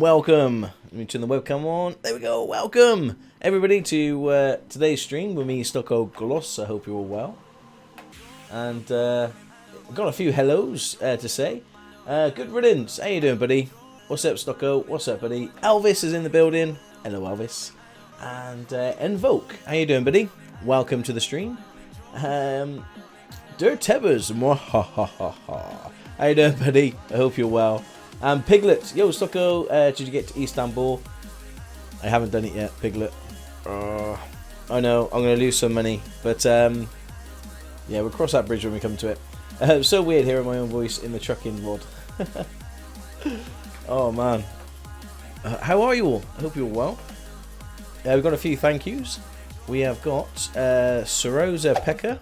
welcome. Let me turn the webcam on. There we go. Welcome, everybody, to today's stream with me, Stockoglaws. I hope you're all well. And I've got a few hellos to say. Good riddance. How you doing, buddy? What's up, Stocko? What's up, buddy? Elvis is in the building. Hello, Elvis. And Invoke. How you doing, buddy? Welcome to the stream. Dirt Tebbers. How you doing, buddy? I hope you're well. Piglet. Yo, Stocko, did you get to Istanbul? I haven't done it yet, Piglet. I know, I'm going to lose some money. But, yeah, we'll cross that bridge when we come to it. So weird hearing my own voice in the trucking VOD. Oh, man. How are you all? I hope you're well. We've got a few thank yous. We have got Soroza Pekka.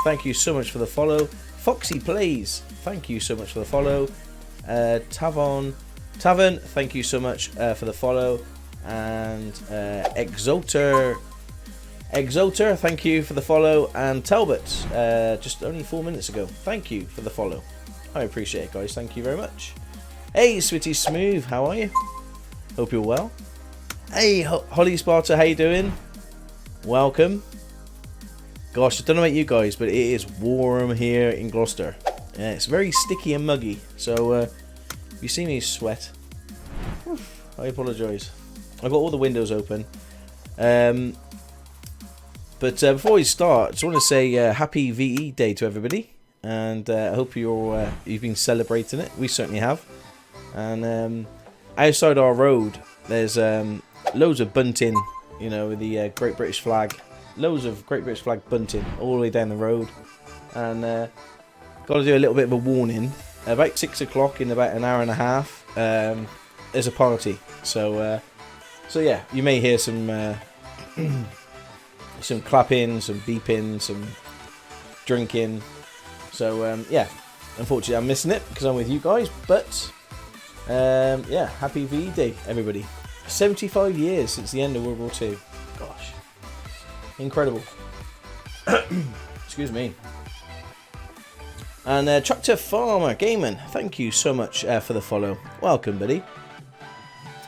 Thank you so much for the follow. Foxy Plays. Thank you so much for the follow. Tavern, thank you so much for the follow. And Exoter, thank you for the follow. And Talbot, just only 4 minutes ago, thank you for the follow. I appreciate it, guys. Thank you very much. Hey, Switty Smooth, how are you? Hope you're well. Hey, Holly Sparta, how you doing? Welcome. Gosh, I don't know about you guys, but it is warm here in Gloucester. It's very sticky and muggy, so if you see me sweat, I apologise. I've got all the windows open. But before we start, I just want to say happy VE Day to everybody, and I hope you've been celebrating it. We certainly have. And outside our road, there's loads of bunting, you know, with the Great British flag. Loads of Great British flag bunting all the way down the road, and got to do a little bit of a warning. About 6 o'clock, in about an hour and a half, there's a party. So yeah, you may hear some some clapping, some beeping, some drinking. So yeah, unfortunately I'm missing it because I'm with you guys. But yeah, happy VE Day, everybody. 75 years since the end of World War II. Gosh. Incredible. Excuse me. And Tractor Farmer Gaiman, thank you so much for the follow. Welcome, buddy.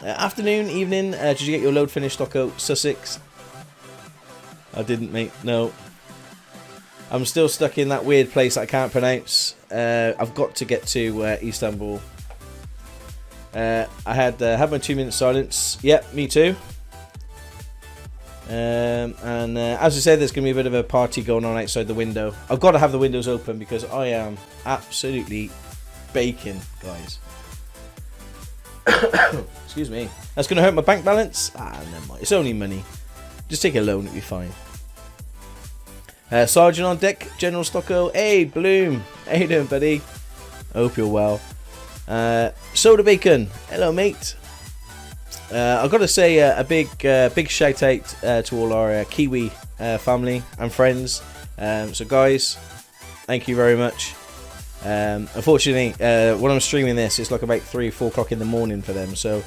Afternoon, evening, did you get your load finished, Stocko? Sussex? I didn't, mate, no. I'm still stuck in that weird place that I can't pronounce. I've got to get to Istanbul. I had my 2 minute silence. Yep, me too. And as I said, there's going to be a bit of a party going on outside the window. I've got to have the windows open because I am absolutely baking, guys. Excuse me. That's going to hurt my bank balance? Never mind. It's only money. Just take a loan, it'll be fine. Sergeant on deck, General Stocko. Hey, Bloom. How you doing, buddy? I hope you're well. Soda Bacon. Hello, mate. I've got to say a big shout out to all our Kiwi family and friends. So guys, thank you very much. Unfortunately, when I'm streaming this, it's like about 3 or 4 o'clock in the morning for them. So,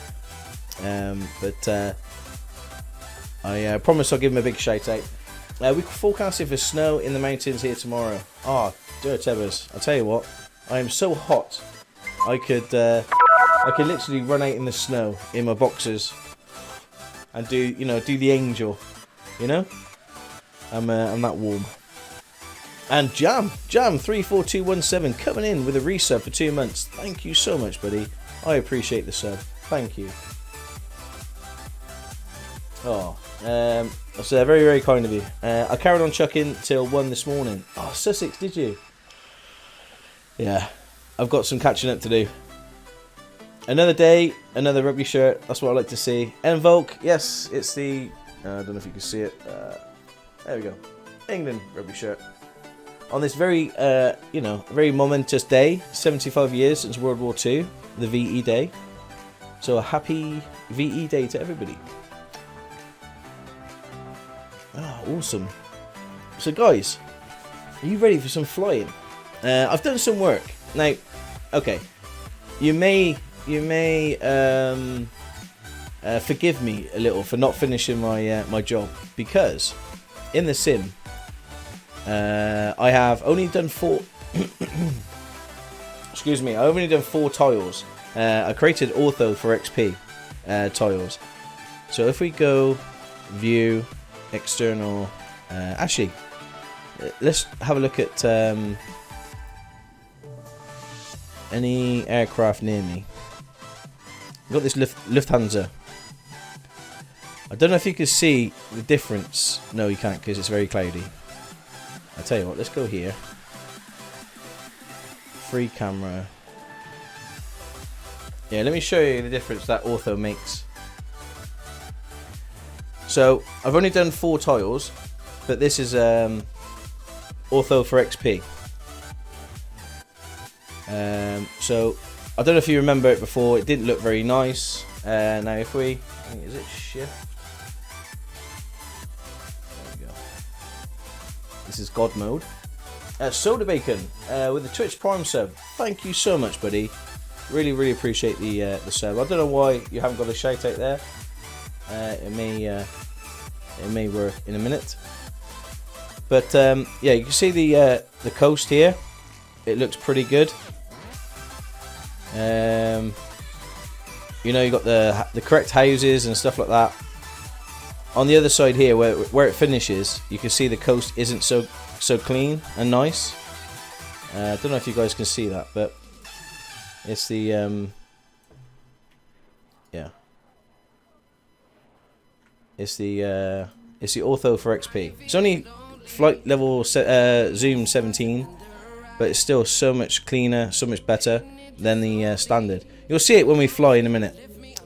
I promise I'll give them a big shout out. We're forecasting for snow in the mountains here tomorrow. Dirt Evers, I'll tell you what, I am so hot. I could literally run out in the snow in my boxers and do the angel, you know. I'm that warm. And Jam 34217 coming in with a resub for 2 months. Thank you so much, buddy. I appreciate the sub. Thank you. That's very, very kind of you. I carried on chucking till 1 this morning. Sussex, did you? Yeah, I've got some catching up to do. Another day, another rugby shirt. That's what I like to see. Envolk, yes, it's the... I don't know if you can see it. There we go. England rugby shirt. On this very, very momentous day, 75 years since World War II, the VE Day. So a happy VE Day to everybody. Awesome. So guys, are you ready for some flying? I've done some work. Now, okay, you may forgive me a little for not finishing my job, because in the sim I have only done 4 excuse me, I've only done 4 tiles. I created ortho for XP, tiles. So if we go view, external, actually, let's have a look at any aircraft near me. I've got this Lufthansa. I don't know if you can see the difference. No, you can't because it's very cloudy. I'll tell you what, let's go here. Free camera. Yeah, let me show you the difference that ortho makes. So, I've only done 4 tiles, but this is ortho for XP. So, I don't know if you remember it before, it didn't look very nice. Now if we, is it shift? There we go. This is God mode. Soda Bacon with the Twitch Prime sub. Thank you so much, buddy. Really, really appreciate the sub. I don't know why you haven't got a shout out there. It may work in a minute. But yeah, you can see the coast here. It looks pretty good. You know, you got the correct houses and stuff like that. On the other side here, where it finishes, you can see the coast isn't so clean and nice. I don't know if you guys can see that, but it's the yeah, it's the ortho for XP. It's only flight level zoom 17, but it's still so much cleaner, so much better than the standard. You'll see it when we fly in a minute.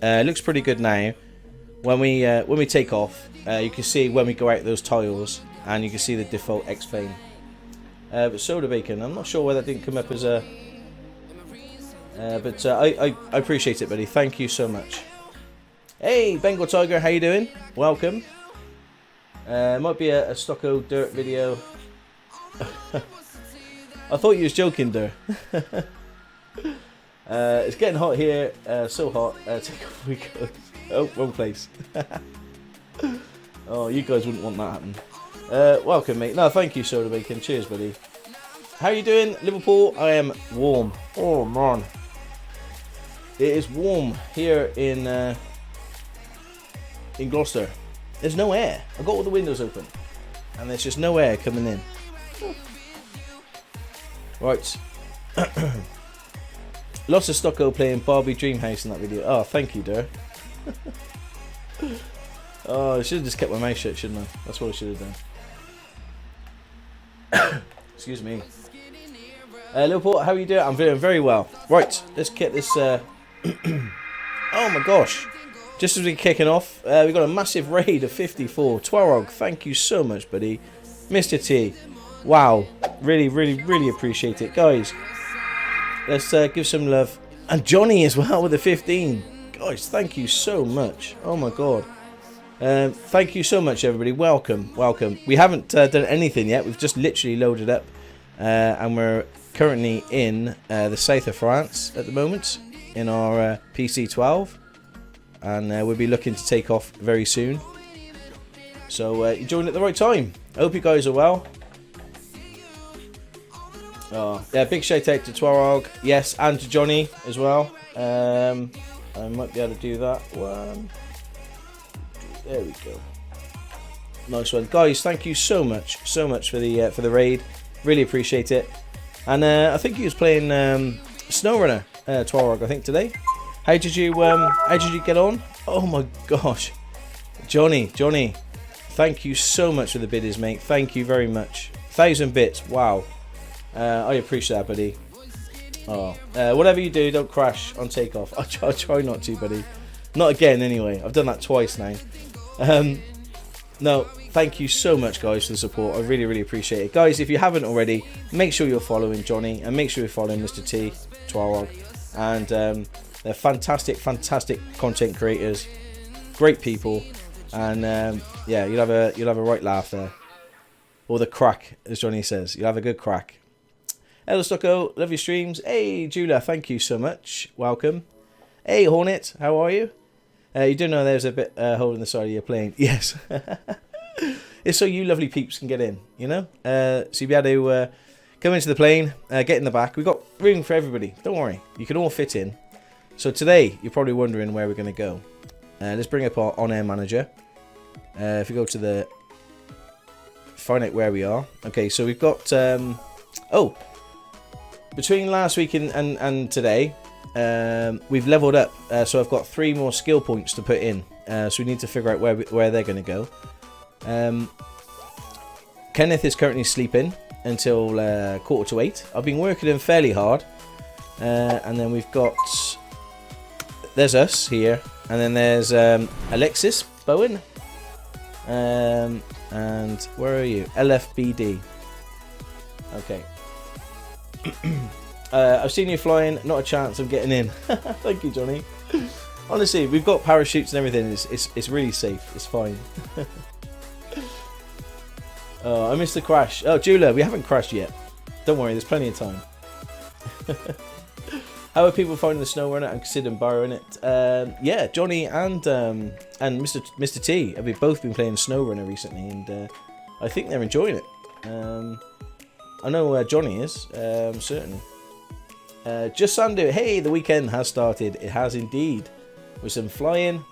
It looks pretty good now. When we take off, you can see when we go out those tiles, and you can see the default X-plane. But Soda Bacon, I'm not sure why that didn't come up as a... but I appreciate it, buddy. Thank you so much. Hey, Bengal Tiger, how you doing? Welcome. Might be a Stocko dirt video. I thought you was joking, there. It's getting hot here, so hot. Take off we go. Oh, wrong place. Oh, you guys wouldn't want that happen. Welcome, mate. No, thank you, Soda Bacon. Cheers, buddy. How you doing, Liverpool? I am warm. Oh man, it is warm here in Gloucester. There's no air. I've got all the windows open, and there's just no air coming in. Right. Lots of Stocko playing Barbie Dreamhouse in that video. Oh, thank you, Dur. Oh, I should have just kept my mouth shut, shouldn't I? That's what I should have done. Excuse me. Liverpool, how are you doing? I'm doing very well. Right, let's get this... Oh my gosh. Just as we're kicking off, we've got a massive raid of 54. Twarog, thank you so much, buddy. Mr. T, wow. Really, really, really appreciate it. Guys, let's give some love. And Johnny as well with the 15. Guys, thank you so much. Oh my god. Thank you so much, everybody. Welcome, welcome. We haven't done anything yet. We've just literally loaded up. And we're currently in the south of France at the moment. In our PC-12. And we'll be looking to take off very soon. So you joined at the right time. I hope you guys are well. Oh, yeah, big shout out to Twarog, yes, and to Johnny as well. I might be able to do that one. There we go. Nice one, guys. Thank you so much for the raid. Really appreciate it. And I think he was playing SnowRunner, Twarog, I think today. How did you get on? Oh my gosh, Johnny, thank you so much for the biddies, mate. Thank you very much. 1,000 bits. Wow. I appreciate that, buddy. Oh, whatever you do, don't crash on takeoff. I'll try not to, buddy. Not again, anyway. I've done that twice now. No, thank you so much, guys, for the support. I really, really appreciate it. Guys, if you haven't already, make sure you're following Johnny and make sure you're following Mr. T, Twarog. And they're fantastic, fantastic content creators. Great people. And yeah, you'll have a right laugh there. Or the crack, as Johnny says. You'll have a good crack. Hello, Stocko. Love your streams. Hey, Julia. Thank you so much. Welcome. Hey, Hornet. How are you? You do know there's a bit hole in the side of your plane. Yes. It's so you lovely peeps can get in, you know? So you'll be able to come into the plane, get in the back. We've got room for everybody. Don't worry. You can all fit in. So today, you're probably wondering where we're going to go. Let's bring up our on-air manager. If we go to the... Find out where we are. Okay, so we've got... oh! Between last week and today, we've leveled up. So I've got 3 more skill points to put in. So we need to figure out where they're going to go. Kenneth is currently sleeping until 7:45. I've been working him fairly hard. And then we've got... There's us here. And then there's Alexis Bowen. And where are you? LFBD. Okay. I've seen you flying. Not a chance of getting in. Thank you, Johnny. Honestly, we've got parachutes and everything. It's really safe. It's fine. Oh, I missed the crash. Oh, Jula, we haven't crashed yet. Don't worry, there's plenty of time. How are people finding the SnowRunner and considering borrowing it? Yeah, Johnny and Mr. T have both been playing SnowRunner recently, and I think they're enjoying it. I know Johnny is, certainly. Just Sandu, hey, the weekend has started. It has indeed, with some flying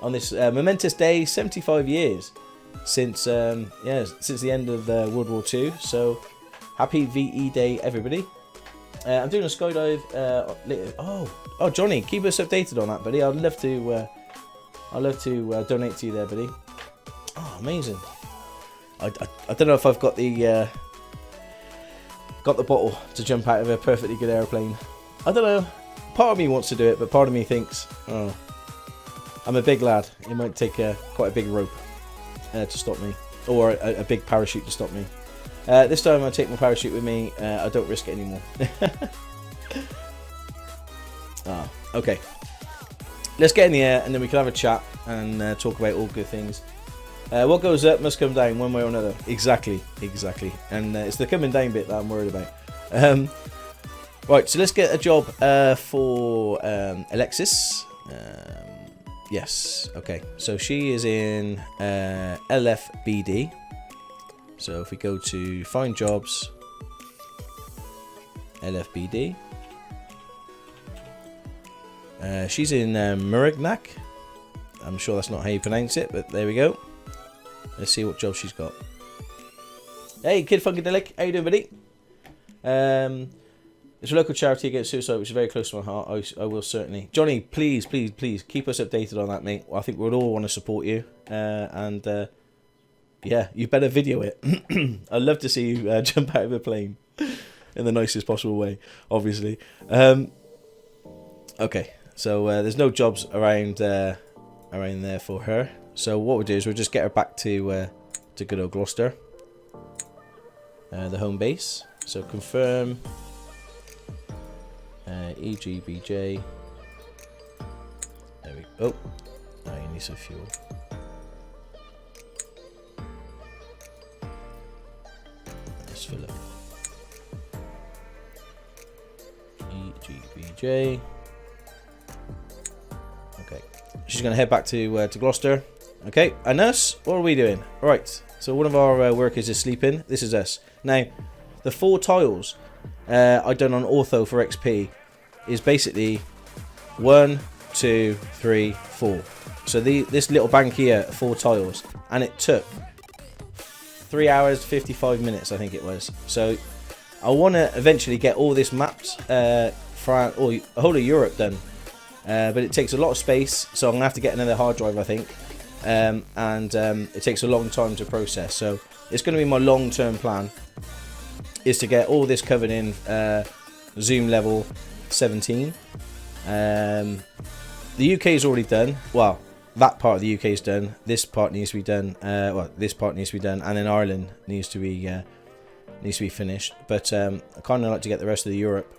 on this momentous day. 75 years since since the end of World War II. So happy VE Day, everybody. I'm doing a skydive later. Oh, Johnny, keep us updated on that, buddy. I'd love to donate to you there, buddy. Oh, amazing. I don't know if I've got the bottle to jump out of a perfectly good airplane. I don't know. Part of me wants to do it, but part of me thinks, oh, I'm a big lad. It might take quite a big rope to stop me, or a big parachute to stop me. This time I take my parachute with me. I don't risk it anymore. Okay. Let's get in the air and then we can have a chat and talk about all good things. What goes up must come down one way or another. Exactly. And it's the coming down bit that I'm worried about. Right, so let's get a job for Alexis. Yes, okay. So she is in LFBD. So if we go to find jobs, LFBD. She's in Murignac. I'm sure that's not how you pronounce it, but there we go. Let's see what job she's got. Hey, Kid Funkadelic, how you doing, buddy? It's a local charity against suicide, which is very close to my heart. I will certainly. Johnny, please keep us updated on that, mate. I think we'll all want to support you. Yeah, you better video it. I'd love to see you jump out of a plane in the nicest possible way, obviously. Okay, so there's no jobs around there for her. So what we'll do is we'll just get her back to good old Gloucester, the home base. So confirm EGBJ. There we go. Oh, now you need some fuel. Let's fill up. EGBJ. Okay, she's going to head back to Gloucester. Okay, and us, what are we doing? Right, so one of our workers is sleeping. This is us. Now, the 4 tiles I've done on Ortho for XP is basically 1, 2, 3, 4. So this little bank here, 4 tiles, and it took 3 hours 55 minutes, I think it was. So I want to eventually get all this mapped, France, or the whole of Europe done, but it takes a lot of space, so I'm gonna have to get another hard drive, I think, and it takes a long time to process. So it's going to be my long-term plan, is to get all this covered in Zoom level 17. The UK is already done. Well, that part of the UK is done. This part needs to be done. Well, this part needs to be done, and then Ireland needs to be finished. But I kind of like to get the rest of the Europe.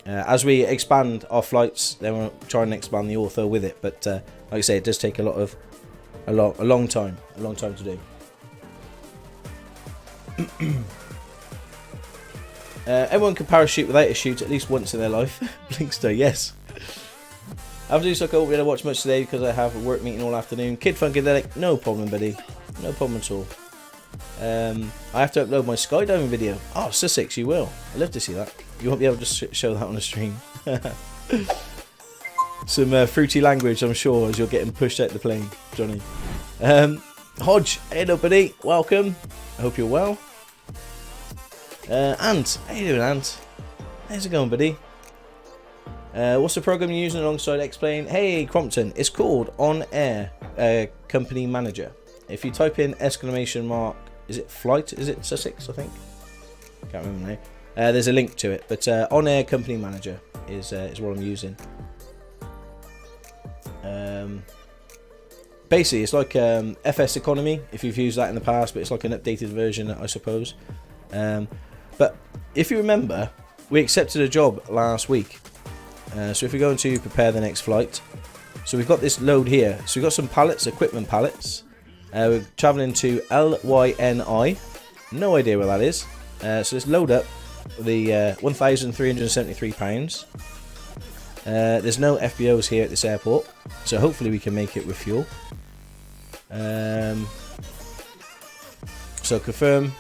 As we expand our flights, then we'll try and expand the Ortho with it. But like I say, it does take a long time to do. Everyone can parachute without a chute at least once in their life. Blinkster, yes. After this, I won't be able to watch much today because I have a work meeting all afternoon. Kid Funkadelic, no problem, buddy. No problem at all. I have to upload my skydiving video. Oh, Sussex, you will. I'd love to see that. You won't be able to show that on the stream. some fruity language, I'm sure, as you're getting pushed out the plane, Johnny. Hodge, hey up, buddy, welcome. I hope you're well. Ant, how you doing, Ant? How's it going, buddy? What's the program you're using alongside Explain? Hey, Crompton, it's called On Air Company Manager. If you type in exclamation mark, is it flight? Is it Sussex, I think? Can't remember now. There's a link to it, but On Air Company Manager is what I'm using. Basically, it's like FS Economy, if you've used that in the past, but it's like an updated version, I suppose. But if you remember, we accepted a job last week. So if we're going to prepare the next flight, so we've got this load here. So we've got some pallets, equipment pallets. We're travelling to LYNI. No idea where that is. So let's load up the £1,373. There's no FBOs here at this airport, so hopefully we can make it with fuel. So confirm.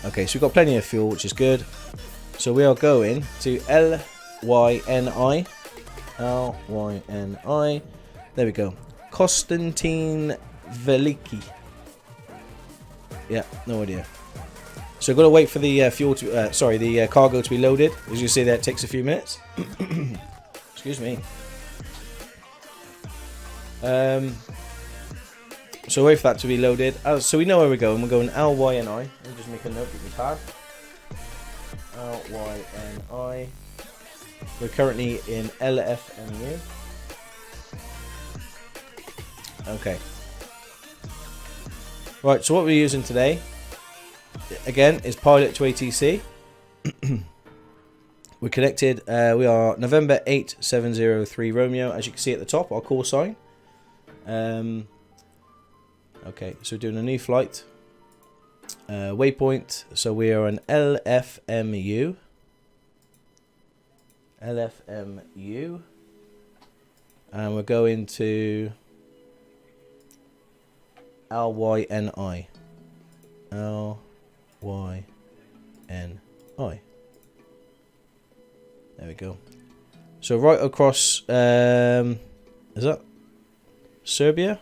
Okay, so we've got plenty of fuel, which is good. So we are going to LYNI. LYNI. There we go. Konstantin Veliki. Yeah, no idea. So I've got to wait for the fuel to, the cargo to be loaded. As you see there, it takes a few minutes. Excuse me. So wait for that to be loaded. So we know where we're going. We're going LYNI. Let me just make a note with my pad. LYNI. We're currently in LFMU. Okay. Right, so what we're using today, again, is pilot to ATC. We're connected. We are November 8703 Romeo, as you can see at the top, our call sign. Okay, so we're doing a new flight. Waypoint, so we are an LFMU. LFMU. And we're going to LYNI. LYNI. There we go. So right across, is that Serbia?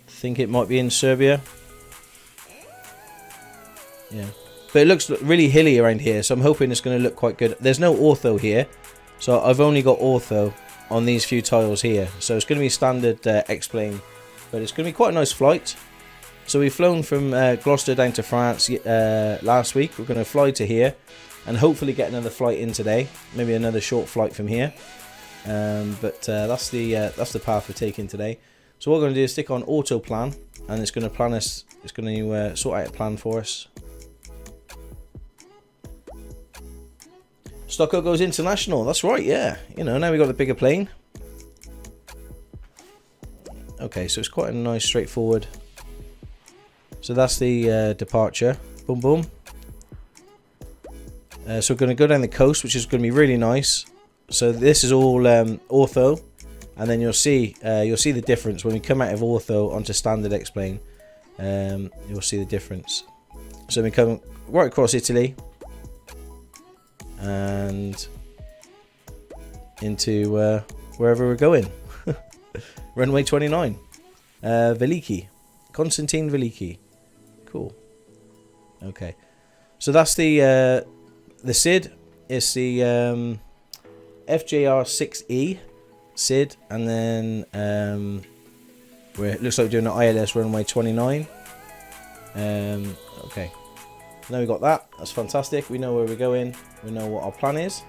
I think it might be in Serbia. Yeah. But it looks really hilly around here, so I'm hoping it's going to look quite good. There's no ortho here, so I've only got ortho on these few tiles here. So it's going to be standard X-plane, but it's going to be quite a nice flight. So we've flown from Gloucester down to France last week. We're going to fly to here and hopefully get another flight in today. Maybe another short flight from here. But that's the path we're taking today. So what we're going to do is stick on auto plan, and it's going to plan us. It's going to sort out a plan for us. Stockoglaws International. That's right. Yeah. You know, now we got the bigger plane. Okay, so it's quite a nice, straightforward. So that's the departure. Boom, boom. So we're going to go down the coast, which is going to be really nice. So this is all ortho, and then you'll see the difference when we come out of ortho onto standard X-plane. You'll see the difference. So we come right across Italy and into wherever we're going. Runway 29. Veliki. Konstantin Veliki. Cool. Okay. So that's the SID. It's the FJR6E SID, and then it looks like we're doing an ILS runway 29. Okay. Now we got that. That's fantastic. We know where we're going. We know what our plan is.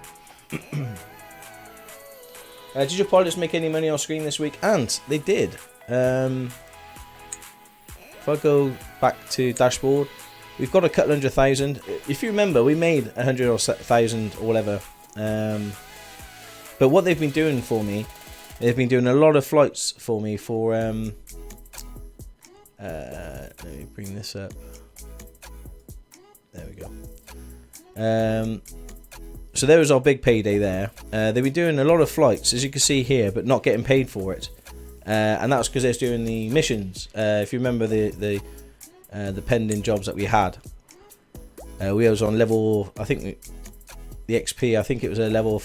Did your pilots make any money on screen this week? And they did. If I go back to dashboard, we've got a couple 100,000. If you remember, we made 100 or 1,000 or whatever. But what they've been doing for me, they've been doing a lot of flights for me for. Let me bring this up. There we go. So there was our big payday there. They've been doing a lot of flights, as you can see here, but not getting paid for it. And that's because they're doing the missions. If you remember the pending jobs that we had, we was on level. I think the XP. I think it was a level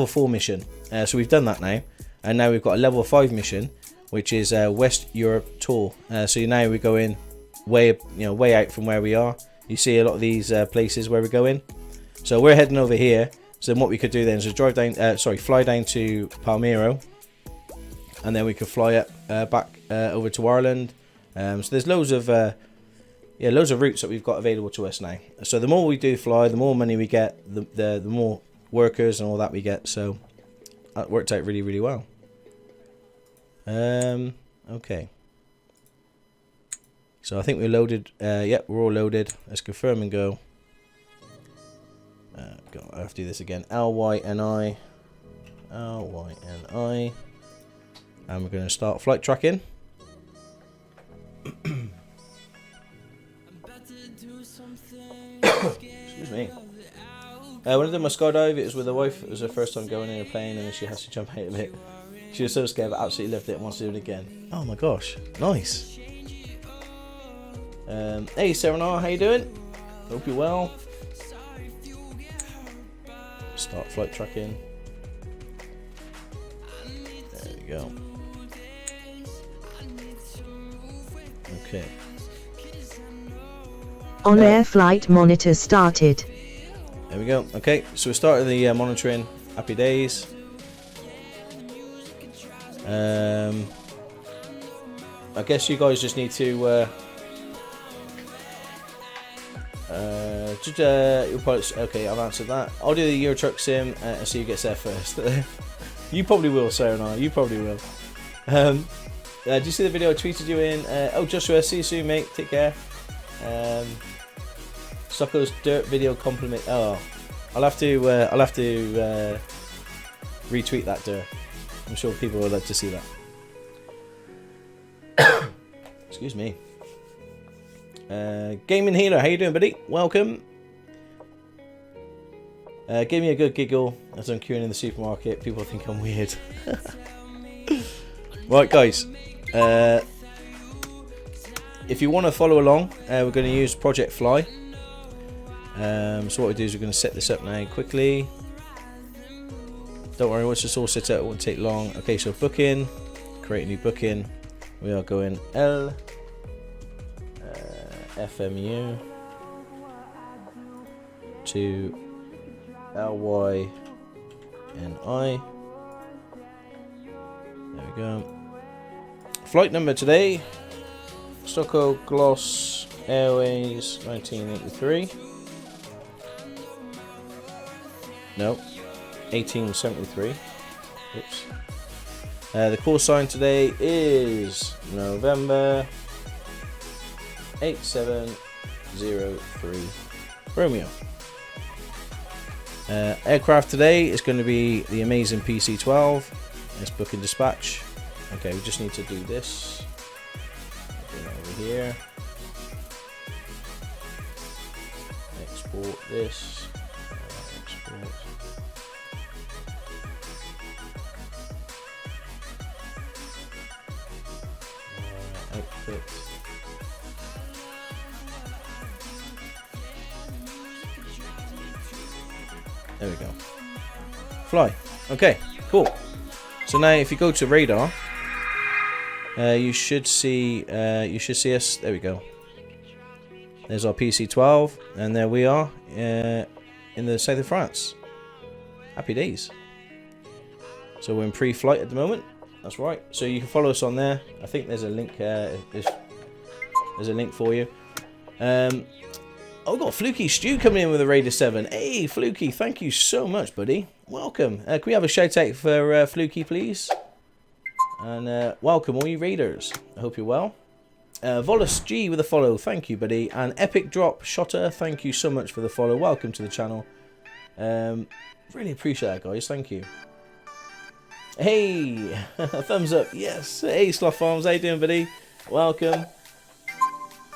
4 mission. So we've done that now, and now we've got a level 5 mission, which is West Europe tour. So now we're going way out from where we are. You see a lot of these places where we're going. So we're heading over here. So then what we could do then is fly down to Palmero, and then we could fly up back over to Ireland. So there's loads of routes that we've got available to us now. So the more we do fly, the more money we get, the more workers and all that we get. So that worked out really, really well. Okay. So I think we're loaded. Yep, we're all loaded. Let's confirm and go. I have to do this again. LYNI. LYNI. And we're going to start flight tracking. Excuse me. When I did my skydive, it was with a wife. It was her first time going in a plane, and then she has to jump out of it. She was so scared, but absolutely loved it and wants to do it again. Oh my gosh, nice. Hey Serenar, how you doing? Hope you're well. Start flight tracking. There we go. Okay. On air flight monitor started. There we go. Okay, so we started the monitoring. Happy days. I guess you guys just need to okay, I've answered that. I'll do the Euro Truck Sim and see who gets there first. You probably will, Sarah and I. You probably will. Did you see the video I tweeted you in? Oh, Joshua, see you soon, mate. Take care. Stocko's dirt video compliment. Oh, I'll have to retweet that, dirt. I'm sure people would love to see that. Excuse me. Gaming Healer, how you doing, buddy? Welcome. Give me a good giggle as I'm queuing in the supermarket. People think I'm weird. Right, guys. If you want to follow along, we're going to use Project Fly. So what we do is we're going to set this up now quickly. Don't worry, once it's all set up, it won't take long. Okay, so booking, create a new booking. We are going LFMU to LYNI. There we go. Flight number today, Stockoglaws Airways 1983. No, 1873. Oops. The call sign today is November 8703 Romeo. Aircraft today is going to be the amazing PC-12. Let's book and dispatch. Okay, we just need to do this. Bring it over here. Export this. Export. Output. There we go. Fly. Okay, cool. So now if you go to radar, you should see us. There we go. There's our PC-12, and there we are in the south of France. Happy days. So we're in pre-flight at the moment. That's right. So you can follow us on there. I think there's a link. There's a link for you. Oh, we've got Fluky Stew coming in with a Raider 7. Hey, Fluky, thank you so much, buddy. Welcome. Can we have a shout out for Fluky, please? And welcome, all you Raiders. I hope you're well. Volus G with a follow. Thank you, buddy. And Epic Drop Shotter, thank you so much for the follow. Welcome to the channel. Really appreciate that, guys. Thank you. Hey, thumbs up. Yes. Hey, Sloth Farms. How you doing, buddy? Welcome.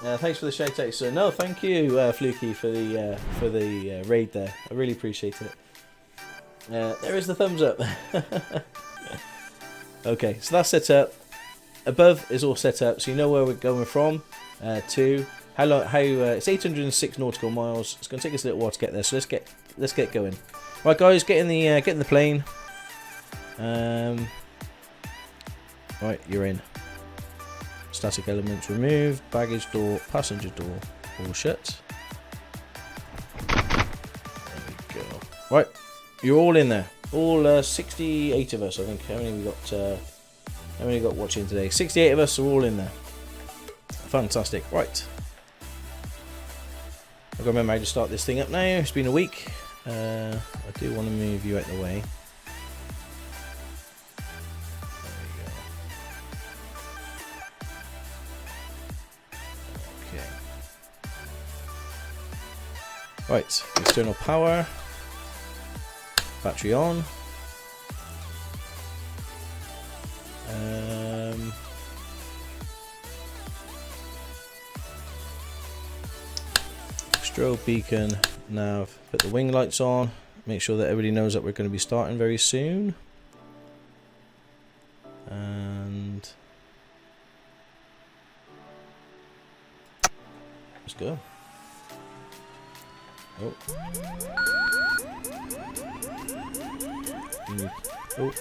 Thanks for the shout out, sir. No, thank you, Fluky, for the raid there. I really appreciate it. There is the thumbs up. Okay, so that's set up. Above is all set up, so you know where we're going from to. It's 806 nautical miles. It's going to take us a little while to get there, so let's get going. Right, guys, get in the plane. Right, you're in. Static elements removed. Baggage door, passenger door, all shut. There we go. Right, you're all in there. All 68 of us, I think. How many we got? How many got watching today? 68 of us are all in there. Fantastic. Right. I've got to remember how to start this thing up now. It's been a week. I do want to move you out of the way. There we go. Okay. Right. External power. Battery on. Strobe beacon, nav, put the wing lights on, make sure that everybody knows that we're going to be starting very soon. And let's go. Oh. Oh.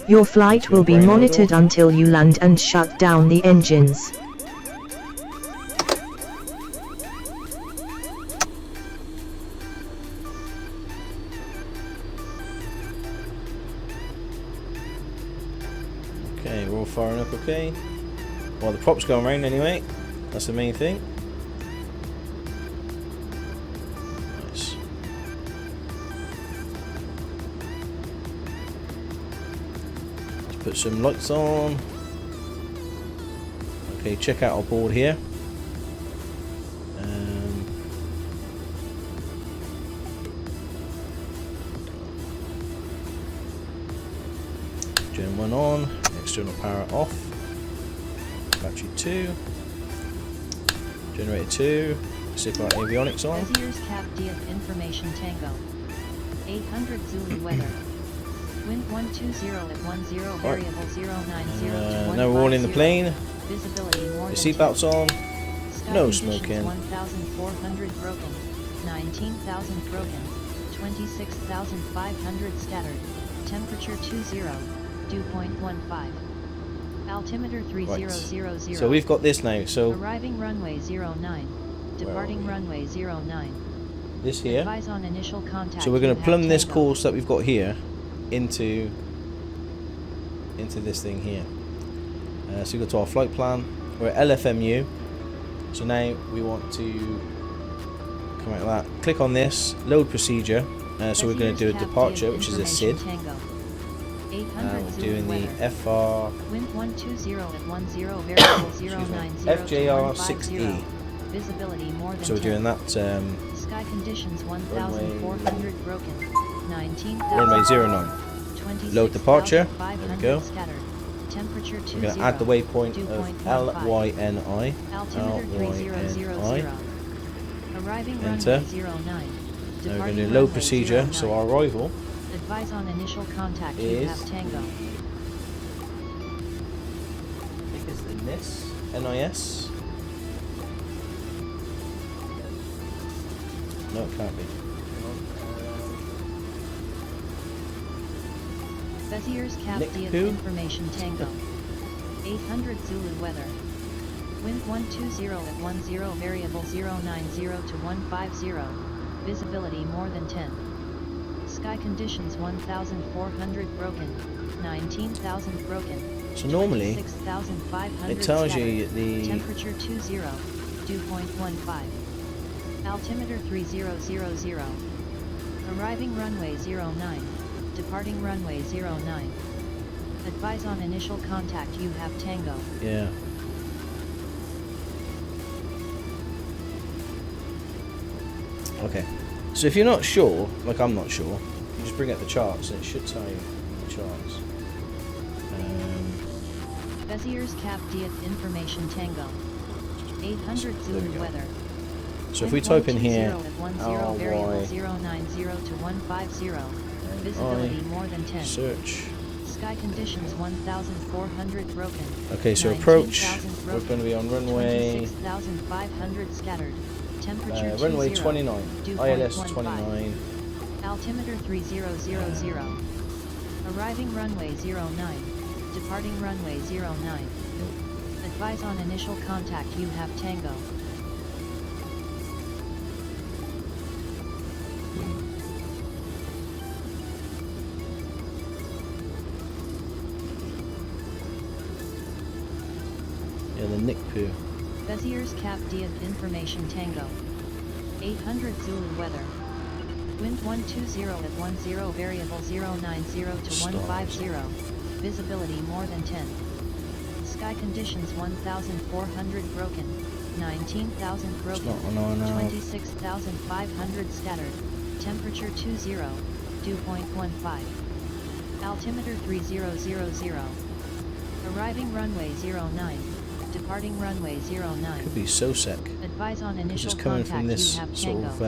Your flight will be monitored until you land and shut down the engines. Okay, we're all firing up okay. Well, the prop's going round anyway. That's the main thing. Nice. Let's put some lights on. Okay, check out our board here. Gen 1 on. External power off. Battery 2. Generator 2. Stick our avionics on. Bezier's Cap DF information Tango. 800 Zulu weather. Wind 120 at 10 variable 090 to now we're all in the plane. Visibility more The than seatbelts on. Sky No conditions smoking. 1,400 broken. 19,000 broken. 26,500 scattered. Temperature 20. Dew point 15. Altimeter 3000. So we've got this now. So Arriving runway 09. Departing runway 09. this here. Advise on initial contact. So we're going to you plumb have this Tango. course that we've got here into this thing here. So we go to our flight plan. We're at LFMU. So now we want to come out of that. Click on this. Load procedure. So we're going to do a departure, which is a SID. We're doing the FR. Wind 120 at 10 variable 090 FJR6E. Visibility more than So we're 10. doing that. Sky conditions 1,400 broken. 19,000. Runway 09. Load departure. There we go. Scattered. Temperature 20. We're going to add the waypoint Dew of point 15. LYNI. Altimeter 3000. Arriving Enter. runway 09. Now we're going to Departing do load runway procedure. 09. So our arrival Advise on initial contact. You is- have Tango. I think it's the NIS. No, it can't be. Bezier's Cap Nick DF who? information Tango. 800 Zulu weather. Wind 120 at 10 variable 090 to 150. Visibility more than 10. Sky conditions 1,400 broken. 19,000 broken. So normally 26,500 it tells scattered. you the Temperature 20. Dew point 15. Altimeter 3000. Arriving runway 09. Departing runway 09. Advise on initial contact. You have Tango. yeah. Okay. So if you're not sure, like I'm not sure, you just bring up the charts and it should tell you the charts. Bezier's Cap DF information Tango. 800 There we Zulu go. weather. So if we type in here Wind 120 at 10 variable 090 to 150. Visibility more than 10. search Sky conditions 1,400 broken. Okay, so approach. 19,000 We're broken. going to be on runway 26,500 scattered. Temperature runway 20, 29. dew ILS point 29. Altimeter 3000. Arriving runway 09. Departing runway 09. Advise on initial contact, you have Tango. Yeah, the NICPU. Bezier's Cap D of Information Tango. 800 Zulu weather. Wind 120 at 10, variable 090 to 150. Visibility more than 10. Sky conditions 1,400 broken. 19,000 broken. 26,500 scattered. Temperature 20. Dew point 15. Altimeter 3000. Arriving runway 09. Departing runway 09. Could be SOSEC. Advise on initial Just coming contact, from this you have sort Tango. of.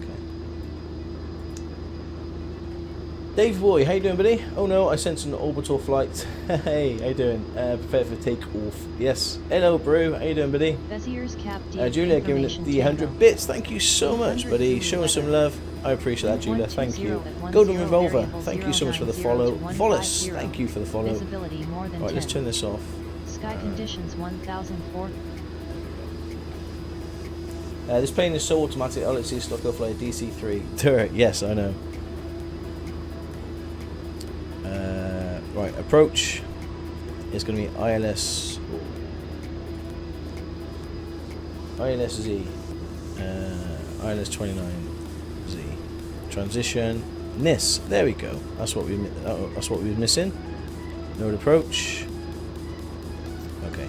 Okay. Dave Boy, how you doing, buddy? Oh no, I sense an orbital flight. Hey, how you doing? Prepare for takeoff. Yes. Hello, Brew. How you doing, buddy? Bezier's Cap D Julia giving it the 100 bits. Thank you so much, buddy. Showing some love. I appreciate that, Julia. Thank you. Golden Revolver, thank you so much for the follow. Volis, thank you for the follow. Right, let's turn this off. Sky conditions 1,004. This plane is so automatic. Oh, let's see, Stocko Flyer DC3 turret. Yes, I know. Right, approach is going to be ILS. ILS-Z. ILS 29Z. Transition. NIS. There we go. That's what we were missing. Node approach. Okay.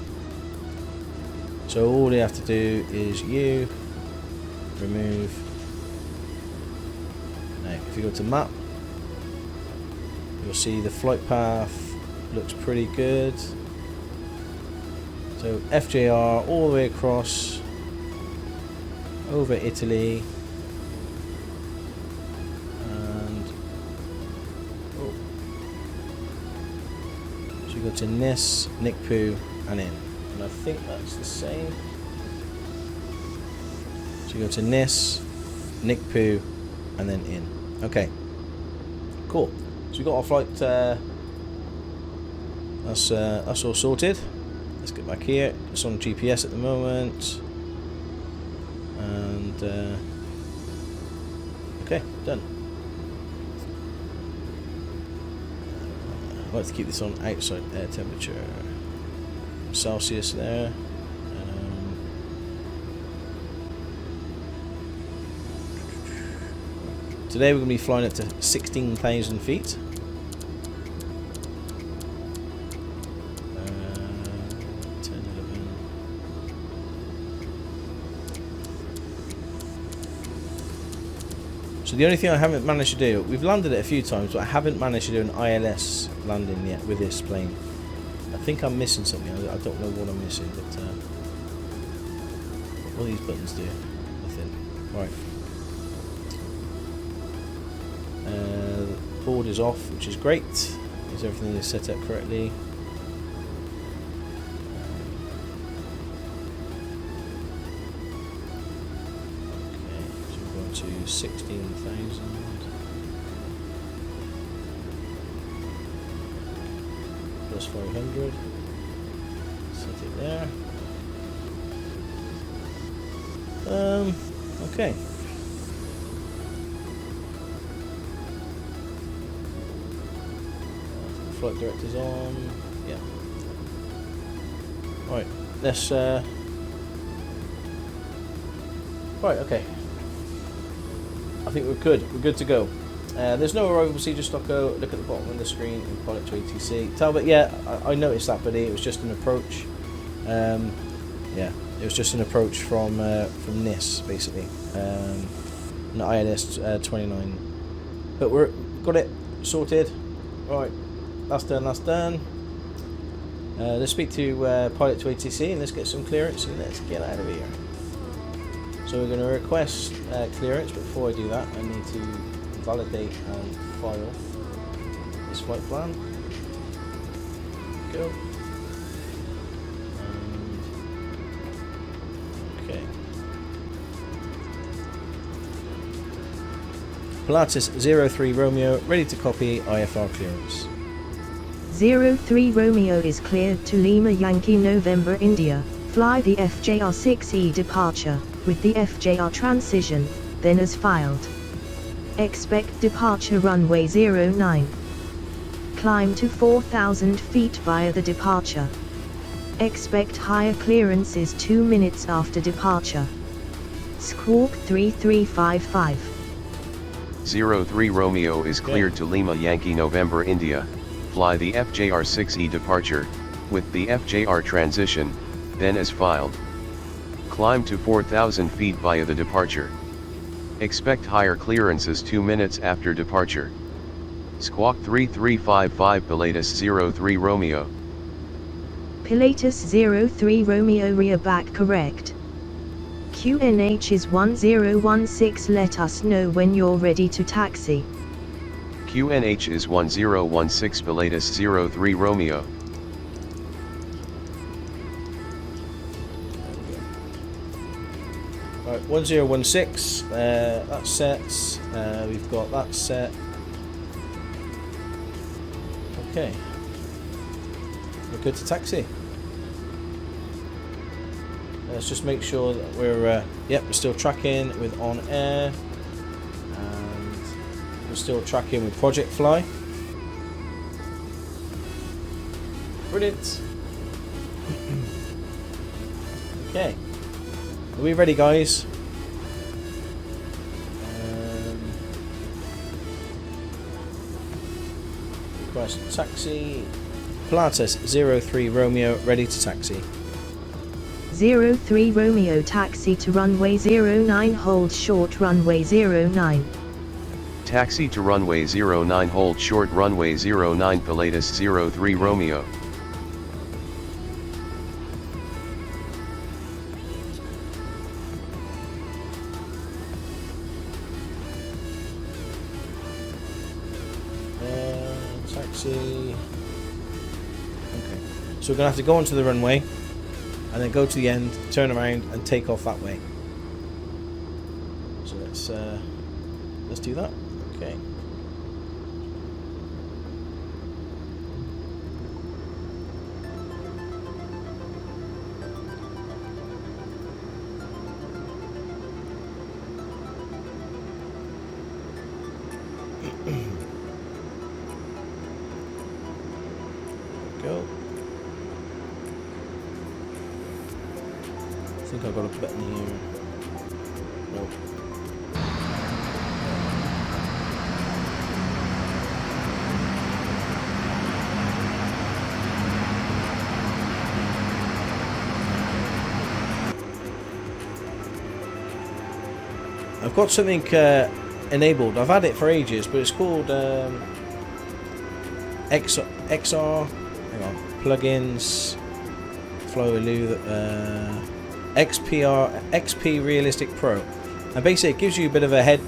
So all you have to do is remove. Now, if you go to map, you'll see the flight path looks pretty good. So FJR all the way across over Italy, and so you go to NIS, NICPU, and in. And I think that's the same. So you go to NIS, NICPU, and then in. Okay, cool. So we got our flight. That's all sorted. Let's get back here. It's on GPS at the moment, and okay, done. I like to keep this on outside air temperature, Celsius there. Today we're going to be flying up to 16,000 feet. So the only thing I haven't managed to do, we've landed it a few times, but I haven't managed to do an ILS landing yet with this plane. I think I'm missing something. I don't know what I'm missing, but what do these buttons do? Nothing. Right. Board is off, which is great. Is everything is set up correctly? To 16,000 plus 500. Set it there. Okay. Flight director's on. Yeah. Right. Let's. Right. Okay. I think we're good. We're good to go. There's no arrival procedure, Stocko. Look at the bottom of the screen in pilot to ATC. Talbot, yeah, I noticed that, buddy. It was just an approach. Yeah, it was just an approach from NIS, basically. An ILS 29. But we're got it sorted. Right, that's done. That's done. Let's speak to pilot to ATC and let's get some clearance and let's get out of here. So we're going to request clearance, but before I do that, I need to validate and file this flight plan. Go. Okay. Pilatus 03 Romeo, ready to copy IFR clearance. 03 Romeo is cleared to Lima Yankee November India. Fly the FJR-6E departure, with the FJR transition, then as filed. Expect departure runway 09. Climb to 4,000 feet via the departure. Expect higher clearances 2 minutes after departure. Squawk 3355. 03 Romeo is cleared to Lima Yankee November India. Fly the FJR-6E departure, with the FJR transition, then as filed. Climb to 4,000 feet via the departure. Expect higher clearances 2 minutes after departure. Squawk 3355 Pilatus 03 Romeo. Pilatus 03 Romeo rear back correct. QNH is 1016, let us know when you're ready to taxi. QNH is 1016 Pilatus 03 Romeo. Right, 1016, that's set, we've got that set. Okay, we're good to taxi. Let's just make sure that we're, yep, we're still tracking with on air, and we're still tracking with Project Fly. Brilliant. Okay, are we ready, guys? Request taxi. Pilatus 03 Romeo, ready to taxi. 03 Romeo taxi to runway 09, hold short runway 09. Taxi to runway 09, hold short runway 09 Pilatus 03 Romeo. Taxi. Okay, so we're gonna have to go onto the runway and then go to the end, turn around and take off that way. So let's do that. Okay. Go. I think I've got a button here. Nope. I've got something enabled. I've had it for ages, but it's called XR. Hang on. Plugins. Flow-Elu. XP Realistic Pro, and basically it gives you a bit of a head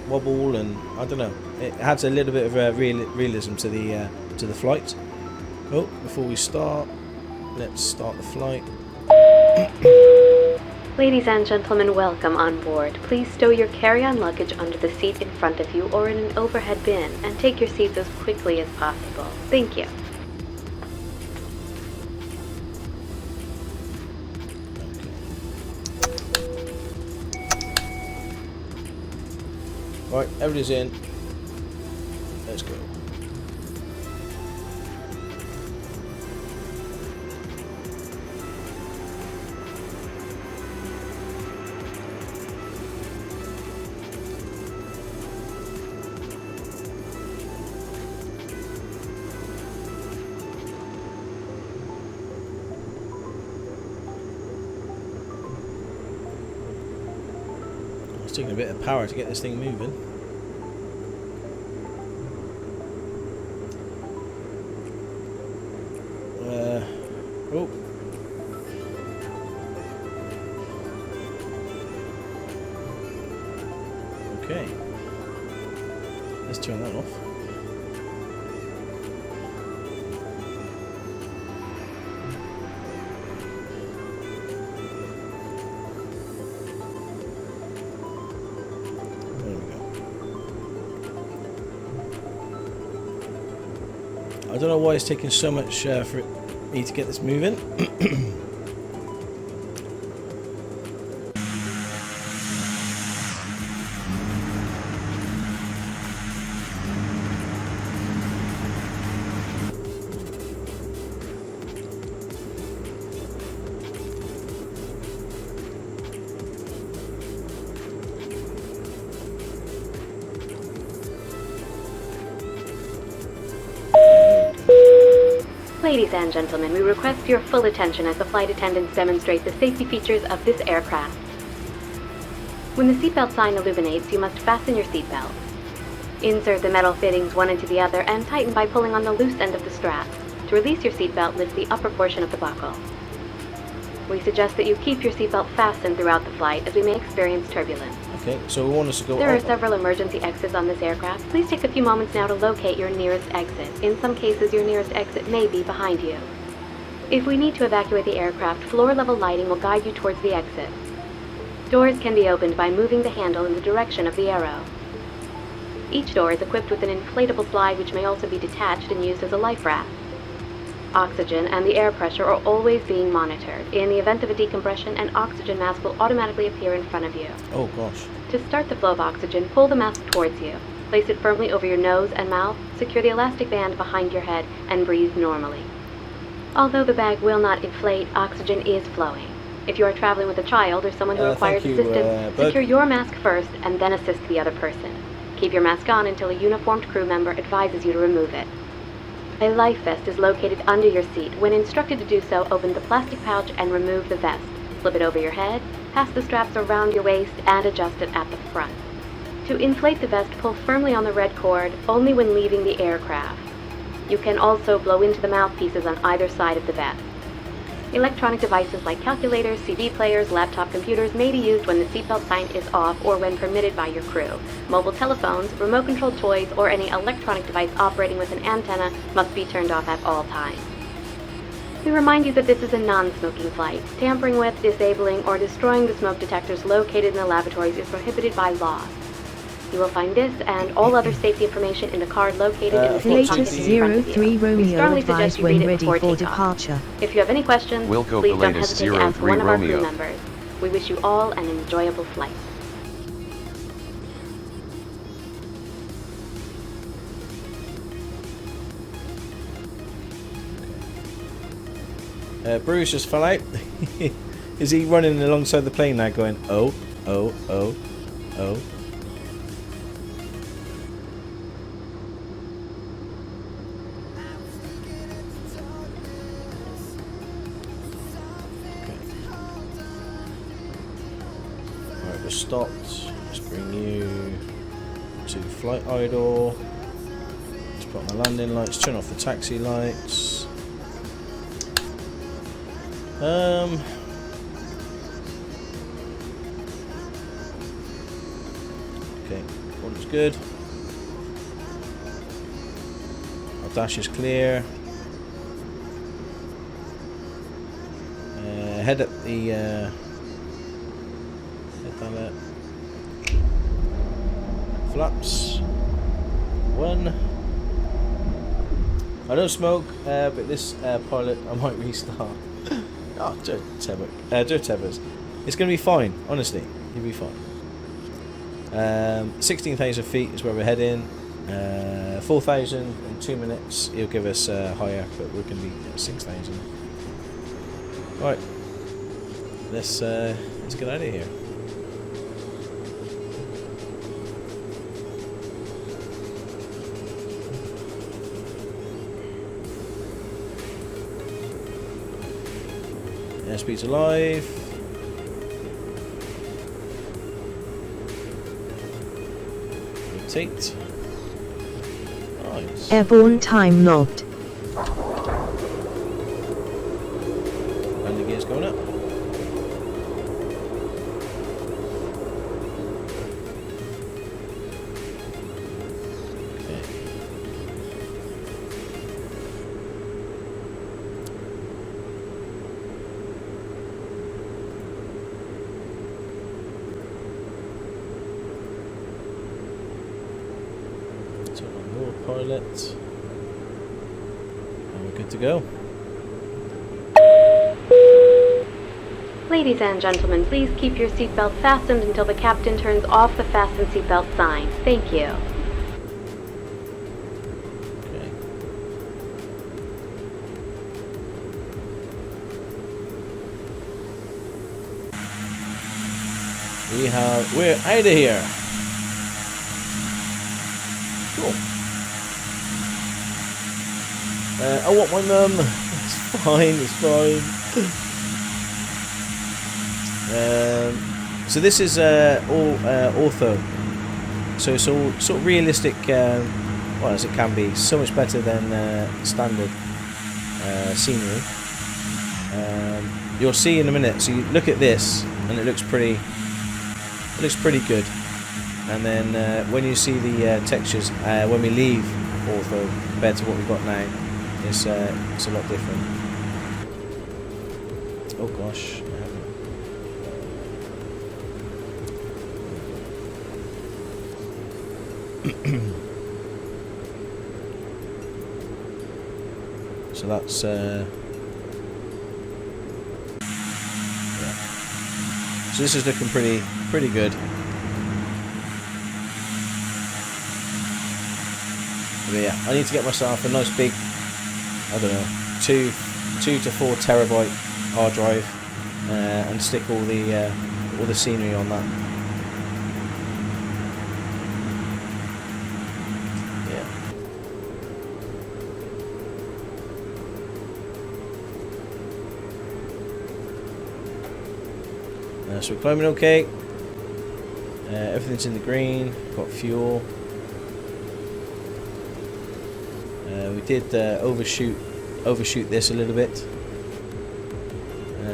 wobble, and I don't know, it adds a little bit of realism to the flight. Oh, before we start, let's start the flight. Ladies and gentlemen, welcome on board. Please stow your carry-on luggage under the seat in front of you or in an overhead bin, and take your seats as quickly as possible. Thank you. Right, everybody's in. Let's go. It's taking a bit of power to get this thing moving. Oh. Okay. let's turn that off. There we go. I don't know why it's taking so much for me to get this moving. Ladies and gentlemen, we request your full attention as the flight attendants demonstrate the safety features of this aircraft. When the seatbelt sign illuminates, you must fasten your seatbelt. Insert the metal fittings one into the other and tighten by pulling on the loose end of the strap. To release your seatbelt, lift the upper portion of the buckle. We suggest that you keep your seatbelt fastened throughout the flight as we may experience turbulence. Okay, so we want us to go. There are several emergency exits on this aircraft. Please take a few moments now to locate your nearest exit. In some cases, your nearest exit may be behind you. If we need to evacuate the aircraft, floor-level lighting will guide you towards the exit. Doors can be opened by moving the handle in the direction of the arrow. Each door is equipped with an inflatable slide which may also be detached and used as a life raft. Oxygen and the air pressure are always being monitored. In the event of a decompression, an oxygen mask will automatically appear in front of you. Oh gosh. To start the flow of oxygen, pull the mask towards you. Place it firmly over your nose and mouth, secure the elastic band behind your head, and breathe normally. Although the bag will not inflate, oxygen is flowing. If you are traveling with a child or someone who requires assistance, secure your mask first and then assist the other person. Keep your mask on until a uniformed crew member advises you to remove it. A life vest is located under your seat. When instructed to do so, open the plastic pouch and remove the vest. Flip it over your head, pass the straps around your waist, and adjust it at the front. To inflate the vest, pull firmly on the red cord only when leaving the aircraft. You can also blow into the mouthpieces on either side of the vest. Electronic devices like calculators, CD players, laptop computers may be used when the seatbelt sign is off or when permitted by your crew. Mobile telephones, remote-controlled toys, or any electronic device operating with an antenna must be turned off at all times. We remind you that this is a non-smoking flight. Tampering with, disabling, or destroying the smoke detectors located in the lavatories is prohibited by law. You will find this and all other safety information in the card located in the seat pocket in front of you. 03 Romeo advised when ready for takeoff. departure. If you have any questions, Wilco please don't Pilatus hesitate to ask 03 one of our crew Romeo. members. We wish you all an enjoyable flight. Bruce just fell out. Is he running alongside the plane now going, oh, oh, oh, oh? Alright, we're stopped. Let's bring you to flight idle. Let's put on the landing lights, turn off the taxi lights. Okay, all looks good. Our dash is clear. Head up the head down there. Flaps. One. I don't smoke, but this pilot I might restart. Oh, Joe Tebbers. It's going to be fine, honestly. You'll be fine. 16,000 feet is where we're heading. 4,000 in 2 minutes. He'll give us higher, but we're going to be at 6,000. Right. Let's get out of here. Airspeed's alive. Rotate. Nice. Airborne time logged. Landing gear's going up. pilot. And we're good to go. Ladies and gentlemen, please keep your seatbelt fastened until the captain turns off the fasten seatbelt sign. Thank you. Okay. We're out of here. Cool. I want my mum. It's fine, it's fine. So this is all ortho. So it's all sort of realistic, well, as it can be. So much better than standard scenery. You'll see in a minute. So you look at this, and it looks pretty. It looks pretty good. And then when you see the textures, when we leave ortho compared to what we've got now, it's a lot different. Oh gosh. So that's yeah. So this is looking pretty good. But yeah, I need to get myself a nice big, I don't know, 2 to 4 terabyte hard drive, and stick all the scenery on that. So we're climbing okay. Everything's in the green. Got fuel. We did overshoot this a little bit.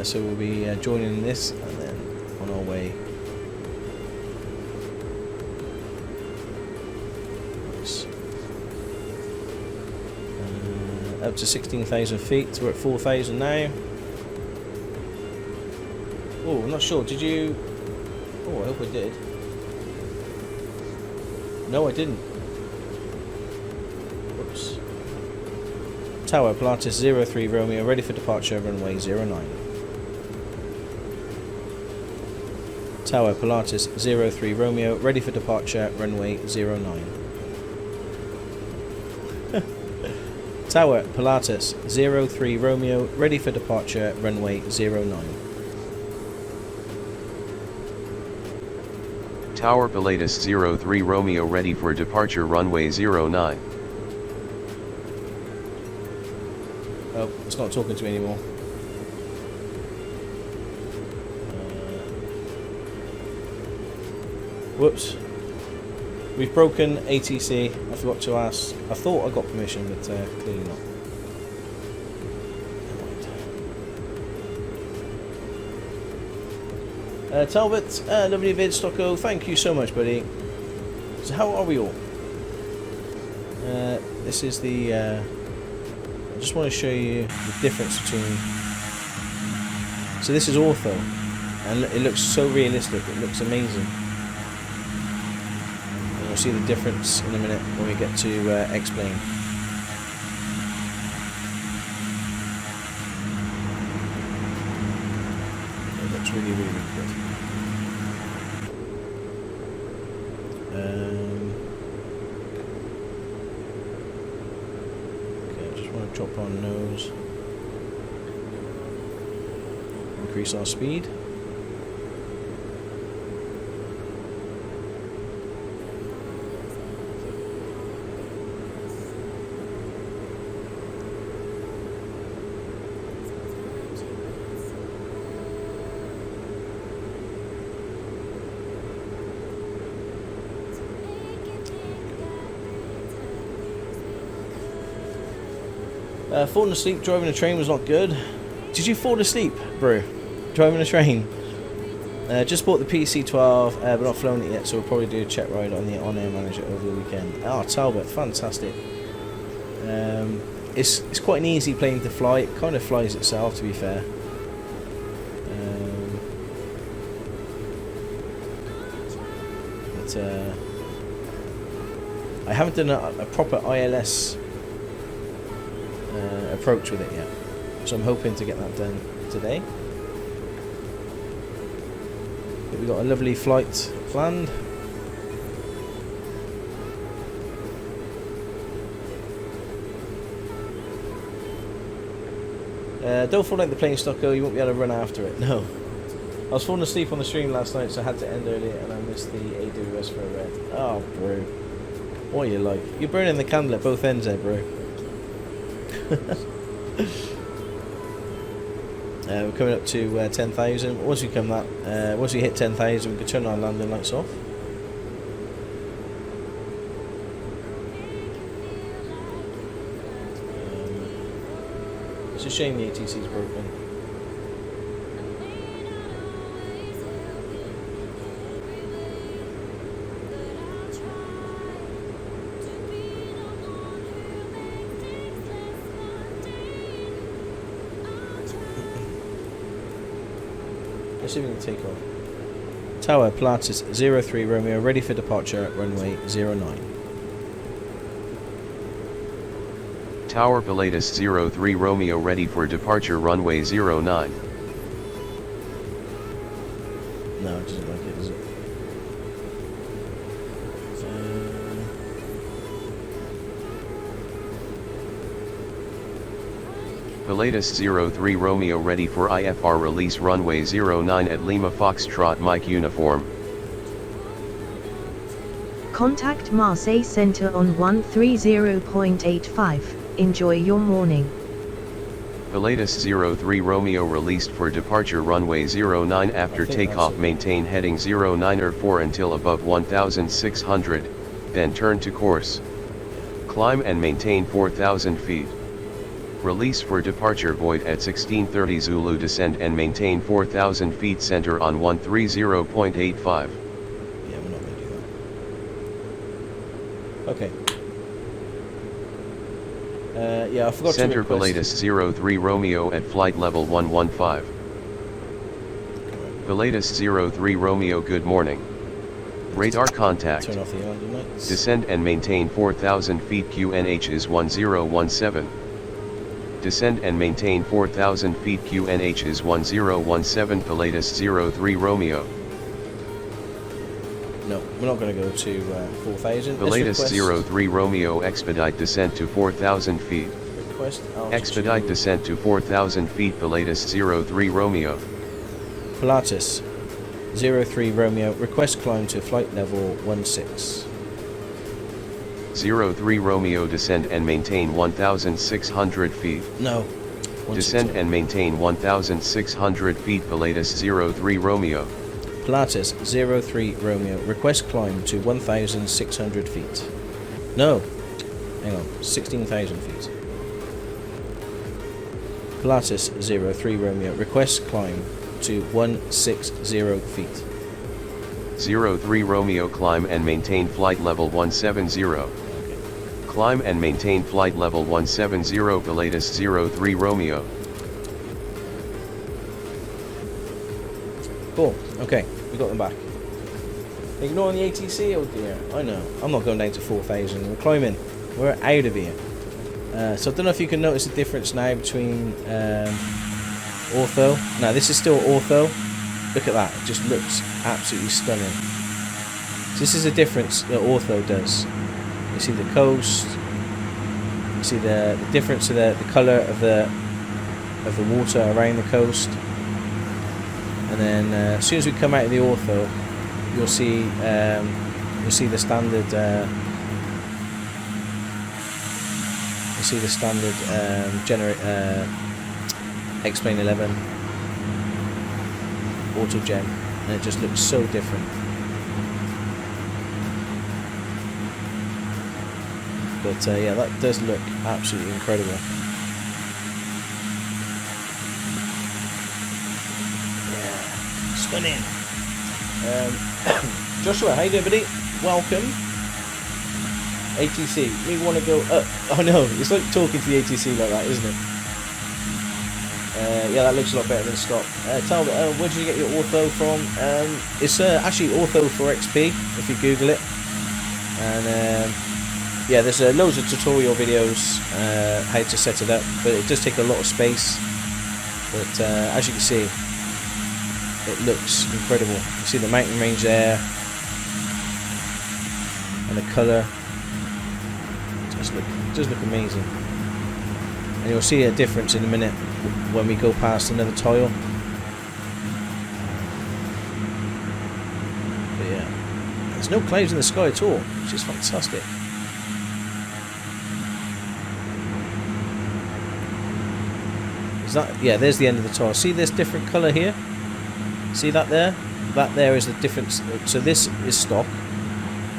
So we'll be joining this and then on our way. Nice. Up to 16,000 feet. So we're at 4,000 now. Oh, I'm not sure. Did you... Oh, I hope I did. No, I didn't. Whoops. Tower, Pilatus 03 Romeo, ready for departure, runway 09. Tower, Pilatus 03 Romeo, ready for departure, runway 09. Tower, Pilatus 03 Romeo, ready for departure, runway 09. Tower Pilatus 03 Romeo ready for departure runway 09. Oh, it's not talking to me anymore. Whoops. We've broken ATC. I forgot to ask. I thought I got permission, but clearly not. Talbot, lovely vid, Stocko, thank you so much, buddy. So how are we all? This is the... I just want to show you the difference between... So this is ortho, and it looks so realistic, it looks amazing. And you'll see the difference in a minute when we get to explain. It looks really, really, really good. Okay, I just want to drop our nose. Increase our speed. Falling asleep driving a train was not good. Did you fall asleep, bro? Driving a train? Just bought the PC-12, but not flown it yet, so we'll probably do a check ride on the on-air manager over the weekend. Oh, Talbot, fantastic. It's quite an easy plane to fly. It kind of flies itself, to be fair. I haven't done a proper ILS approach with it yet, so I'm hoping to get that done today. But we've got a lovely flight planned. Don't fall like the plane, Stocko, you won't be able to run after it. No. I was falling asleep on the stream last night, so I had to end earlier, and I missed the AWS for a red. Oh, bro. What are you like? You're burning the candle at both ends there, bro. We're coming up to 10,000. Once we once we hit 10,000, we can turn our landing lights off. It's a shame the ATC is broken. Let's see if we can take off. Tower, Pilatus 03 Romeo, ready for departure at runway 09. Tower Pilatus 03 Romeo ready for departure runway 09. No, it doesn't like it, does it? Pilatus 03 Romeo ready for IFR release runway 09 at Lima Foxtrot Mike uniform. Contact Marseille Center on 130.85. Enjoy your morning. Pilatus 03 Romeo released for departure runway 09 after takeoff. Maintain heading 09 until above 1,600, then turn to course. Climb and maintain 4,000 feet. Release for departure void at 1630 Zulu. Descend and maintain 4,000 feet. Center on 130.85. Yeah, we're not going to do that. Okay. Yeah, I forgot Center to request... Pilatus 03 Romeo at flight level 115. Pilatus 03 Romeo, good morning. Radar contact. Turn off the landing lights. Descend and maintain 4,000 feet. QNH is 1017. Descend and maintain 4,000 feet. QNH is 1017. Pilatus 03 Romeo. No, we're not going to go to 4,000. Pilatus 03 Romeo expedite descent to 4,000 feet. Request Expedite descent to 4,000 feet. Pilatus 03 Romeo. Pilatus 03 Romeo, request climb to flight level 16. 03 Romeo descend and maintain 1,600 feet. No. Descend and maintain 1,600 feet. Pilatus 03 Romeo. Pilatus 03 Romeo, request climb to 1,600 feet. No. Hang on, 16,000 feet. Pilatus 03 Romeo, request climb to 160 feet. 03 Romeo climb and maintain flight level 170. Okay. Climb and maintain flight level 170. Pilatus 03 Romeo. Cool, okay, we got them back. Ignoring the ATC, oh dear. I know, I'm not going down to 4,000, we're climbing. We're out of here. So I don't know if you can notice the difference now between ortho. Now this is still ortho. Look at that, it just looks absolutely stunning. So this is a difference that ortho does. You see the coast, you see the difference of the colour of the water around the coast. And then as soon as we come out of the ortho, you'll see the standard X-Plane 11 auto gem, and it just looks so different. But yeah, that does look absolutely incredible. Yeah, stunning. Joshua, how you doing, buddy? Welcome. ATC, we want to go up. Oh no, it's like talking to the ATC like that, isn't it? Yeah, that looks a lot better than stock. Talbot, where did you get your ortho from? It's actually ortho for XP, if you Google it. And yeah, there's loads of tutorial videos how to set it up, but it does take a lot of space. But as you can see, it looks incredible. You see the mountain range there, and the colour does look amazing. And you'll see a difference in a minute when we go past another tile. But yeah, there's no clouds in the sky at all, which is fantastic. Is that, yeah, there's the end of the tile. See this different colour here? See that there? That there is the difference. So this is stock,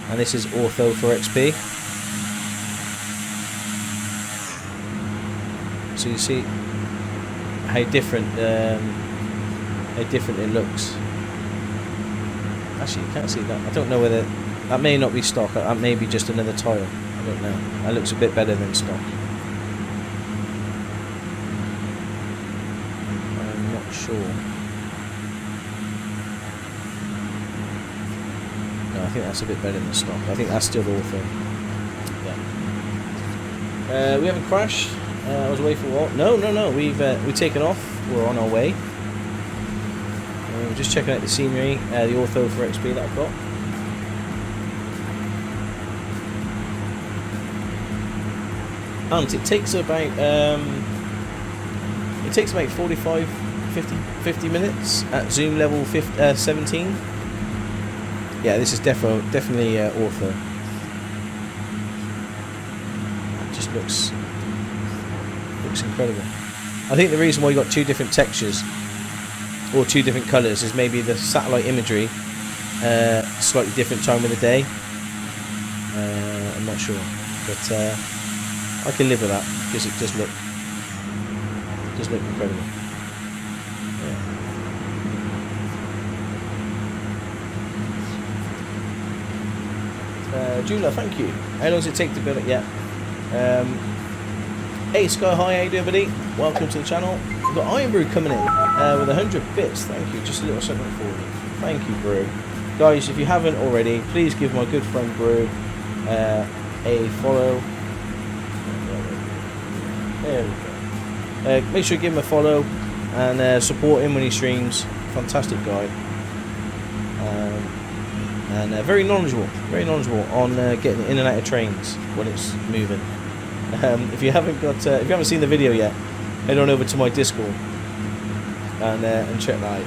and this is ortho for XP. So you see how different it looks. Actually, you can't see that. I don't know whether that may not be stock. That may be just another tile. I don't know. That looks a bit better than stock. I'm not sure. No, I think that's a bit better than stock. I think that's still ortho. Yeah. We haven't crashed. I was away for a while. No. We've taken off. We're on our way. We're just checking out the scenery, the ortho for XP that I've got. And it takes about 45, 50 minutes at zoom level 17. Yeah, this is definitely ortho. It just looks incredible. I think the reason why you got two different textures or two different colours is maybe the satellite imagery, slightly different time of the day. I'm not sure, but I can live with that because it does look incredible. Yeah. Jula, thank you. How long does it take to build it? Yeah. Hey Sky High, how you doing, buddy? Welcome to the channel. We've got Iron Brew coming in with 100 bits. Thank you. Just a little segment for you. Thank you, Brew. Guys, if you haven't already, please give my good friend Brew a follow. There we go. Make sure you give him a follow and support him when he streams. Fantastic guy. And very knowledgeable on getting in and out of trains when it's moving. If you haven't seen the video yet, head on over to my Discord and check that out.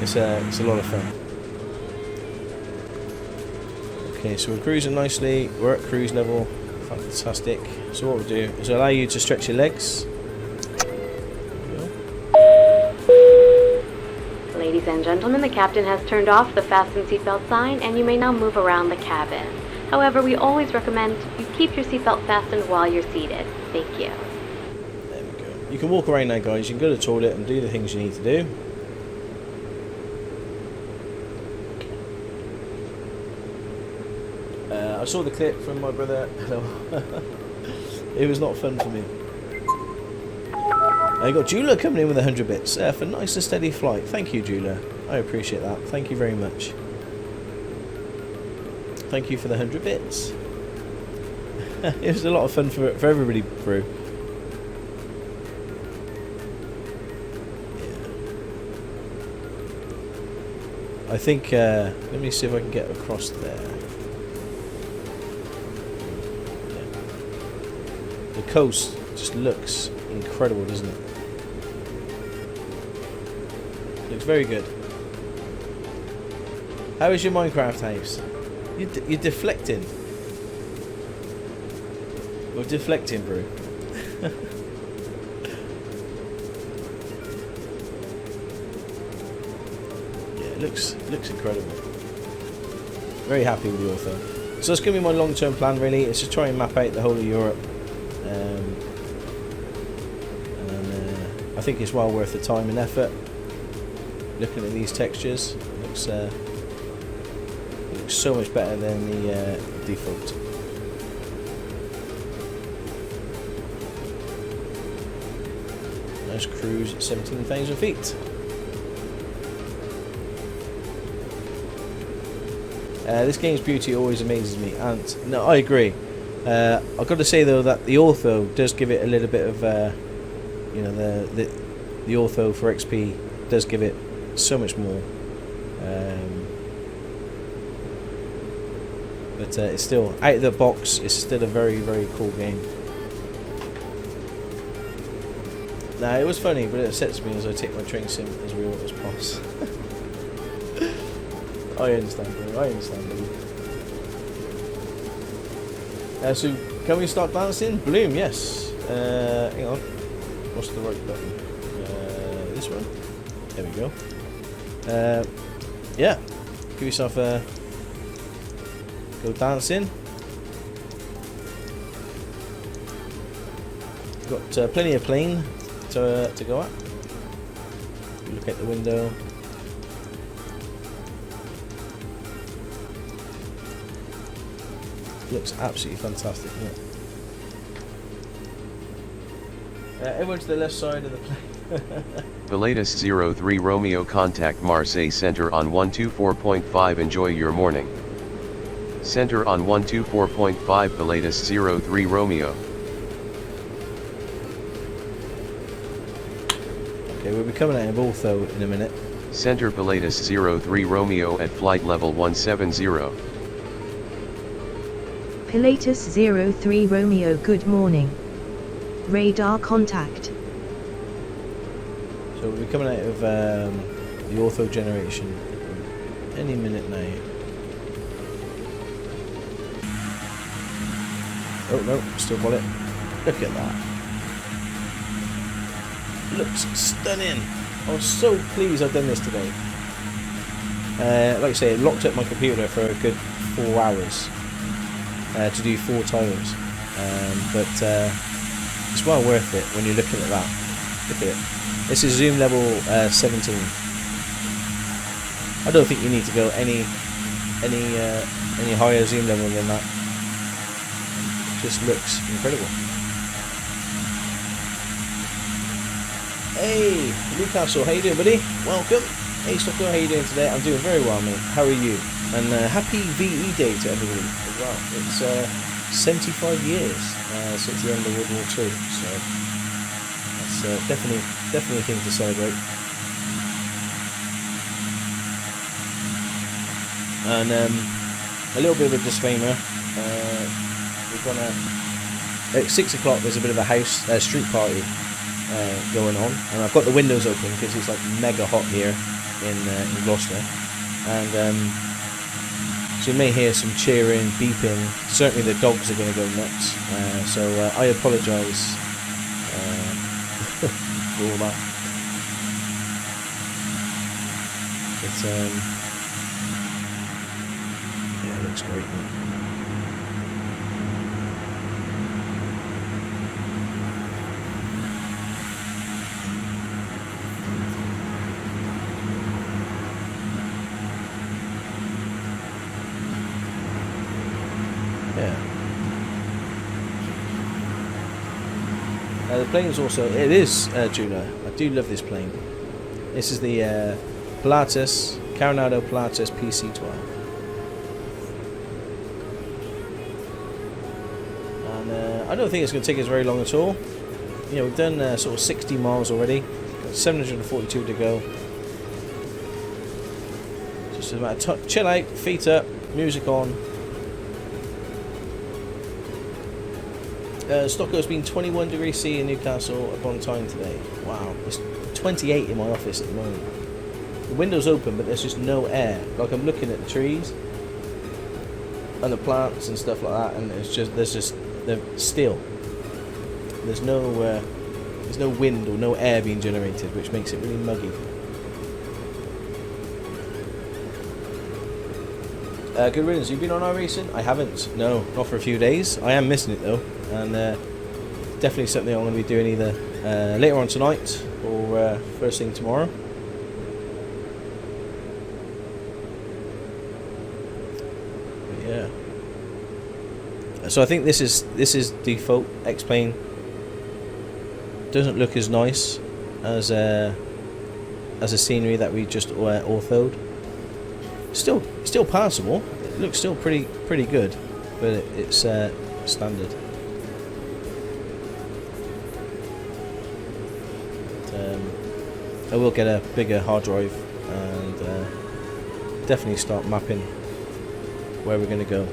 It's a lot of fun. Okay, so we're cruising nicely. We're at cruise level. Fantastic. So what we'll do is allow you to stretch your legs. Ladies and gentlemen, the captain has turned off the fasten seatbelt sign and you may now move around the cabin. However, we always recommend you keep your seatbelt fastened while you're seated. Thank you. There we go. You can walk around now, guys. You can go to the toilet and do the things you need to do. I saw the clip from my brother. Hello. It was not fun for me. I got Jula coming in with 100 bits for nice and steady flight. Thank you, Jula. I appreciate that. Thank you very much. Thank you for the 100 bits. It was a lot of fun for everybody, Brew. Yeah. I think, let me see if I can get across there. Yeah. The coast just looks incredible, doesn't it? Looks very good. How is your Minecraft house? You're deflecting. We're deflecting, Brew. Yeah, it looks incredible. Very happy with the ortho. So that's going to be my long-term plan, really. It's to try and map out the whole of Europe. And I think it's well worth the time and effort. Looking at these textures, it looks so much better than the default. Nice cruise at 17,000 feet. This game's beauty always amazes me, and no, I agree. I've got to say though that the ortho does give it a little bit of, you know, the ortho for XP does give it so much more. But it's still, out of the box, it's still a very, very cool game. Nah, it was funny, but it upsets me as I take my train sim as real as possible. I understand, bro. I understand, bro. So, can we start dancing? Bloom, yes. Hang on. What's the right button? This one. There we go. Yeah. Give yourself a... go dancing. Got plenty of plane to go at. Look out the window. Looks absolutely fantastic, doesn't it? Everyone to the left side of the plane. The latest 03 Romeo, contact Marseille Center on 124.5. Enjoy your morning. Center on 124.5. The latest 03 Romeo. Okay, we'll be coming out of ortho in a minute. Center Pilatus 03 Romeo at flight level 170. Pilatus 03 Romeo, good morning. Radar contact. So we'll be coming out of the ortho generation any minute now. Oh no, still got it. Look at that. Looks stunning. I was so pleased I've done this today. Like I say, it locked up my computer for a good 4 hours to do 4 tiles. But it's well worth it when you're looking at that. Look at it. This is zoom level 17. I don't think you need to go any higher zoom level than that. It just looks incredible. Hey, Newcastle, how you doing, buddy? Welcome. Hey, Stockoglaws, how you doing today? I'm doing very well, mate. How are you? And happy VE Day to everybody as well. It's 75 years since the end of World War II, so that's definitely a thing to celebrate. And a little bit of a disclaimer. We're gonna at 6 o'clock. There's a bit of a street party going on, and I've got the windows open because it's like mega hot here in Gloucester, and so you may hear some cheering, beeping. Certainly the dogs are going to go nuts, so I apologise for all that. But yeah, it looks great, mate. The plane is also, it is Judah. I do love this plane. This is the Pilatus, Coronado Pilatus PC-12. And I don't think it's going to take us very long at all. You know, we've done sort of 60 miles already. Got 742 to go. Just about chill out, feet up, music on. Stockholm has been 21 degrees C in Newcastle upon time today. Wow, it's 28 in my office at the moment. The window's open, but there's just no air. Like, I'm looking at the trees and the plants and stuff like that, and they're still. There's no wind or no air being generated, which makes it really muggy. Good riddance. You've been on iRacing? I haven't. No, not for a few days. I am missing it though, and definitely something I'm going to be doing either later on tonight or first thing tomorrow. But yeah. So I think this is default. X-Plane doesn't look as nice as a scenery that we just orthoed. Still passable. It looks still pretty good, but it's standard. But, I will get a bigger hard drive and definitely start mapping where we're going to go.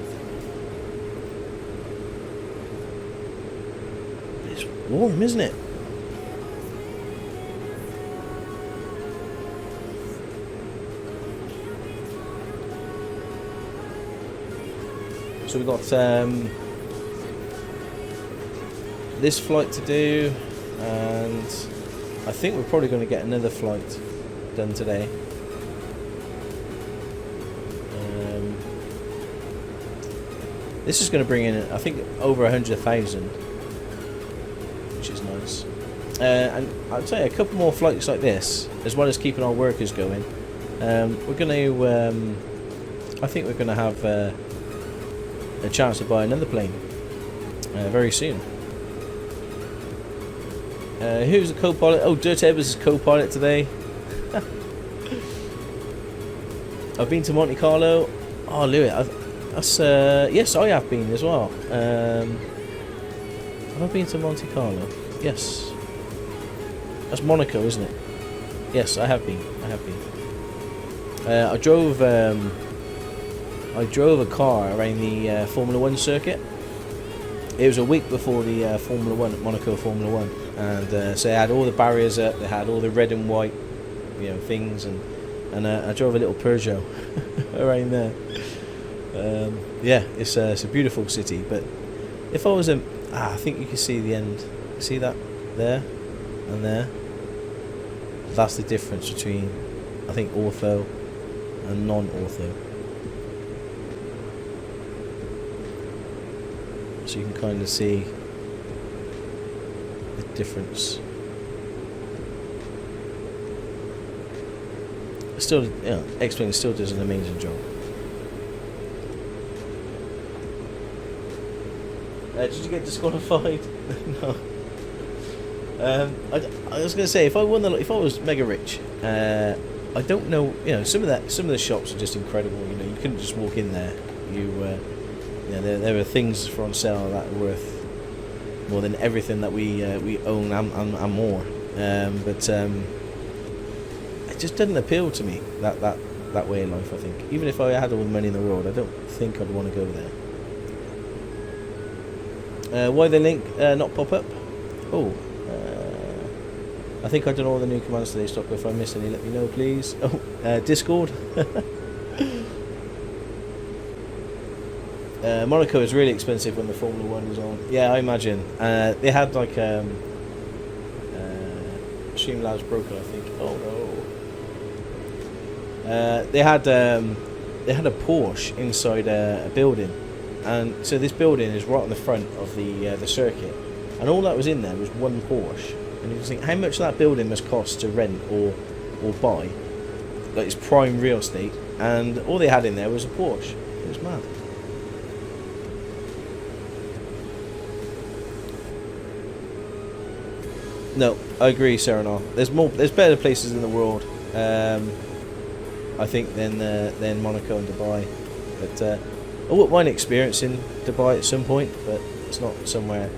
It's warm, isn't it? So we've got this flight to do, and I think we're probably going to get another flight done today. This is going to bring in, I think, over 100,000, which is nice. And I'll tell you, a couple more flights like this, as well as keeping our workers going. We're going to, I think we're going to have a chance to buy another plane very soon. Who's the co-pilot? Oh, Dirt Evers is co-pilot today. I've been to Monte Carlo. Oh, Louis, that's yes, I have been as well. Have I been to Monte Carlo? Yes. That's Monaco, isn't it? Yes, I have been. I drove a car around the Formula 1 circuit. It was a week before the Formula 1 at Monaco Formula 1, and so they had all the barriers up. They had all the red and white, things, and I drove a little Peugeot around there. Yeah, it's a beautiful city. But if I was I think you can see the end. See that there and there. That's the difference between, I think, ortho and non-ortho. So you can kind of see the difference. Still, X-Wing still does an amazing job. Did you get disqualified? No. I was going to say, if I was mega rich, I don't know. Some of the shops are just incredible. You couldn't just walk in there. There are things for on sale that are worth more than everything that we own and more. But it just doesn't appeal to me that way in life. I think even if I had all the money in the world, I don't think I'd want to go there. Why the link not pop up? Oh, I think I've done all the new commands today, Stock. If I missed any, let me know, please. Oh, Discord. Monaco is really expensive when the Formula 1 was on. Yeah, I imagine. They had like Streamlabs broken, I think. Oh no. They had a Porsche inside a building, and so this building is right on the front of the circuit, and all that was in there was one Porsche. And you just think, how much that building must cost to rent or buy? Like, it's prime real estate, and all they had in there was a Porsche. It was mad. No, I agree, Serenal. There's better places in the world, I think, than Monaco and Dubai. But I wouldn't mind experiencing Dubai at some point, but it's not somewhere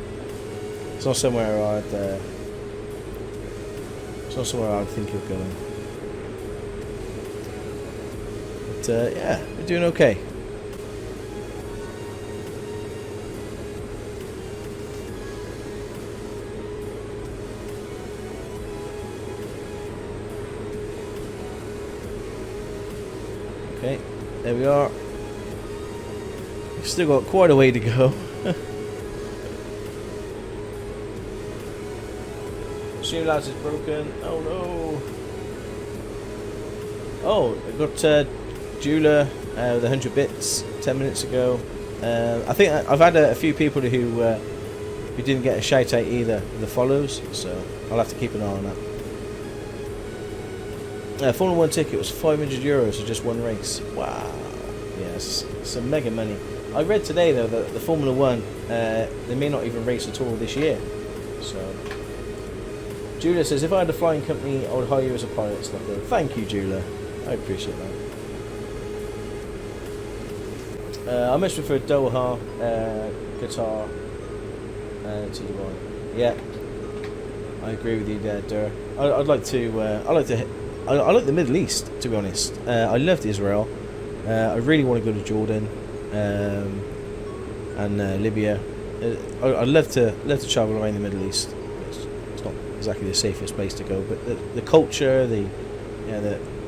I'd think of going. But yeah, we're doing okay. Okay, there we are. We've still got quite a way to go. Streamlabs is broken. Oh no. Oh, I got Jula with 100 bits 10 minutes ago. I think I've had a few people who didn't get a shout out either with the follows, so I'll have to keep an eye on that. Formula 1 ticket was €500 for just one race. Wow. Yes, some mega money. I read today though that the Formula 1 they may not even race at all this year. So Julia says, if I had a flying company, I would hire you as a pilot. Thank you, Julia. I appreciate that. I much prefer Doha guitar to the one. Yeah, I agree with you there, Dur. I'd like to. I like the Middle East, to be honest. I loved Israel. I really want to go to Jordan and Libya. I'd love to travel around the Middle East. It's not exactly the safest place to go, but the culture, I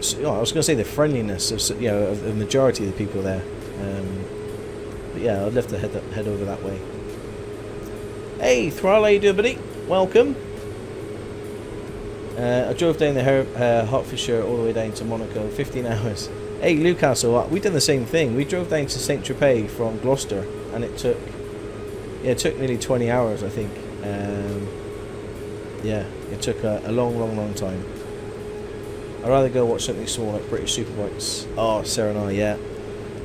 was going to say the friendliness of of the majority of the people there. But yeah, I'd love to head over that way. Hey, Thrall, how you doing, buddy? Welcome. I drove down the Hertfordshire all the way down to Monaco, 15 hours. Hey, Newcastle, we done the same thing. We drove down to Saint Tropez from Gloucester, and it took nearly 20 hours, I think. It took a long time. I'd rather go watch something small like British Superbikes. Oh, Serenade, yeah.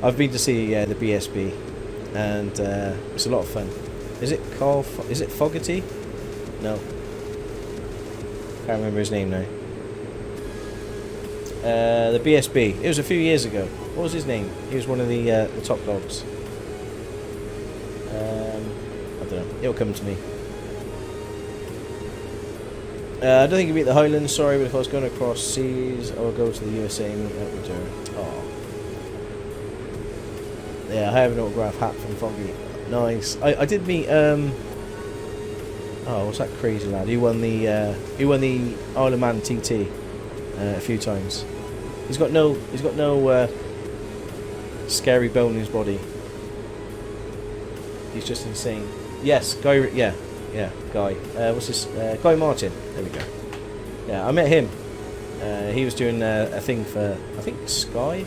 I've been to see the BSB, and it's a lot of fun. Is it Fogarty? No. Can't remember his name now. The BSB. It was a few years ago. What was his name? He was one of the top dogs. I don't know. It'll come to me. I don't think you beat the Highlands, sorry, but if I was going across seas, I would go to the USA and meet up with her. Oh. Yeah, I have an autograph hat from Foggy. Nice. I did meet what's that crazy lad? He won the Isle of Man TT a few times. He's got no scary bone in his body. He's just insane. Yes, Guy. Yeah, Guy. What's this? Guy Martin. There we go. Yeah, I met him. He was doing a thing for, I think, Sky.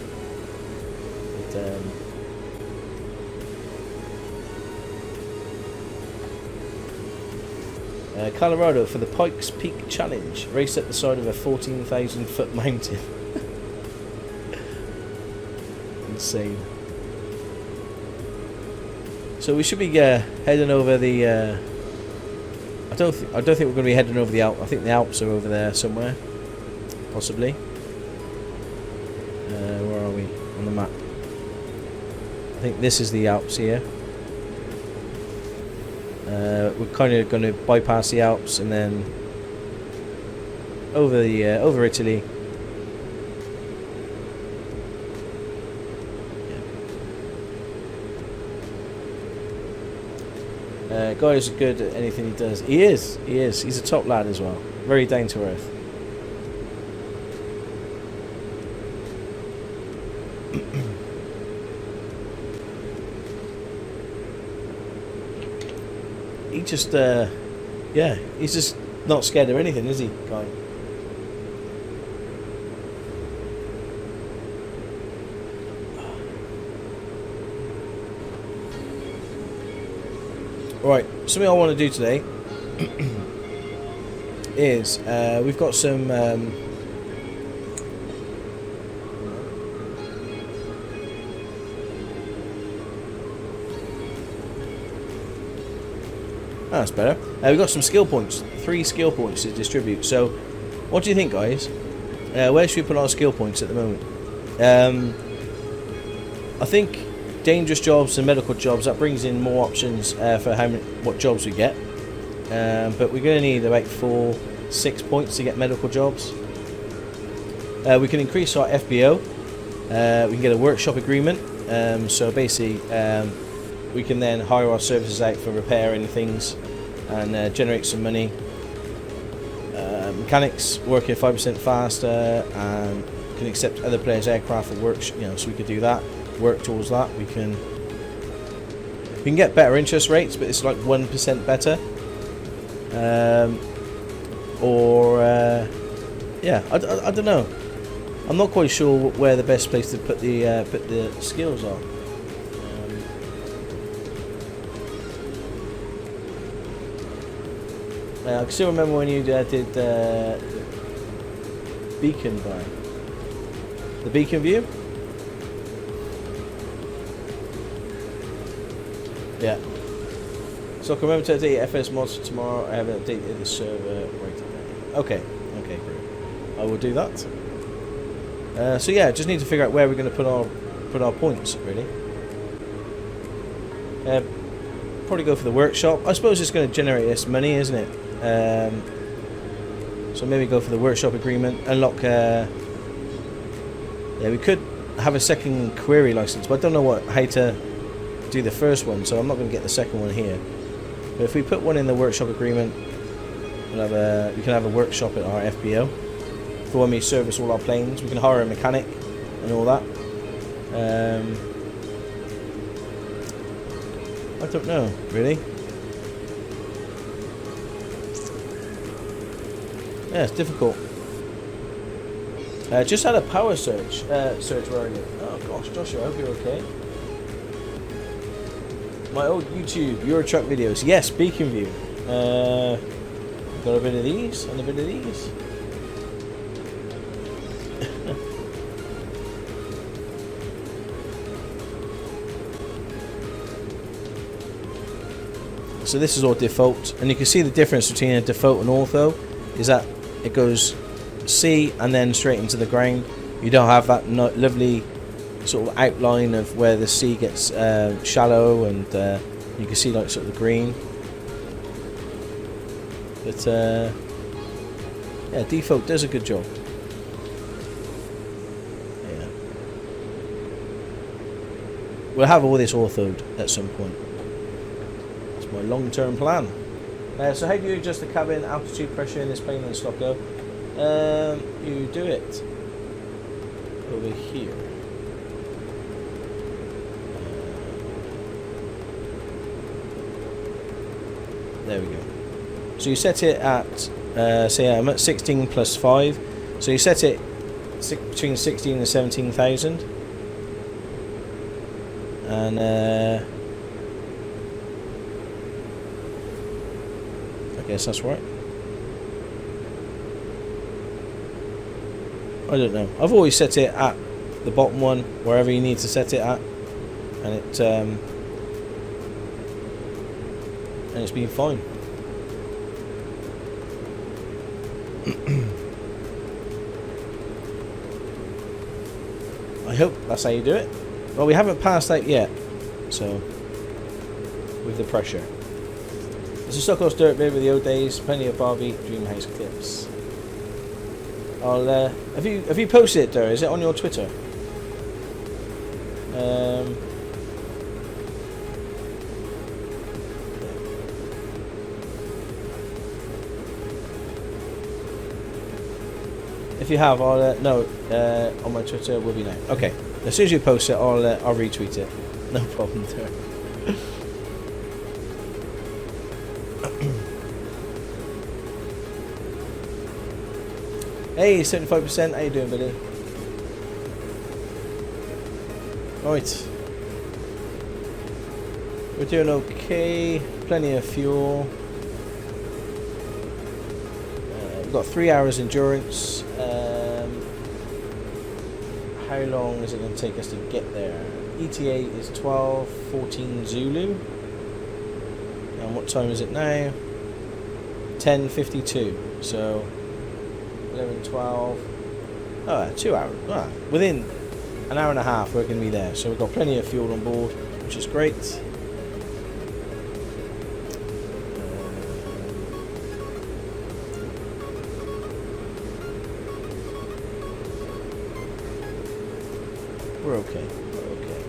Colorado for the Pikes Peak Challenge. Race up the side of a 14,000 foot mountain. Insane. So we should be heading over the. I don't think we're going to be heading over the Alps. I think the Alps are over there somewhere, possibly. Where are we on the map? I think this is the Alps here. We're kind of going to bypass the Alps and then over Italy. Guy is good at anything he does. He is. He's a top lad as well. Very down to earth. He just, he's just not scared of anything, is he, Guy? Right, something I want to do today is we've got some that's better. We've got some skill points, 3 skill points to distribute. So, what do you think, guys? Where should we put our skill points at the moment? I think dangerous jobs and medical jobs, that brings in more options for what jobs we get. But we're going to need about 4-6 points to get medical jobs. We can increase our FBO. We can get a workshop agreement. So basically, we can then hire our services out for repairing things and generate some money. Mechanics working 5% faster and can accept other players' aircraft for work. So we could do that. Work towards that. We can get better interest rates, but it's like 1% better. I don't know. I'm not quite sure where the best place to put the skills are. I can still remember when you did Beacon by the Beacon View. Yeah. So I can remember to update FS mods for tomorrow. I haven't updated the server right today. Okay, great. I will do that. So yeah, just need to figure out where we're going to put our points really. Probably go for the workshop. I suppose it's going to generate us money, isn't it? So maybe go for the workshop agreement. Unlock. Yeah, we could have a second query license, but I don't know how to do the first one, so I'm not going to get the second one here. But if we put one in the workshop agreement, we can have a workshop at our FBO for when we service all our planes. We can hire a mechanic and all that. I don't know, really. Yeah, it's difficult. Just had a power search. Where are you? Oh gosh, Joshua, I hope you're okay. My old YouTube Eurotruck videos. Yes, Beacon View. Got a bit of these and a bit of these. So this is all default, and you can see the difference between a default and ortho is that it goes C and then straight into the ground. You don't have that lovely sort of outline of where the sea gets shallow, and you can see like sort of the green. But yeah, default does a good job. Yeah, we'll have all this orthoed at some point. That's my long-term plan. So how do you adjust the cabin altitude pressure in this plane in Stocko? You do it over here. There we go. So you set it at, say I'm at 16 plus 5. So you set it between 16 and 17,000. And I guess that's right. I don't know. I've always set it at the bottom one, wherever you need to set it at, and it's been fine. I hope that's how you do it. Well, we haven't passed out yet, so with the pressure. This is Stockoglaws Dirt Bit with the old days, plenty of Barbie Dreamhouse clips. I'll have you posted it, Dur? Is it on your Twitter? If you have, I'll no, on my Twitter will be now. Okay, as soon as you post it, I'll retweet it. No problem, Dur. Hey, 75%. How you doing, buddy? Right, we're doing okay. Plenty of fuel. We've got 3 hours endurance. How long is it going to take us to get there? ETA is 12:14 Zulu. And what time is it now? 10:52. So 11, 12. Oh, 2 hours. Ah, within an hour and a half, we're going to be there. So we've got plenty of fuel on board, which is great. We're okay. We're okay.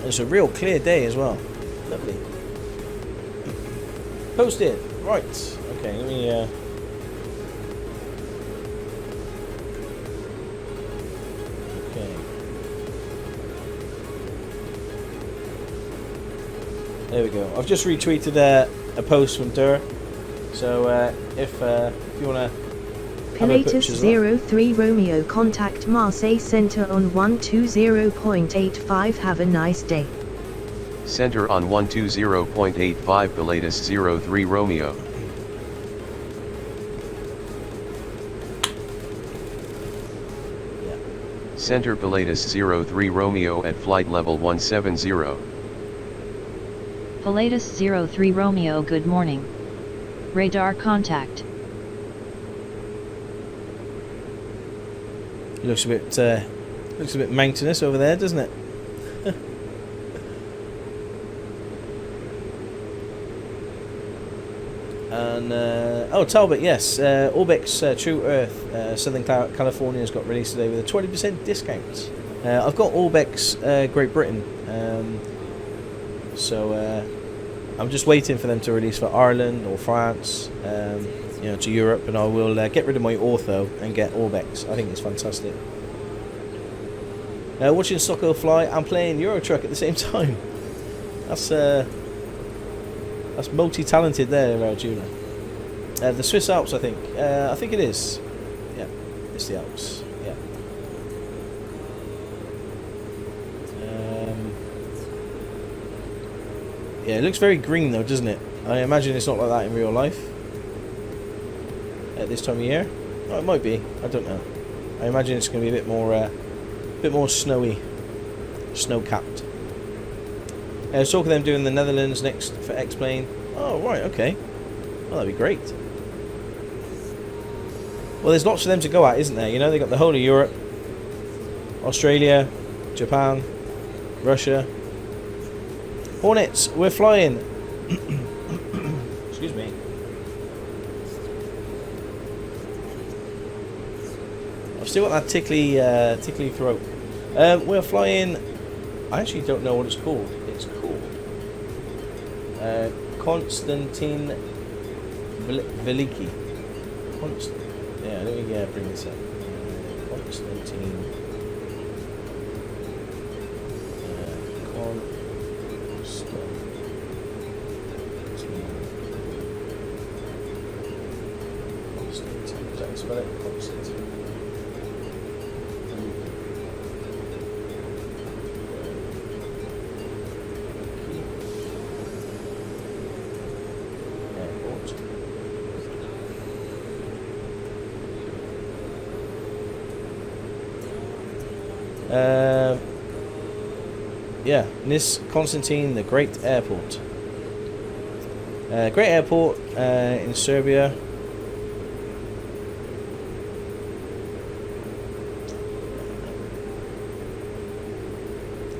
It's a real clear day as well. Lovely. Posted. Right. Okay, let me okay. There we go. I've just retweeted a post from Dur. So if you wanna Pilatus 03 Romeo, contact Marseille Center on 120.85. Have a nice day. Center on 120.85 Pilatus 03 Romeo. Yeah. Center Pilatus 03 Romeo at flight level 170. Pilatus 03 Romeo, good morning. Radar contact. Looks a bit mountainous over there, doesn't it? And oh, Talbot, yes, Orbix True Earth Southern California has got released today with a 20% discount. I've got Orbix Great Britain, so I'm just waiting for them to release for Ireland or France, you know, to Europe, and I will get rid of my Ortho and get Orbix. I think it's fantastic. Watching Stocko fly and playing Euro Truck at the same time. That's multi-talented there, Juna. The Swiss Alps, I think. I think it is. Yeah, it's the Alps. Yeah. Yeah, it looks very green though, doesn't it? I imagine it's not like that in real life at this time of year. Oh, it might be. I don't know. I imagine it's going to be a bit more snowy, snow-capped. I was talking to them doing the Netherlands next for X-Plane. Oh, right, okay. Well, that'd be great. Well, there's lots for them to go at, isn't there? You know, they've got the whole of Europe, Australia, Japan, Russia. Hornets, we're flying. Excuse me. I've still got that tickly throat. We're flying. I actually don't know what it's called. It's called Konstantin Veliki. Yeah, let me bring this up. Konstantin. Is that spell it? Konstantin. Yeah, Nis Constantine, the Great Airport. Great Airport in Serbia.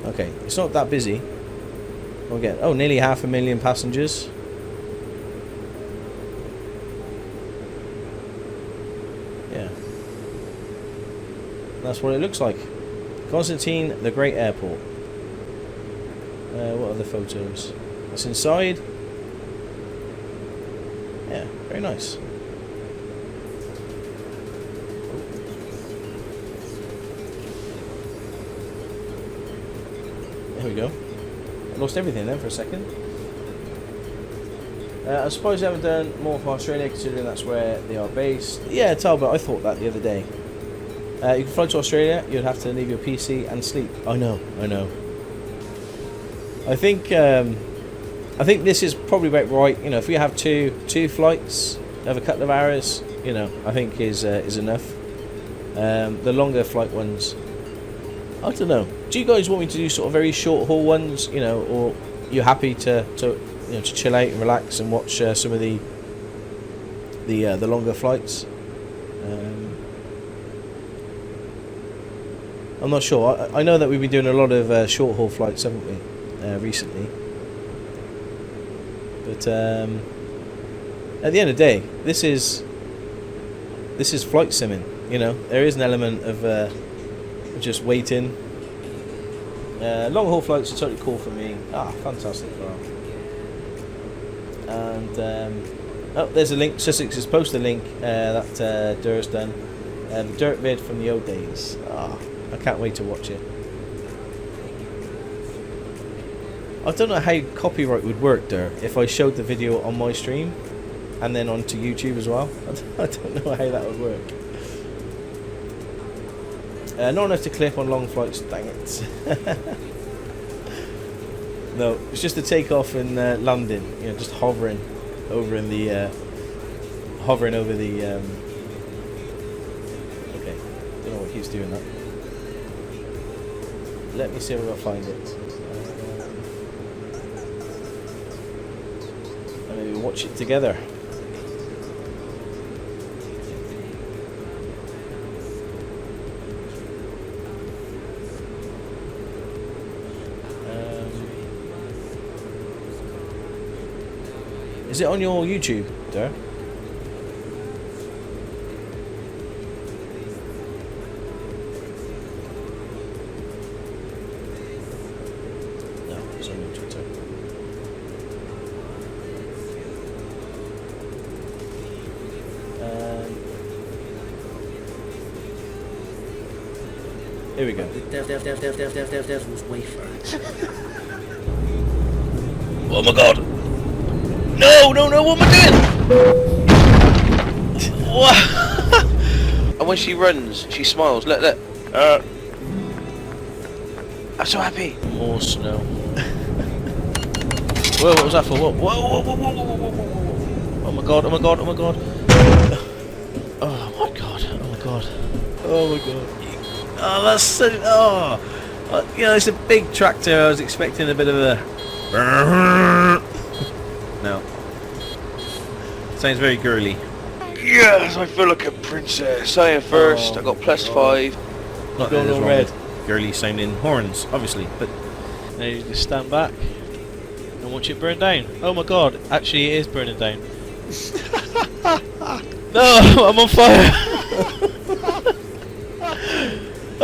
Okay, it's not that busy. We'll get nearly 500,000 passengers. Yeah, that's what it looks like. Constantine, the Great Airport. What are the photos? That's inside. Yeah, very nice. There we go. I lost everything then for a second. I suppose they haven't done more for Australia, considering that's where they are based. Yeah, Talbot, I thought that the other day. You can fly to Australia, you'd have to leave your PC and sleep. I know. I think this is probably about right. You know, if we have two flights of a couple of hours, you know, I think is enough. The longer flight ones, I don't know. Do you guys want me to do sort of very short haul ones, you know, or you're happy to chill out and relax and watch some of the longer flights? I'm not sure. I know that we've been doing a lot of short haul flights, haven't we, recently? But at the end of the day, this is flight simming. You know, there is an element of just waiting. Long haul flights are totally cool for me. Fantastic car. And there's a link. Sussex has posted a link that Dur's done. The dirt vid from the old days. I can't wait to watch it. I don't know how copyright would work there if I showed the video on my stream and then onto YouTube as well. I don't know how that would work. Not enough to clip on long flights, dang it. No, it's just a takeoff in London, you know, just hovering over in the okay, don't know what keeps doing that. Let me see if I can find it. and maybe watch it together. Is it on your YouTube, Dar? No, it's on your Twitter. Here we go. Devil's wafer. Oh my god! No, no, no, what am I doing? What? And when she runs, she smiles. Look. I'm so happy. More snow. Whoa, what was that for? Whoa, whoa, whoa, whoa, whoa, whoa, whoa, whoa. Oh my god, oh my god, oh my god. Oh my god, oh my god. Oh my god. Oh, that's so... Oh. You know, it's a big tractor. I was expecting a bit of a... No. Sounds very girly. Yes, I feel like a princess. I am first. I got +5. Not that all red. Girly sounding horns, obviously. But now you just stand back and watch it burn down. Oh my god! Actually, it is burning down. No, I'm on fire.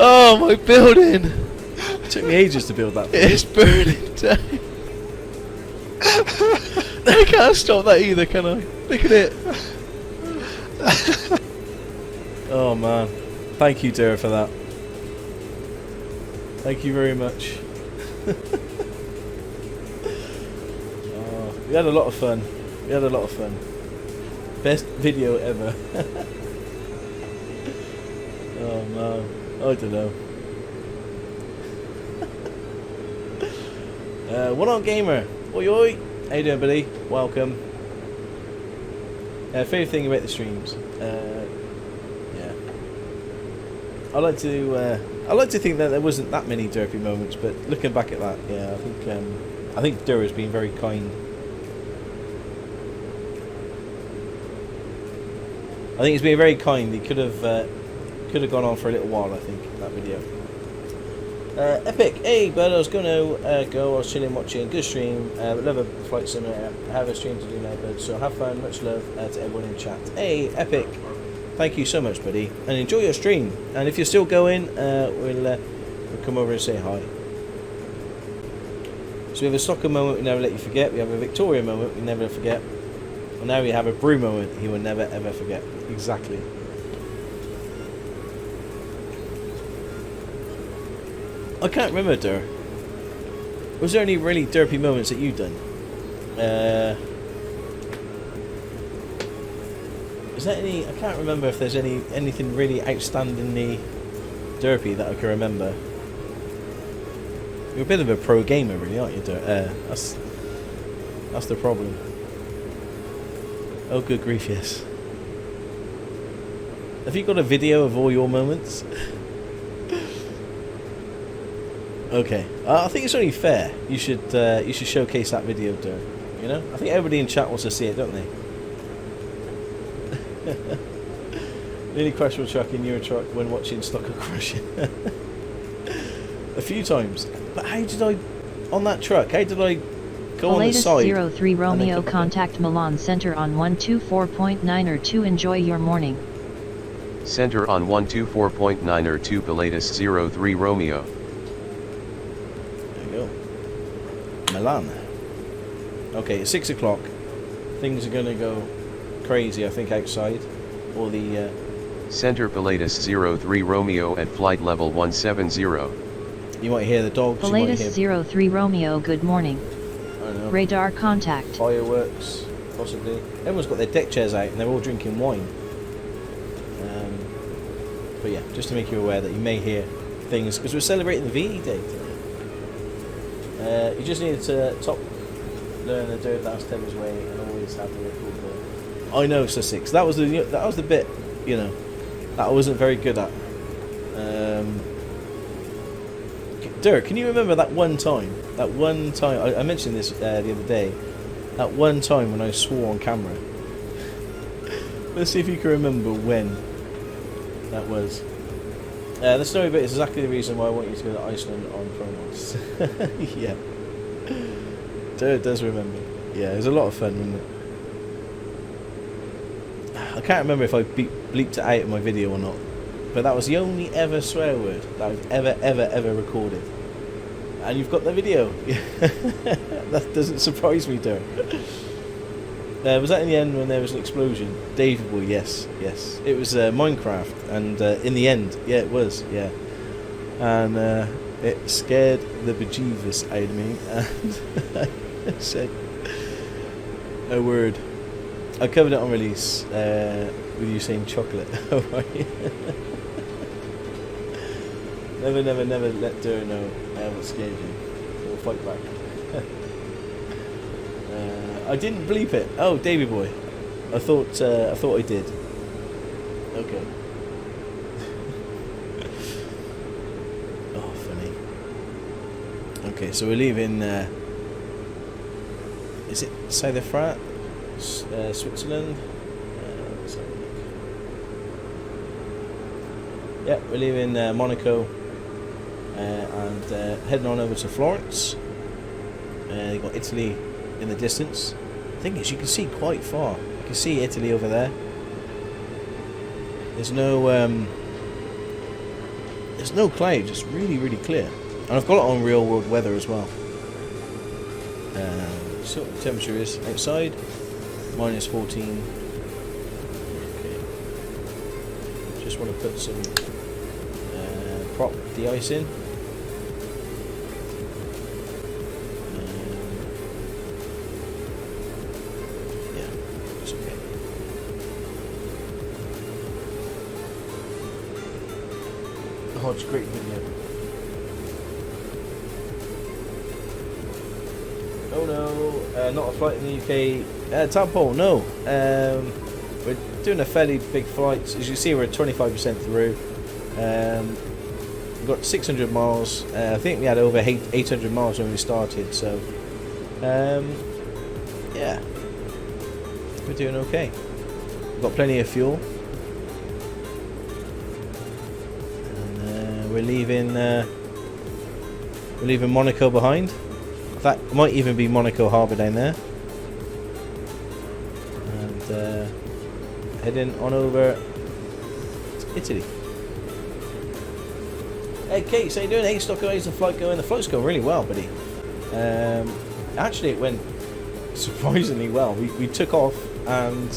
Oh, my building! It took me ages to build that. It's burning down. I can't stop that either, can I? Look at it. Oh man, thank you, Dara, for that. Thank you very much. Oh, we had a lot of fun. We had a lot of fun. Best video ever. Oh man, I don't know. What on, gamer? Oi oi. How you doing, buddy? Welcome. Favourite thing about the streams? Yeah. I like to think that there wasn't that many derpy moments, but looking back at that, yeah, I think Dura's been very kind. I think he's been very kind. He could have gone on for a little while, I think, that video. Epic, hey bud, I was gonna go, I was chilling watching, good stream, love a flight simulator, I have a stream to do now bud, so have fun, much love to everyone in chat. Hey Epic, thank you so much buddy, and enjoy your stream, and if you're still going, we'll come over and say hi. So we have a soccer moment we never let you forget, we have a Victoria moment we never forget, and now we have a brew moment he will never ever forget. Exactly. I can't remember, Dur. Was there any really derpy moments that you've done? Is there any? I can't remember if there's anything really outstandingly derpy that I can remember. You're a bit of a pro gamer, really, aren't you, Dur? That's the problem. Oh, good grief, yes. Have you got a video of all your moments? Okay, I think it's only fair. You should showcase that video, Dur. You know, I think everybody in chat wants to see it, don't they? Nearly crashed my truck in your truck when watching Stockoglaws. A few times, but how did I on that truck? How did I go on the side? 03 Romeo, contact Milan Center on 124.9 or 2. Enjoy your morning. Center on 124.9 or 2 Pilatus 03 Romeo. Milan. Okay, it's 6 o'clock. Things are gonna go crazy, I think, outside. Or the Center Pilatus 03 Romeo at flight level 170. You might hear the dogs. Pilatus 03 Romeo, good morning. I don't know. Radar contact. Fireworks, possibly. Everyone's got their deck chairs out and they're all drinking wine. But yeah, just to make you aware that you may hear things because we're celebrating the VE Day today. You just needed to learn the dirt dance Thames way and always have the record ball. I know, Sussex. That was the bit, you know, that I wasn't very good at. Dirk, can you remember that one time? I mentioned this the other day. at one time when I swore on camera. Let's see if you can remember when that was. The story bit is exactly the reason why I want you to go to Iceland on Promos. Yeah. It does remember. Yeah, it was a lot of fun, wasn't it? I can't remember if I bleeped it out in my video or not, but that was the only ever swear word that I've ever recorded. And you've got the video. That doesn't surprise me, Derek. Was that in the end when there was an explosion? David boy, yes. It was Minecraft, and in the end, yeah, it was, yeah. And it scared the bejeevers out of me, and I said a word. I covered it on release with you saying chocolate. Alright. Never let Dur know what scared you. We'll fight back. I didn't bleep it. Oh, Davy boy. I thought I did. Okay. Oh, funny. Okay, so we're leaving. Is it South of France? Switzerland? Let's have a look. Yeah, we're leaving Monaco and heading on over to Florence. You've got Italy in the distance. The thing is, you can see quite far. You can see Italy over there. There's no clouds. It's really clear. And I've got it on real world weather as well. So what the temperature is outside, -14. Okay. Just want to put some prop de-ice in. Yeah, it's okay. Oh, it's a great video. Oh no, not a flight in the UK. Tadpole, no. We're doing a fairly big flight. As you can see, we're 25% through. We've got 600 miles. I think we had over 800 miles when we started, so yeah, we're doing okay. We've got plenty of fuel. And we're leaving Monaco behind. That might even be Monaco Harbour down there. And heading on over to Italy. Hey Kate, how you doing? Hey Stockoglaws, how's the flight going? The flight's going really well, buddy. Actually it went surprisingly well. We took off, and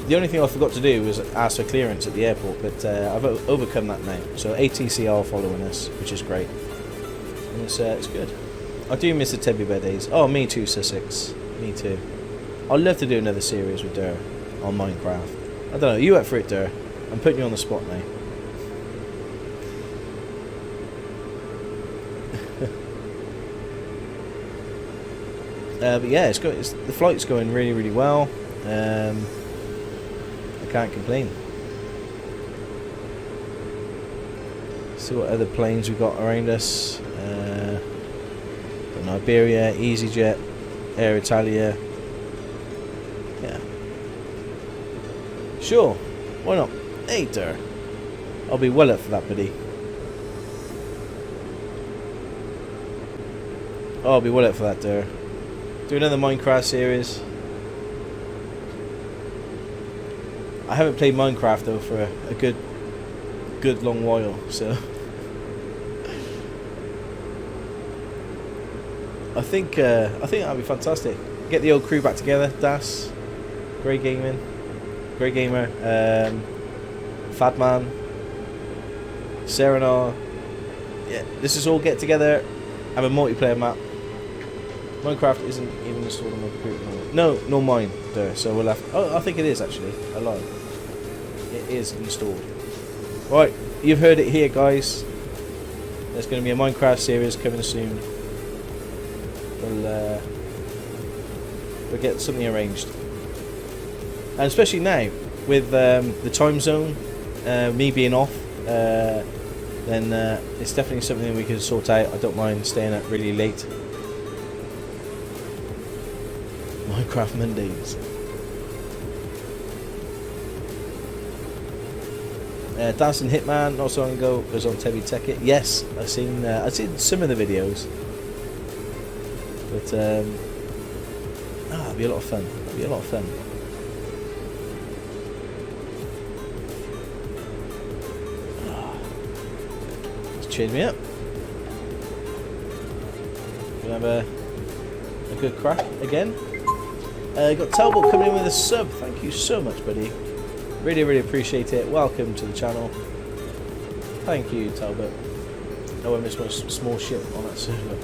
the only thing I forgot to do was ask for clearance at the airport, but I've overcome that now. So ATC are following us, which is great. And it's good. I do miss the teddy bear days. Oh, me too, Sussex. Me too. I'd love to do another series with Dur on Minecraft. I don't know. You up for it, Dur? I'm putting you on the spot now. But yeah, the flight's going really well. I can't complain. See what other planes we've got around us. Iberia, EasyJet, Air Italia. Yeah. Sure. Why not? Hey, Dur. I'll be well up for that, buddy. I'll be well up for that, Dur. Do another Minecraft series. I haven't played Minecraft though for a good long while, so I think that'd be fantastic. Get the old crew back together. Das, Grey Gamer, Fadman, Serenar. Yeah, this is all get together. Have a multiplayer map. Minecraft isn't even installed on my computer. No, nor mine. There. So we'll have. Oh, I think it is actually. I lied. It is installed. Right, you've heard it here, guys. There's going to be a Minecraft series coming soon. We'll get something arranged, and especially now with the time zone, me being off, then it's definitely something we can sort out. I don't mind staying up really late. Minecraft Mondays. Dancing Hitman not so long ago was on Tevi Tech It. Yes, I've seen some of the videos. But it'd be a lot of fun. It'd be a lot of fun. Let's cheer me up. Gonna have a good crack again. Got Talbot coming in with a sub. Thank you so much, buddy. Really, really appreciate it. Welcome to the channel. Thank you, Talbot. Oh, I missed my small ship on that server.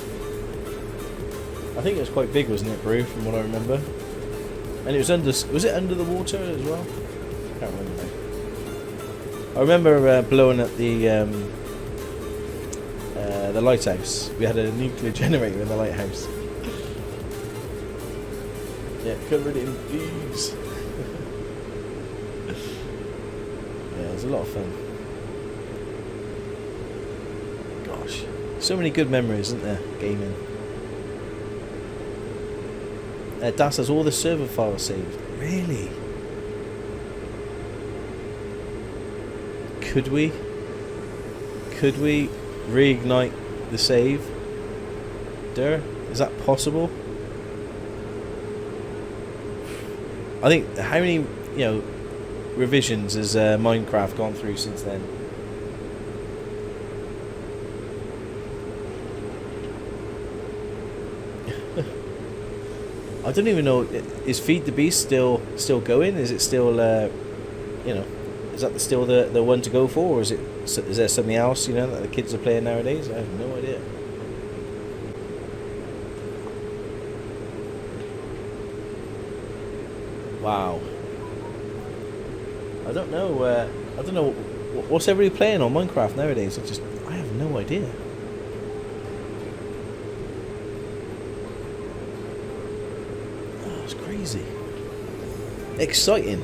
I think it was quite big, wasn't it, Brew, from what I remember? And it was under... Was it under the water as well? I can't remember now. I remember blowing up the lighthouse. We had a nuclear generator in the lighthouse. Yeah, covered in bees. Yeah, it was a lot of fun. Gosh, so many good memories, isn't there, gaming? Das has all the server files saved. Really? Could we reignite the save? Is that possible? I think, how many, revisions has Minecraft gone through since then? I don't even know. Is Feed the Beast still going? Is it still, is that still the one to go for, or is there something else that the kids are playing nowadays? I have no idea. Wow. I don't know. What's everybody playing on Minecraft nowadays. I have no idea. Oh, it's crazy. Exciting.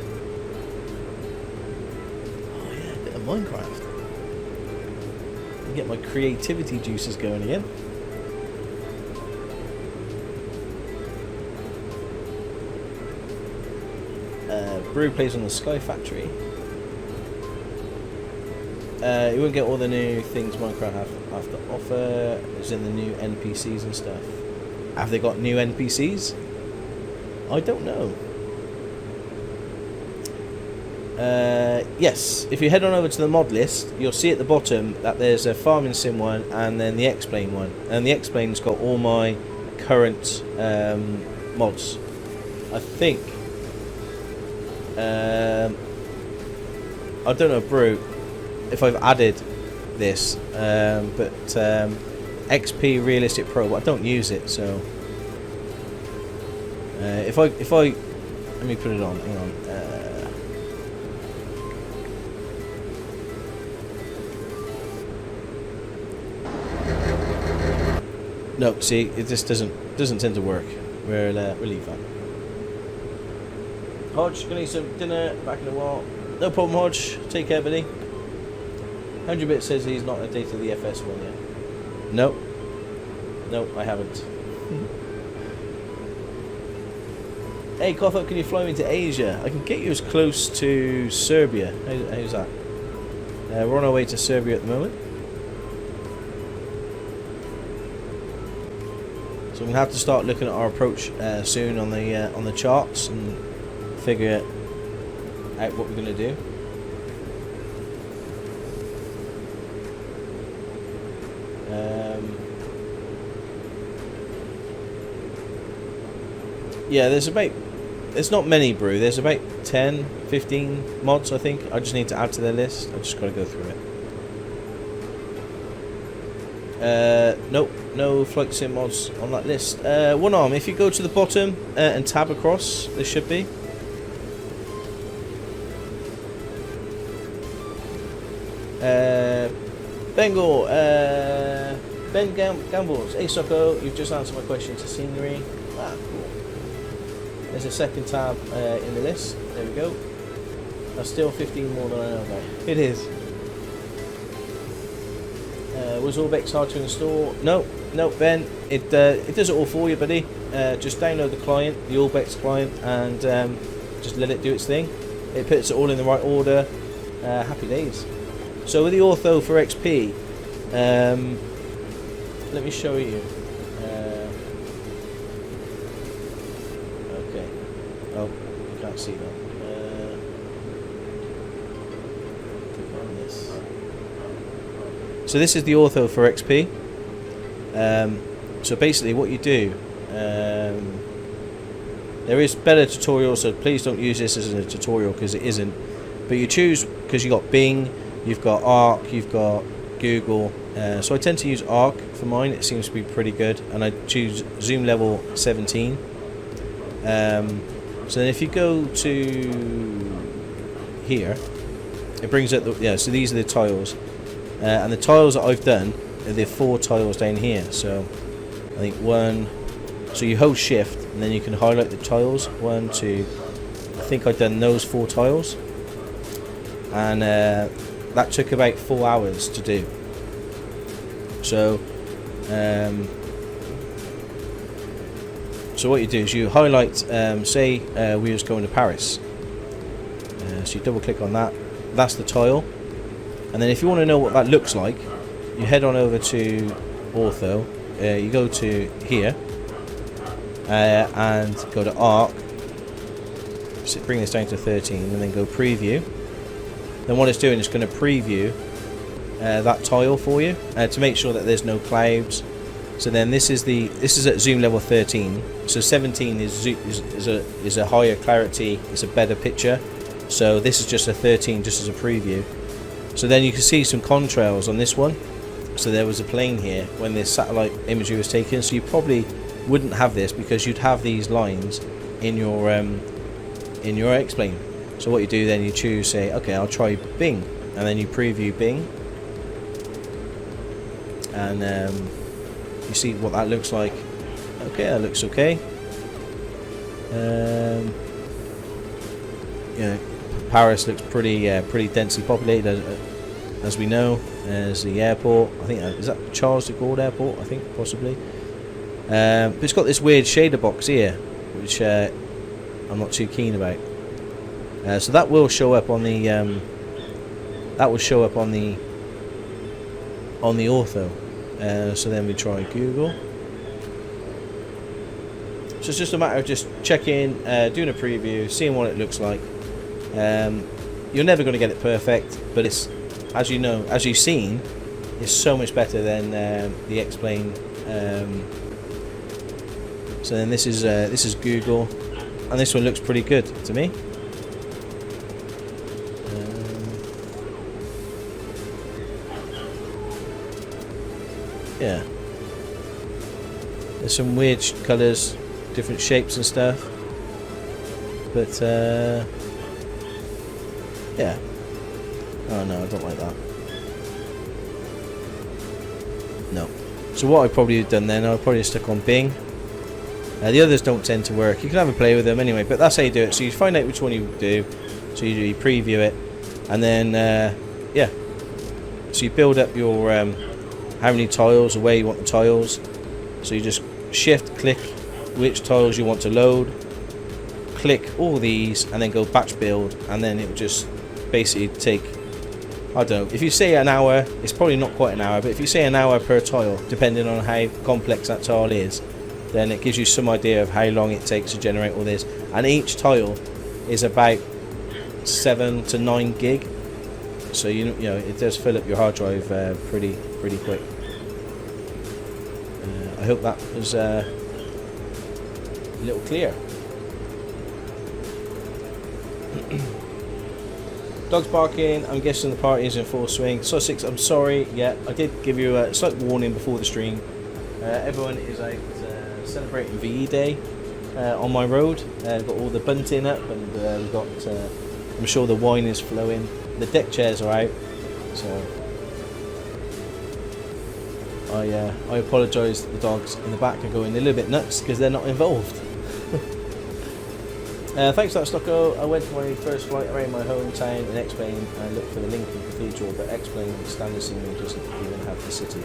Oh yeah, a bit of Minecraft. Get my creativity juices going again. Brew plays on the Sky Factory. You won't get all the new things Minecraft have to offer, as in the new NPCs and stuff. Have they got new NPCs? I don't know. Yes, if you head on over to the mod list, you'll see at the bottom that there's a Farming Sim one and then the X-Plane one. And the X-Plane's got all my current mods. I think. I don't know, Brew, if I've added this, but XP Realistic Pro, but I don't use it, so if I let me put it on. Hang on. No, see, it just doesn't tend to work. We'll leave that. Hodge, gonna need some dinner, back in a while. No problem, Hodge. Take care, buddy. 100-bit says he's not updated the FS one yet. Nope. Nope, I haven't. Hey, Kotho, can you fly me to Asia? I can get you as close to Serbia. How's that? We're on our way to Serbia at the moment. So we're gonna have to start looking at our approach soon on the charts and figure out what we're going to do. Yeah, there's not many, Brew. There's about 10, 15 mods, I think. I just need to add to their list. I just got to go through it. Nope, no flight sim mods on that list. One arm, if you go to the bottom and tab across, there should be. Bengal, Ben Gambles. Hey Socko, you've just answered my question to scenery. Ah, cool. There's a second tab in the list. There we go. That's still 15 more than I know about. It is. Was Orbex hard to install? No, Ben. It does it all for you, buddy. just download the client, the Allbex client, and just let it do its thing. It puts it all in the right order. Happy days. So with the ortho for XP, let me show you. Okay. Oh, you can't see that. Click on this. So this is the ortho for XP. So basically what you do, there is better tutorials, so please don't use this as a tutorial because it isn't. But you choose, because you've got Bing, you've got Arc, you've got Google. So I tend to use Arc for mine, it seems to be pretty good. And I choose zoom level 17. So then if you go to here, it brings up the, so these are the tiles. And the tiles that I've done are the 4 tiles down here. So I think so you hold shift and then you can highlight the tiles. 1, 2, I think I've done those 4 tiles. And that took about 4 hours to do. So so what you do is you highlight, say we was going to Paris. So you double click on that. That's the tile. And then if you want to know what that looks like, you head on over to Ortho. You go to here and go to Arc. So bring this down to 13 and then go Preview. Then what it's doing is going to preview that tile for you to make sure that there's no clouds. So then this is at zoom level 13. So 17 is a higher clarity. It's a better picture. So this is just a 13, just as a preview. So then you can see some contrails on this one. So there was a plane here when this satellite imagery was taken. So you probably wouldn't have this because you'd have these lines in your X-plane. So what you do then, you choose, say, okay, I'll try Bing, and then you preview Bing, and you see what that looks like. Okay, that looks okay. Yeah, Paris looks pretty densely populated, as we know. There's the airport. I think is that Charles de Gaulle Airport. I think possibly. But it's got this weird shader box here, which I'm not too keen about. So that will show up on the ortho. So then we try Google. So it's just a matter of just checking, doing a preview, seeing what it looks like. You're never going to get it perfect, but it's, as you know, as you've seen, it's so much better than the X-plane. So then this is Google, and this one looks pretty good to me. Yeah, there's some weird colours, different shapes and stuff, but yeah. Oh no, I don't like that. No. So what I probably have done then, I'll probably stick on Bing. The others don't tend to work. You can have a play with them anyway, but that's how you do it. So you find out which one you do. So you preview it, and then yeah. So you build up your how many tiles, or where you want the tiles. So you just shift click which tiles you want to load, click all these, and then go batch build, and then it will just basically take, I don't know, if you say an hour, it's probably not quite an hour, but if you say an hour per tile, depending on how complex that tile is, then it gives you some idea of how long it takes to generate all this. And each tile is about 7 to 9 gig. So you know it does fill up your hard drive pretty quick. I hope that was a little clear. Dogs barking. I'm guessing the party is in full swing. Sussex, I'm sorry. Yeah, I did give you a slight warning before the stream. Everyone is out celebrating VE Day on my road. Got all the bunting up, and we've got. I'm sure the wine is flowing. The deck chairs are out, so I apologise that the dogs in the back are going a little bit nuts because they're not involved. Thanks for that, Stocko. I went for my first flight around my hometown in X-plane and looked for the Lincoln Cathedral, but X-plane standard scenery doesn't even have the city.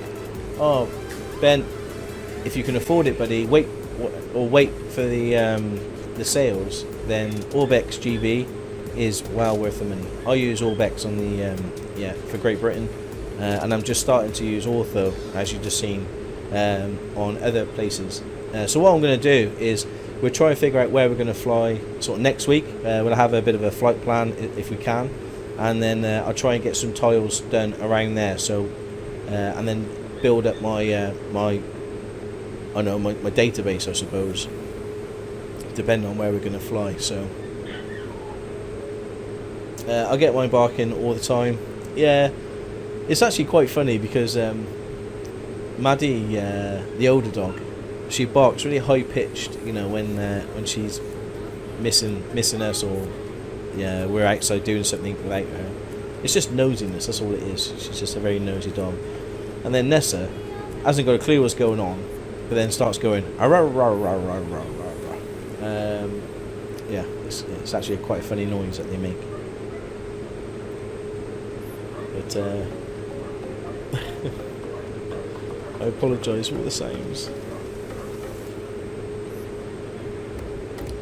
Oh, Ben, if you can afford it, buddy, wait or wait for the sales, then Orbex GB is well worth the money. I use Orbex on the for Great Britain, and I'm just starting to use Ortho, as you've just seen, on other places. So what I'm going to do is we'll try and figure out where we're going to fly sort of next week. We'll have a bit of a flight plan if we can, and then I'll try and get some tiles done around there. So and then build up my database, I suppose, depending on where we're going to fly. So I get mine barking all the time. Yeah, it's actually quite funny because Maddie, the older dog, she barks really high pitched, you know, when she's missing us, or we're outside doing something without her. It's just nosiness, that's all it is. She's just a very nosy dog. And then Nessa hasn't got a clue what's going on, but then starts going it's actually quite a funny noise that they make. But I apologise for all the sounds.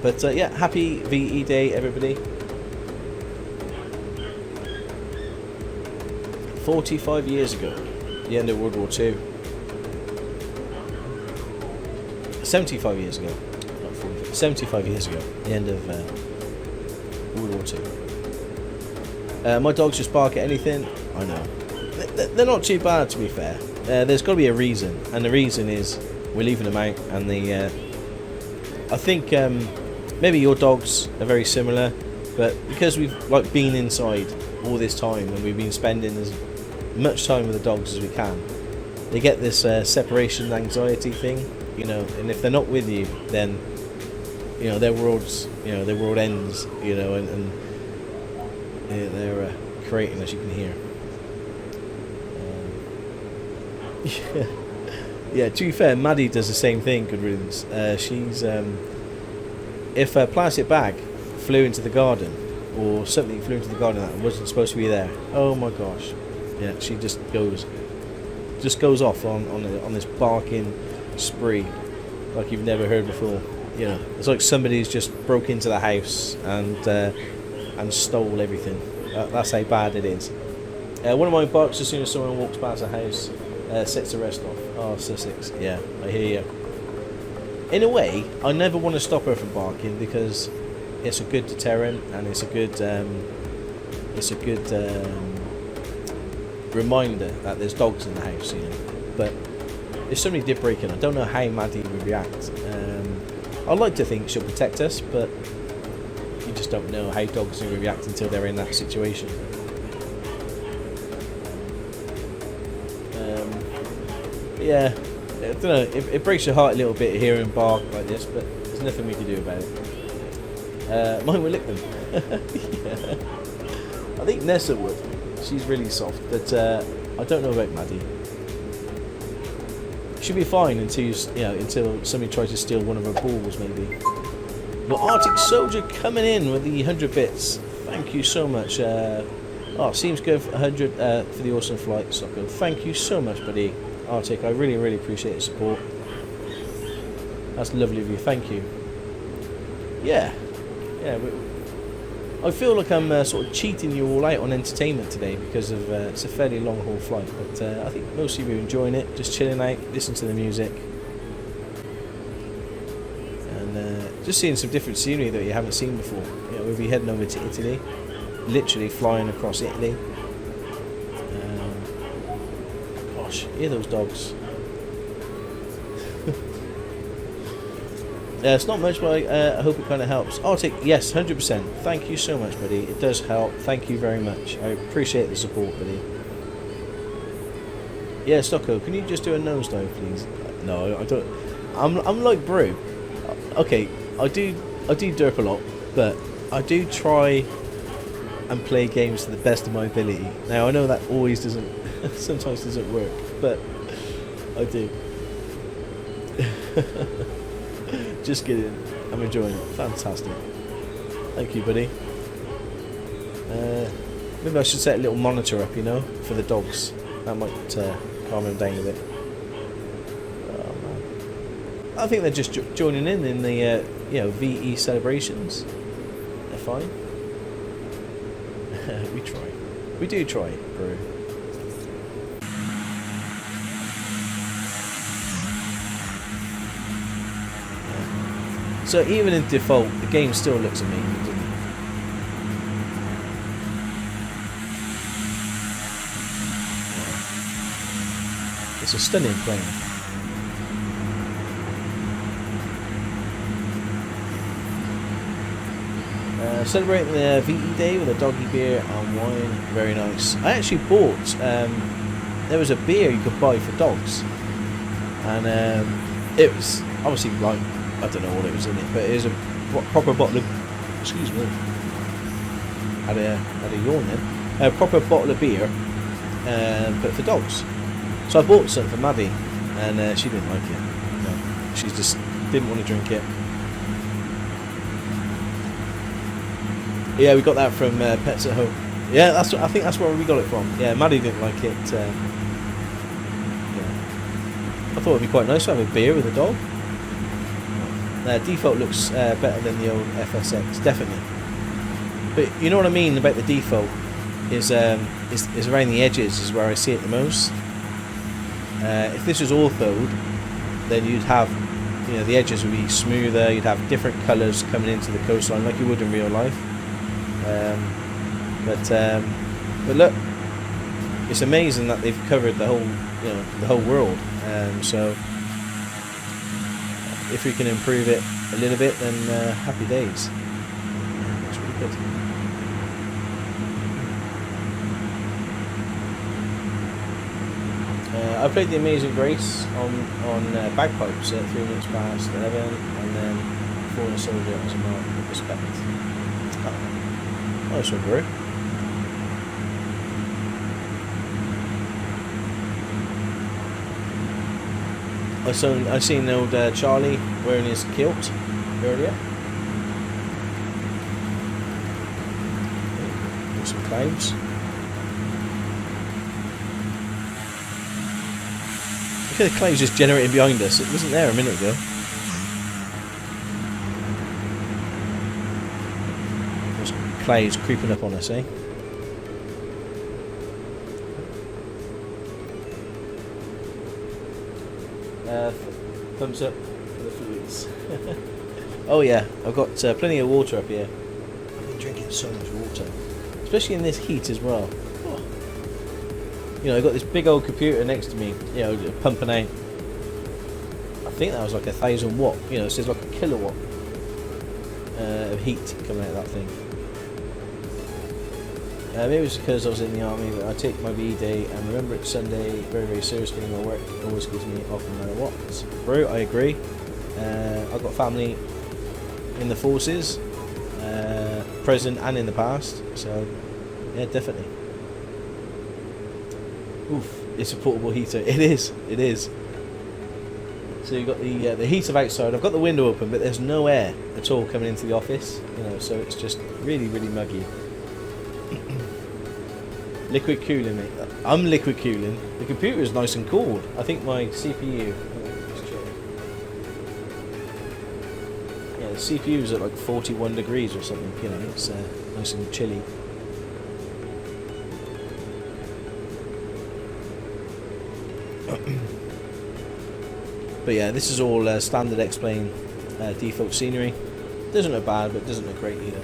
But happy VE Day, everybody. 45 years ago, the end of World War II. 75 years ago, not 45, 75 years ago, the end of World War II. My dogs just bark at anything. I know. They're not too bad, to be fair. There's got to be a reason, and the reason is we're leaving them out, and I think maybe your dogs are very similar, but because we've been inside all this time and we've been spending as much time with the dogs as we can, they get this separation anxiety thing, you know, and if they're not with you, then you know their world ends, you know, and they're creating, as you can hear. Yeah, to be fair, Maddie does the same thing, good riddance. She's if a plastic bag flew into the garden, or something flew into the garden that wasn't supposed to be there, oh my gosh, yeah, she just goes off on this barking spree like you've never heard before. You know, it's like somebody's just broke into the house and stole everything. That's how bad it is. One of my barks as soon as someone walks past the house, sets the rest off. Oh, Sussex, yeah, I hear you. In a way, I never want to stop her from barking because it's a good deterrent, and it's a good reminder that there's dogs in the house, you know. But if somebody did break in, I don't know how Maddie would react. I'd like to think she'll protect us, but you just don't know how dogs will react until they're in that situation. Yeah, I don't know, it breaks your heart a little bit hearing him bark like this, but there's nothing we can do about it. Mine will lick them. Yeah. I think Nessa would. She's really soft, but I don't know about Maddie. She'll be fine until somebody tries to steal one of her balls, maybe. Your Arctic Soldier coming in with the 100 bits. Thank you so much. Seems good for 100 for the awesome flight, Stocko. Thank you so much, buddy. Arctic, I really, really appreciate the support. That's lovely of you. Thank you. Yeah. I feel like I'm sort of cheating you all out on entertainment today because of it's a fairly long haul flight, but I think most of you are enjoying it, just chilling out, listening to the music, and just seeing some different scenery that you haven't seen before. You know, we'll be heading over to Italy, literally flying across Italy. Gosh, hear those dogs. It's not much, but I hope it kind of helps. Arctic, yes, 100%. Thank you so much, buddy. It does help. Thank you very much. I appreciate the support, buddy. Yeah, Stocko, can you just do a nosedive, please? No, I don't. I'm like Brew. Okay, I do derp a lot, but I do try and play games to the best of my ability. Now I know that always doesn't, sometimes doesn't work, but I do. Just kidding. I'm enjoying it. Fantastic. Thank you, buddy. Maybe I should set a little monitor up, you know, for the dogs. That might calm them down a bit. Oh, man. I think they're just joining in the you know, VE celebrations. They're fine. We try. We do try, bro. Yeah. So even in default, the game still looks amazing, doesn't it? Yeah. It's a stunning plane. Celebrating the VE Day with a doggy beer and wine. Very nice. I actually bought, there was a beer you could buy for dogs. And it was obviously like, I don't know what it was in it, but it was a proper bottle of, excuse me, had a yawn then. A proper bottle of beer, but for dogs. So I bought some for Maddie, and she didn't like it. No, she just didn't want to drink it. Yeah, we got that from Pets at Home. Yeah, I think that's where we got it from. Yeah, Maddie didn't like it. Yeah. I thought it'd be quite nice to have a beer with a dog. Default looks better than the old FSX, definitely. But you know what I mean about the default is around the edges is where I see it the most. If this was orthoed, then you'd have, you know, the edges would be smoother. You'd have different colours coming into the coastline like you would in real life. But look, it's amazing that they've covered the whole, you know, the whole world. So if we can improve it a little bit, then happy days. That's really good. I played The Amazing Grace on bagpipes at 3 minutes past 11, and then Fallen Soldier as a mark of respect. Nice one, bro. I seen old Charlie wearing his kilt earlier. With some clouds. Look at the clouds just generating behind us. It wasn't there a minute ago. Clouds creeping up on us, eh? Thumbs up for the fluids. Oh yeah, I've got plenty of water up here. I've been drinking so much water, especially in this heat as well. Oh. You know, I've got this big old computer next to me, you know, pumping out. I think that was like 1,000 watt. You know, so it's like a kilowatt of heat coming out of that thing. Maybe it's because I was in the army, but I take my VE Day and remember it's Sunday very, very seriously. My work always gives me off no matter what. Bro, I agree. I've got family in the forces, present and in the past, so yeah, definitely. Oof, it's a portable heater. It is. So you've got the heater outside. I've got the window open, but there's no air at all coming into the office. You know, so it's just really, really muggy. Liquid cooling, mate. I'm liquid cooling. The computer is nice and cool. I think my CPU. Yeah, the CPU is at like 41 degrees or something. You know, it's nice and chilly. But yeah, this is all standard X-Plane default scenery. Doesn't look bad, but doesn't look great either.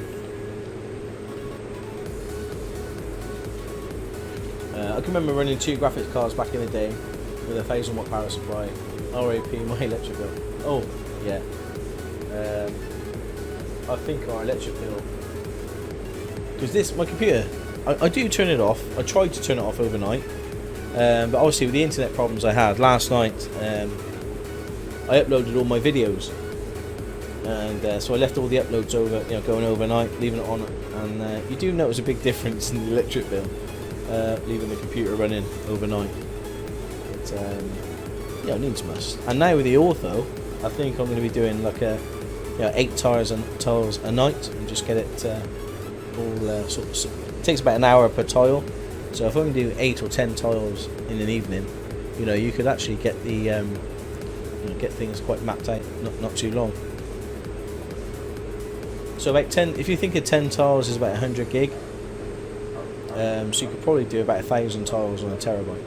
I can remember running 2 graphics cards back in the day with a 1,000 watt power supply. RAP my electric bill. Oh yeah. I think our electric bill, because my computer, I do turn it off. I tried to turn it off overnight, but obviously with the internet problems I had last night, I uploaded all my videos, and so I left all the uploads over, you know, going overnight, leaving it on, and you do notice a big difference in the electric bill. Leaving the computer running overnight. But yeah, needs must. And now with the ortho, I think I'm going to be doing like 8 tiles a night and just get it all sort of. It takes about an hour per tile. So if I can do 8 or 10 tiles in an evening, you know, you could actually get the get things quite mapped out, not too long. So about 10, if you think of 10 tiles is about 100 gig, so you could probably do about 1,000 tiles on a terabyte.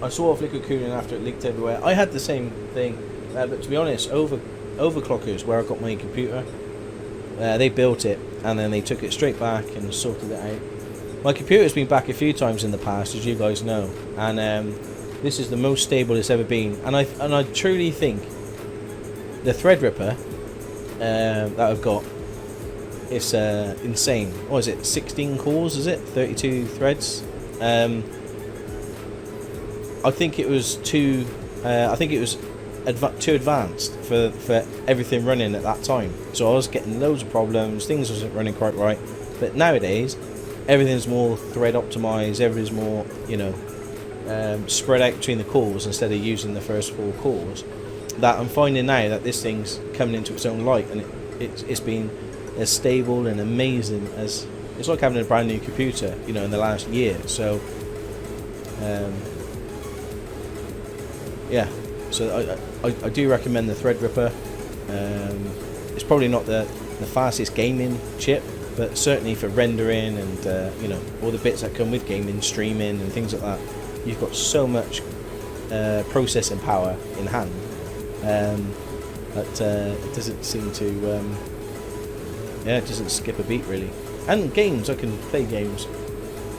I saw off liquid cooling after it leaked everywhere. I had the same thing, but to be honest, overclockers, where I got my computer, they built it and then they took it straight back and sorted it out. My computer's been back a few times in the past, as you guys know, and this is the most stable it's ever been. And I truly think the Threadripper that I've got is insane. What is it? 16 cores? Is it 32 threads? I think it was too. I think it was too advanced for everything running at that time. So I was getting loads of problems. Things wasn't running quite right. But nowadays, everything's more thread optimized. Everything's more, spread out between the cores instead of using the first 4 cores. That I'm finding now that this thing's coming into its own light, and it's been as stable and amazing as it's like having a brand new computer, in the last year. So. Yeah, so I do recommend the Threadripper. It's probably not the fastest gaming chip, but certainly for rendering and all the bits that come with gaming, streaming and things like that, you've got so much processing power in hand that it doesn't seem to it doesn't skip a beat really. And games, I can play games.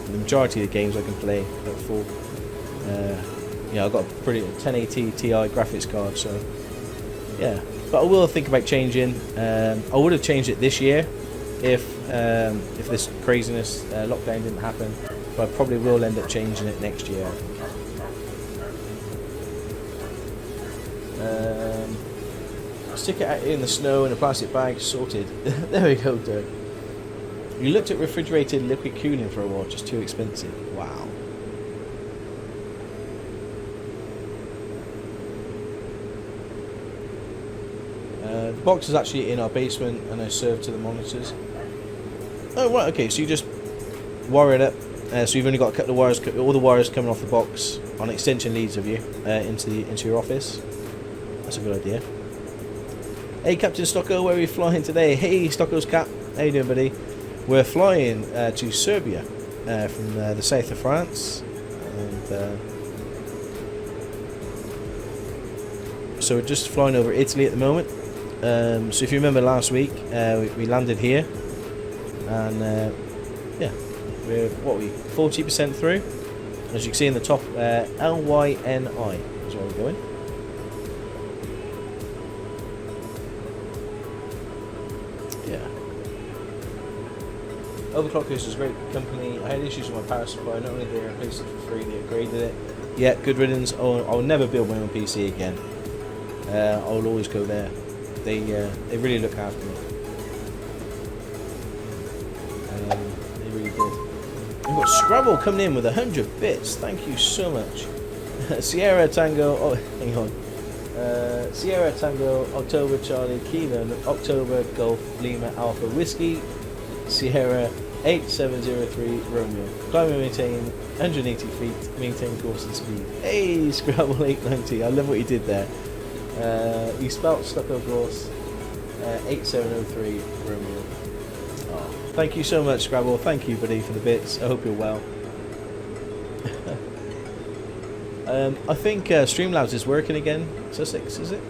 The majority of the games I can play at full. I've got a pretty 1080 Ti graphics card, so yeah. But I will think about changing. I would have changed it this year if this craziness lockdown didn't happen, but I probably will end up changing it next year. Stick it out in the snow in a plastic bag, sorted. There we go, Dirk. You looked at refrigerated liquid cooling for a while, just too expensive. Wow. The box is actually in our basement and I serve to the monitors. Oh right, okay, so you just wire it up. So you've only got a couple of wires, all the wires coming off the box on extension leads of you into your office. That's a good idea. Hey Captain Stocko, where are we flying today? Hey Stocko's Cap, how you doing, buddy? We're flying to Serbia from the south of France, and so we're just flying over Italy at the moment. So if you remember last week, we landed here, and yeah, we're 40% through. As you can see in the top, LYNI is where we're going. Yeah. Overclockers is a great company. I had issues with my power supply. Not only did they replace it for free, they upgraded it. Yeah, good riddance. I'll never build my own PC again. I'll always go there. They really look after me. They really did. We've got Scrabble coming in with 100 bits. Thank you so much. Sierra Tango. Oh, hang on. Sierra Tango, October Charlie, Kilo, October Golf Lima Alpha Whiskey, Sierra 8703 Romeo. Climb and maintain 180 feet. Maintain course and speed. Hey, Scrabble 890. I love what you did there. You spelt Stockoglaws 8703 Romeo. Oh, thank you so much, Scrabble. Thank you, buddy, for the bits. I hope you're well. I think Streamlabs is working again. Sussex, is it?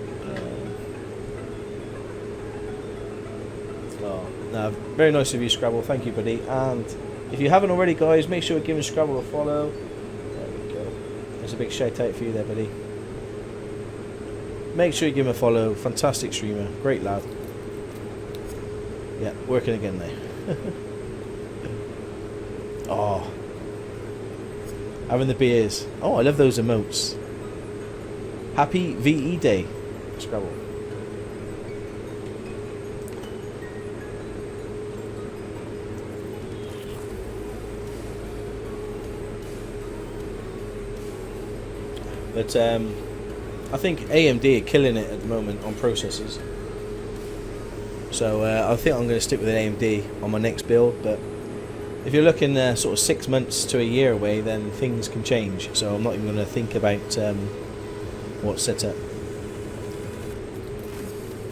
Oh, no, very nice of you, Scrabble. Thank you, buddy. And if you haven't already, guys, make sure you're giving Scrabble a follow. There we go. There's a big shout out for you there, buddy. Make sure you give him a follow. Fantastic streamer. Great lad. Yeah, working again now. Oh. Having the beers. Oh, I love those emotes. Happy VE Day. Scrabble. But, I think AMD are killing it at the moment on processors. So I think I'm going to stick with an AMD on my next build, but if you're looking sort of 6 months to a year away, then things can change. So I'm not even going to think about what's set up.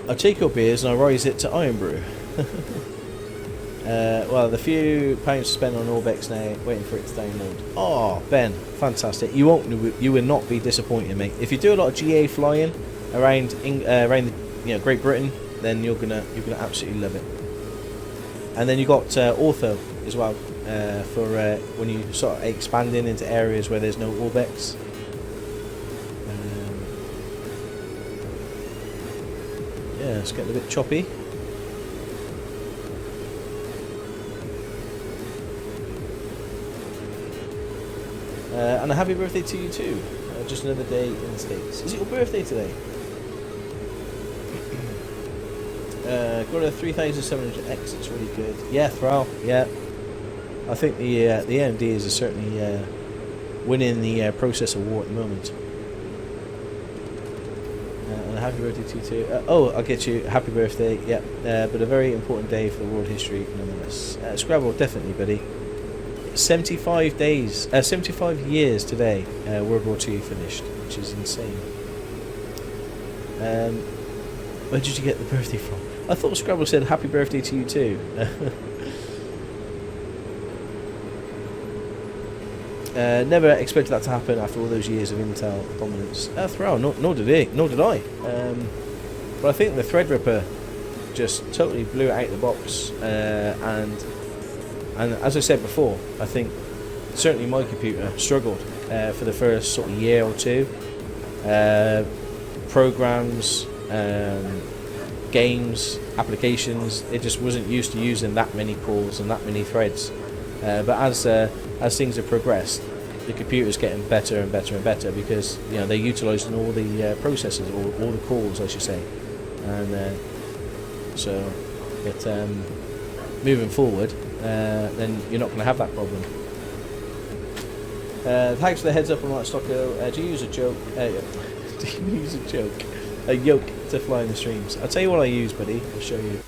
I take your beers and I rise it to Iron Brew. Well, the few pounds spent on Orbex now, waiting for it to download. Oh, Ben, fantastic! You will not be disappointed, mate. If you do a lot of GA flying around the, Great Britain, then you're gonna absolutely love it. And then you got Ortho as well for when you sort of expanding into areas where there's no Orbex. Yeah, it's getting a bit choppy. And a happy birthday to you too. Just another day in the States. Is it your birthday today? Got a 3700X, it's really good. Yeah, Thrall, yeah. I think the AMD is certainly winning the processor war at the moment. And a happy birthday to you too. Oh, I'll get you happy birthday, yeah. But a very important day for world history nonetheless. Scrabble, definitely, buddy. 75 days, 75 years today, World War II finished, which is insane. Where did you get the birthday from? I thought Scrabble said happy birthday to you too. Never expected that to happen after all those years of Intel dominance. Thrall, nor did I. But I think the Threadripper just totally blew it out of the box, and as I said before, I think certainly my computer struggled for the first sort of year or two. Programs, games, applications, it just wasn't used to using that many cores and that many threads. But as things have progressed, the computer's getting better and better and better because they're utilising all the processors, all the cores, I should say. And moving forward, then you're not going to have that problem. Thanks for the heads up on that, Stocko. Do you use a joke? Do you use a joke? A yoke to fly in the streams? I'll tell you what I use, buddy. I'll show you.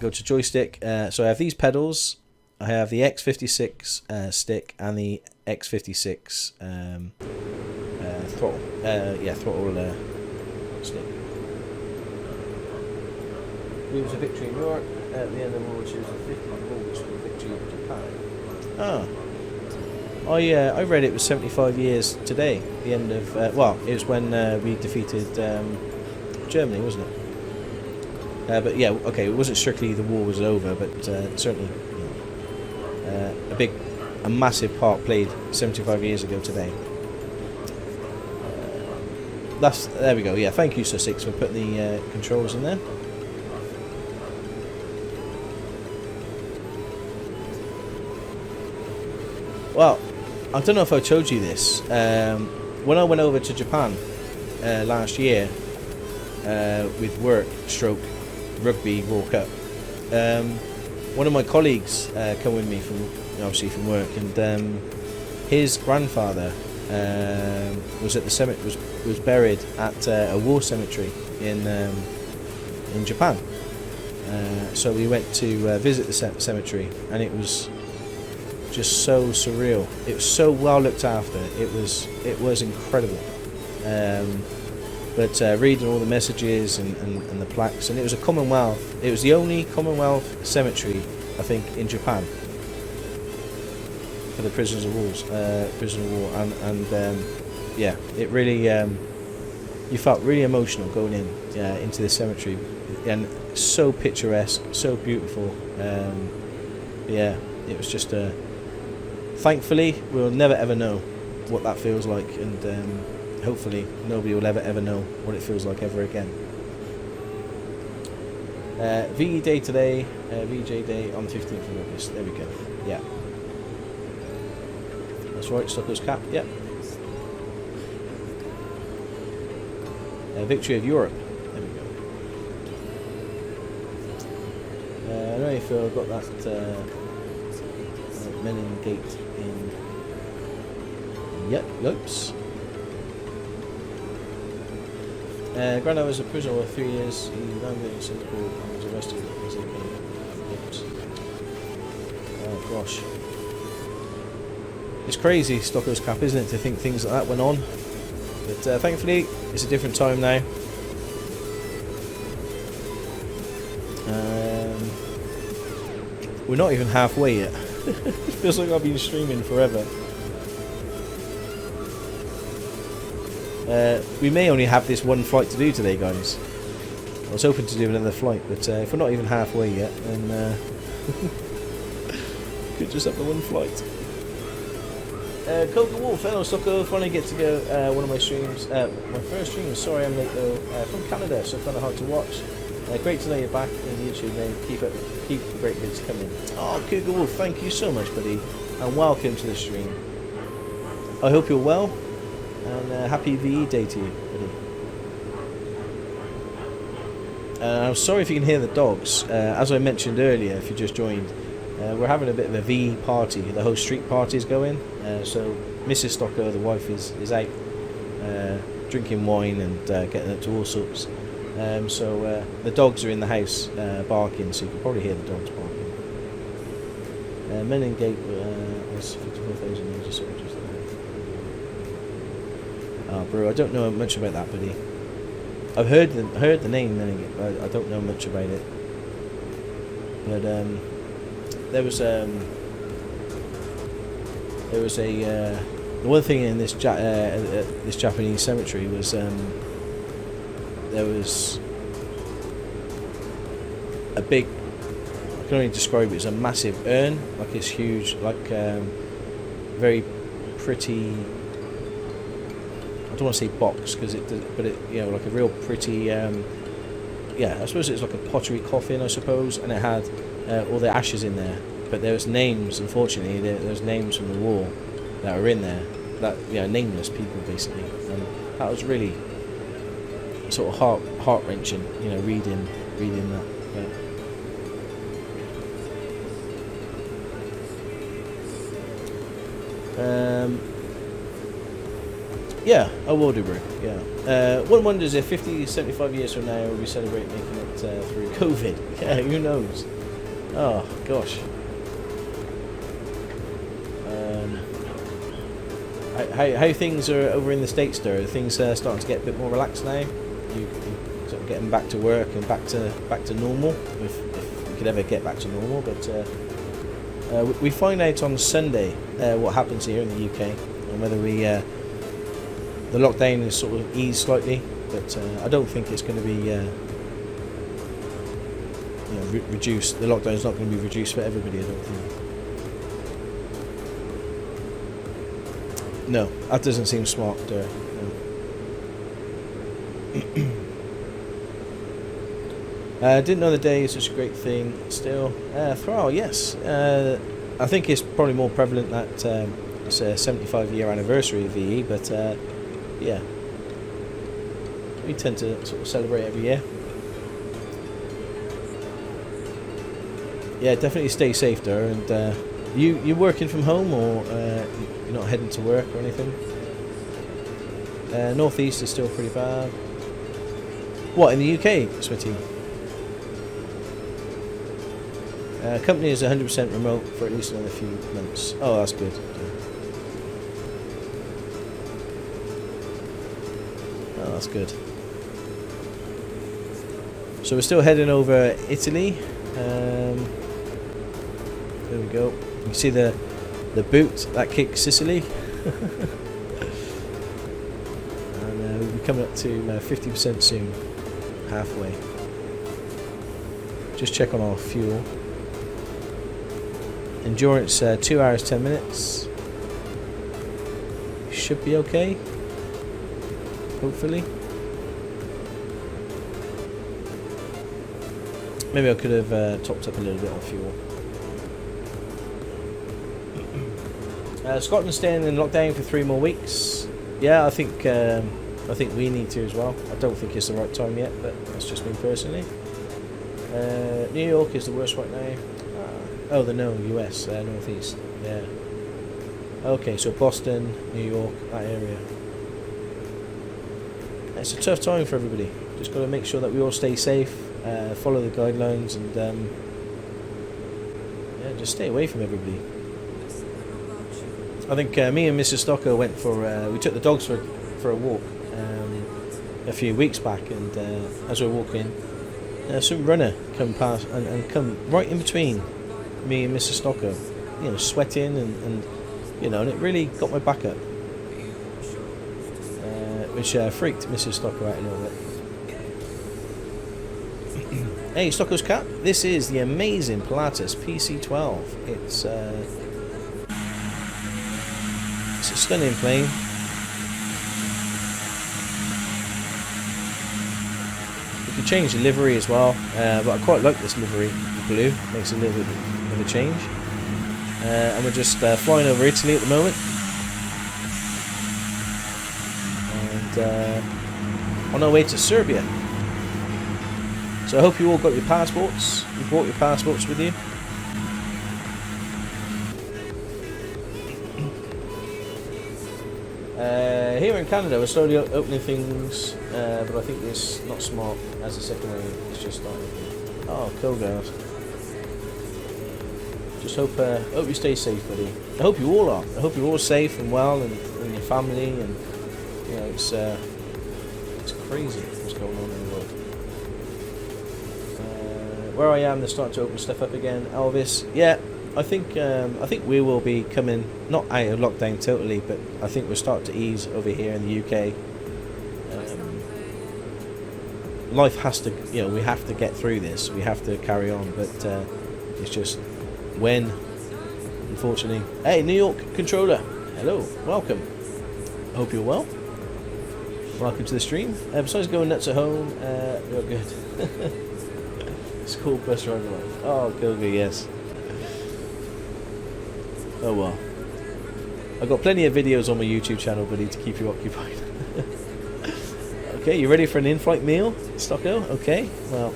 Go to joystick. So I have these pedals. I have the X56 stick and the X56 throttle. Throttle stick. We was a victory in Europe at the end of World War II, 50 August for the victory of Japan. I read it was 75 years today. The end of it was when we defeated Germany, wasn't it? But yeah, okay, it wasn't strictly the war was over, but certainly a massive part played 75 years ago today. There we go. Yeah, thank you, Sir Six, for putting the controls in there. Well, I don't know if I told you this. When I went over to Japan last year with work stroke rugby World Cup, one of my colleagues come with me from work, and his grandfather was at the was buried at a war cemetery in Japan. So we went to visit the cemetery, and it was just so surreal. It was so well looked after. It was incredible. But reading all the messages and the plaques, and it was a Commonwealth. It was the only Commonwealth cemetery, I think, in Japan for the prisoners of war. And yeah, it really you felt really emotional going into the cemetery, and so picturesque, so beautiful. Yeah, it was just thankfully, we'll never ever know what that feels like, and hopefully nobody will ever know what it feels like ever again. VE Day today, VJ Day on the 15th of August. There we go. Yeah. That's right, Stocko's cap. Yeah. Victory of Europe. There we go. I don't know if I've got that Menin Gate in. Yep, oops. Grando was a prisoner for 3 years. He landed in Singapore and was arrested. Oh gosh. It's crazy, Stocko's Cap, isn't it, to think things like that went on. But thankfully, it's a different time now. We're not even halfway yet. It feels like I've been streaming forever. We may only have this one flight to do today, guys. I was hoping to do another flight, but if we're not even halfway yet, then we could just have the one flight. Coca Wolf, hello Stocko, finally get to go one of my streams. My first stream, sorry I'm late though, from Canada, so kind of hard to watch. Great to know you're back in YouTube, man. Keep the great vids coming. Oh, Cougar Wolf, thank you so much, buddy, and welcome to the stream. I hope you're well, and happy VE day to you, buddy. I'm sorry if you can hear the dogs. As I mentioned earlier, if you just joined, we're having a bit of a VE party. The whole street party is going, so Mrs. Stocko, the wife, is out drinking wine and getting up to all sorts. So the dogs are in the house barking, so you can probably hear the dogs barking. Meningate was 54,000 major soldiers. Oh, bro, I don't know much about that, buddy. I've heard the name Meningate, but I don't know much about it. But there was the one thing in this this Japanese cemetery was there was a big, I can only describe it as a massive urn, like this huge, like very pretty, I don't want to say box because but it, you know, like a real pretty, yeah, I suppose it's like a pottery coffin, I suppose, and it had all the ashes in there. But there was names, unfortunately, there's names from the war that are in there, that, you know, nameless people basically, and that was really sort of heart wrenching, you know, reading that. But, yeah, I will do, bro. Yeah. One wonders if 50, 75 years from now we celebrate making it through COVID. Yeah, who knows? Oh gosh. How things are over in the States, though? Are things starting to get a bit more relaxed now? You sort of getting back to work and back to normal, if we could ever get back to normal. But we find out on Sunday what happens here in the UK and whether the lockdown is sort of eased slightly. But I don't think it's going to be reduced. The lockdown is not going to be reduced for everybody, I don't think. No, that doesn't seem smart, no. Didn't know the day is such a great thing. Still, Thrall, yes. I think it's probably more prevalent that it's a 75-year anniversary of VE, but yeah, we tend to sort of celebrate every year. Yeah, definitely stay safe there. And you working from home, or you're not heading to work or anything? Northeast is still pretty bad. What, in the UK, Smitty? Company is 100% remote for at least another few months. Oh, that's good. Oh, that's good. So we're still heading over Italy. There we go. You can see the boot that kicks Sicily. And we'll be coming up to 50% soon. Halfway. Just check on our fuel. Endurance 2 hours 10 minutes. Should be okay. Hopefully. Maybe I could have topped up a little bit on fuel. Scotland's staying in lockdown for 3 more weeks. Yeah, I think we need to as well. I don't think it's the right time yet, but that's just me personally. New York is the worst right now. US, northeast. Yeah. Okay, so Boston, New York, that area. It's a tough time for everybody. Just got to make sure that we all stay safe, follow the guidelines, and yeah, just stay away from everybody. I think me and Mrs. Stocker went for we took the dogs for a walk a few weeks back, and as we were walking, some runner come past and come right in between me and Mrs. Stocker, you know, sweating and you know, and it really got my back up, which freaked Mrs. Stocker out a little bit. Hey, Stocko's Cap, this is the amazing Pilatus PC-12. It's a stunning plane. You can change the livery as well, but I quite like this livery, the blue. Makes a little bit of a change. And we're just flying over Italy at the moment. And on our way to Serbia. So I hope you all got your passports. You brought your passports with you. Here in Canada, we're slowly opening things, but I think it's not smart as a second wave. It's just starting. Oh, cool, guys. Just hope you stay safe, buddy. I hope you all are. I hope you're all safe and well, and your family, and you know, it's crazy what's going on in the world. Where I am, they're starting to open stuff up again. Elvis, yeah. I think we will be coming not out of lockdown totally, but I think we'll start to ease over here in the UK. Life has to, you know, we have to get through this. We have to carry on, but it's just when, unfortunately. Hey, New York controller, hello, welcome. I hope you're well. Welcome to the stream. Besides going nuts at home, you're good. School bus rider life. Oh, Gilga, yes. Oh well. I've got plenty of videos on my YouTube channel, buddy, to keep you occupied. Okay, you ready for an in-flight meal, Stocko? Okay, well.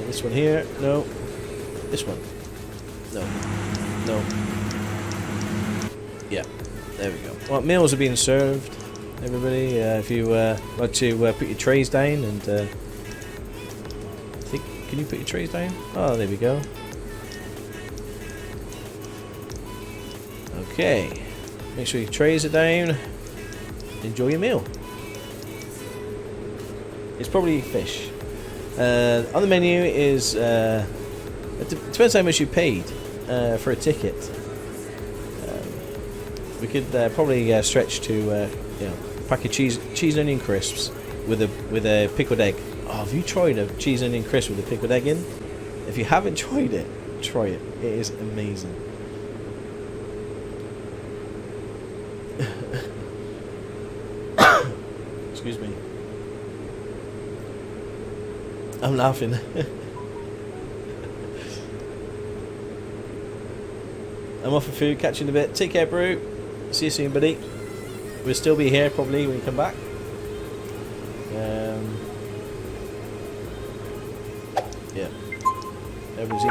This one here. No. This one. No. No. Yeah, there we go. Well, meals are being served, everybody. If you like to put your trays down and... can you put your trays down? Oh, there we go. Okay, make sure your trays are down. Enjoy your meal. It's probably fish. On the menu is it depends how much you paid for a ticket. We could probably stretch to you know, a pack of cheese and onion crisps with a pickled egg. Oh, have you tried a cheese and onion crisp with a pickled egg in? If you haven't tried it, try it. It is amazing. Excuse me. I'm laughing. I'm off for food, catch you in a bit. Take care, bro. See you soon, buddy. We'll still be here probably when you come back. Yeah. Everyone's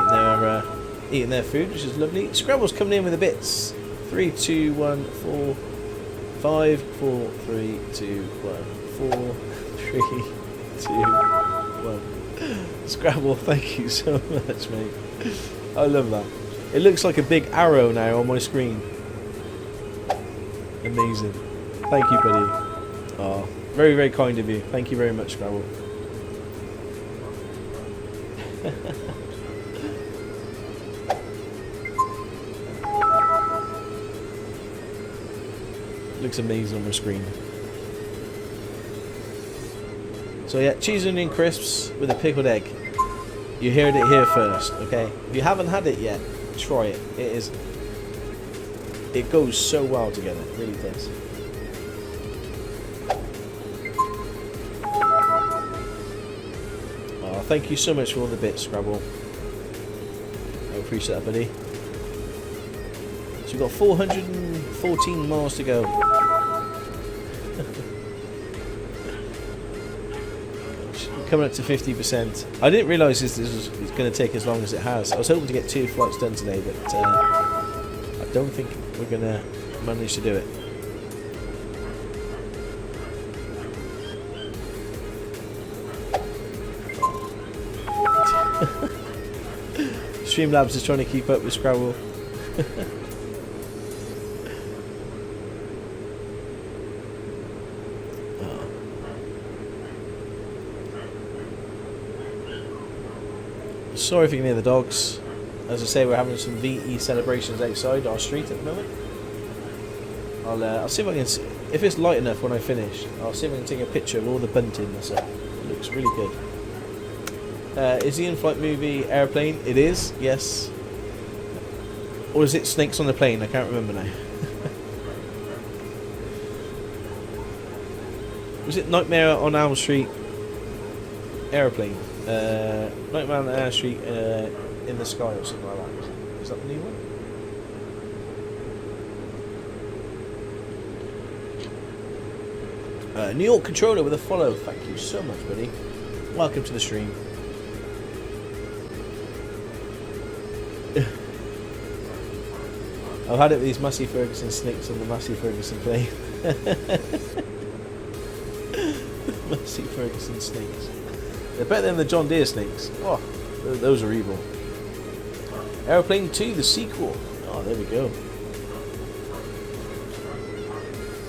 eating their food, which is lovely. Scrabble's coming in with the bits. 3, 2, 1, 4, 5, 4, 3, 2, 1, 4, 3, 2, 1. Scrabble, thank you so much, mate. I love that. It looks like a big arrow now on my screen. Amazing. Thank you, buddy. Oh, very, very kind of you. Thank you very much, Scrabble. Looks amazing on my screen. So yeah, cheese and onion crisps with a pickled egg. You heard it here first, okay? If you haven't had it yet, try it. It goes so well together, it really does. Oh, thank you so much for all the bits, Scrabble. I appreciate that, buddy. So we've got 414 miles to go. Coming up to 50%. I didn't realise this was going to take as long as it has. I was hoping to get 2 flights done today, but I don't think we're going to manage to do it. Streamlabs is trying to keep up with Scrabble. Sorry if you can hear the dogs. As I say, we're having some VE celebrations outside our street at the moment. I'll see if I can. If it's light enough when I finish, I'll see if I can take a picture of all the bunting that's up. It looks really good. Is the in-flight movie Airplane? It is, yes. Or is it Snakes on the Plane? I can't remember now. Was it Nightmare on Elm Street? Airplane. Nightmare on Elm Street in the Sky or something like that. Is that the new one? New York controller with a follow. Thank you so much, buddy. Welcome to the stream. I've had it with these Massey Ferguson snakes on the Massey Ferguson plane. Massey Ferguson snakes. They're better than the John Deere snakes. Oh, those are evil. Aeroplane 2, the sequel. Oh, there we go.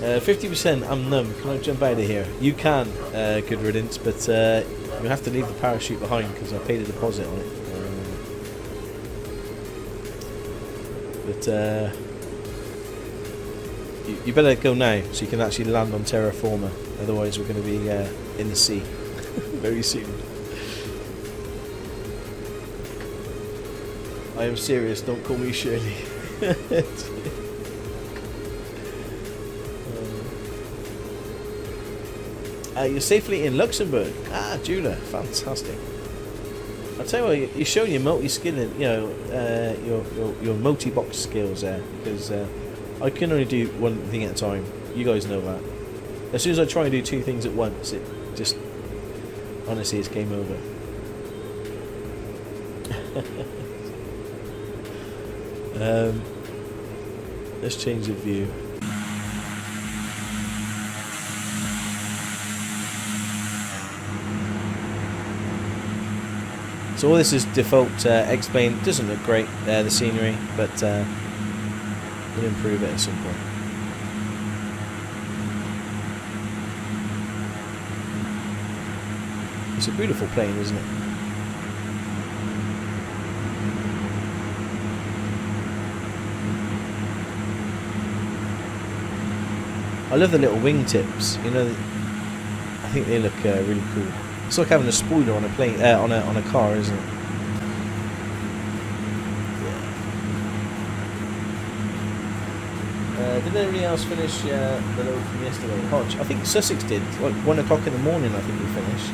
50%, I'm numb. Can I jump out of here? You can, good riddance, but you have to leave the parachute behind because I paid a deposit on it. But you better go now so you can actually land on terra firma. Otherwise, we're going to be in the sea very soon. I am serious. Don't call me Shirley. You're safely in Luxembourg. Ah, Jula, fantastic. I tell you what, you're showing your multi-skill, your multi-box skills there, because I can only do one thing at a time. You guys know that. As soon as I try and do two things at once, it just honestly, it's game over. Let's change the view. So all this is default X-plane. Doesn't look great, the scenery, but we'll improve it at some point. It's a beautiful plane, isn't it? I love the little wingtips. You know, I think they look really cool. It's like having a spoiler on a plane, on a car, isn't it? Yeah. Did anybody else finish the load from yesterday? Hodge, I think Sussex did. Like 1 o'clock in the morning, I think we finished.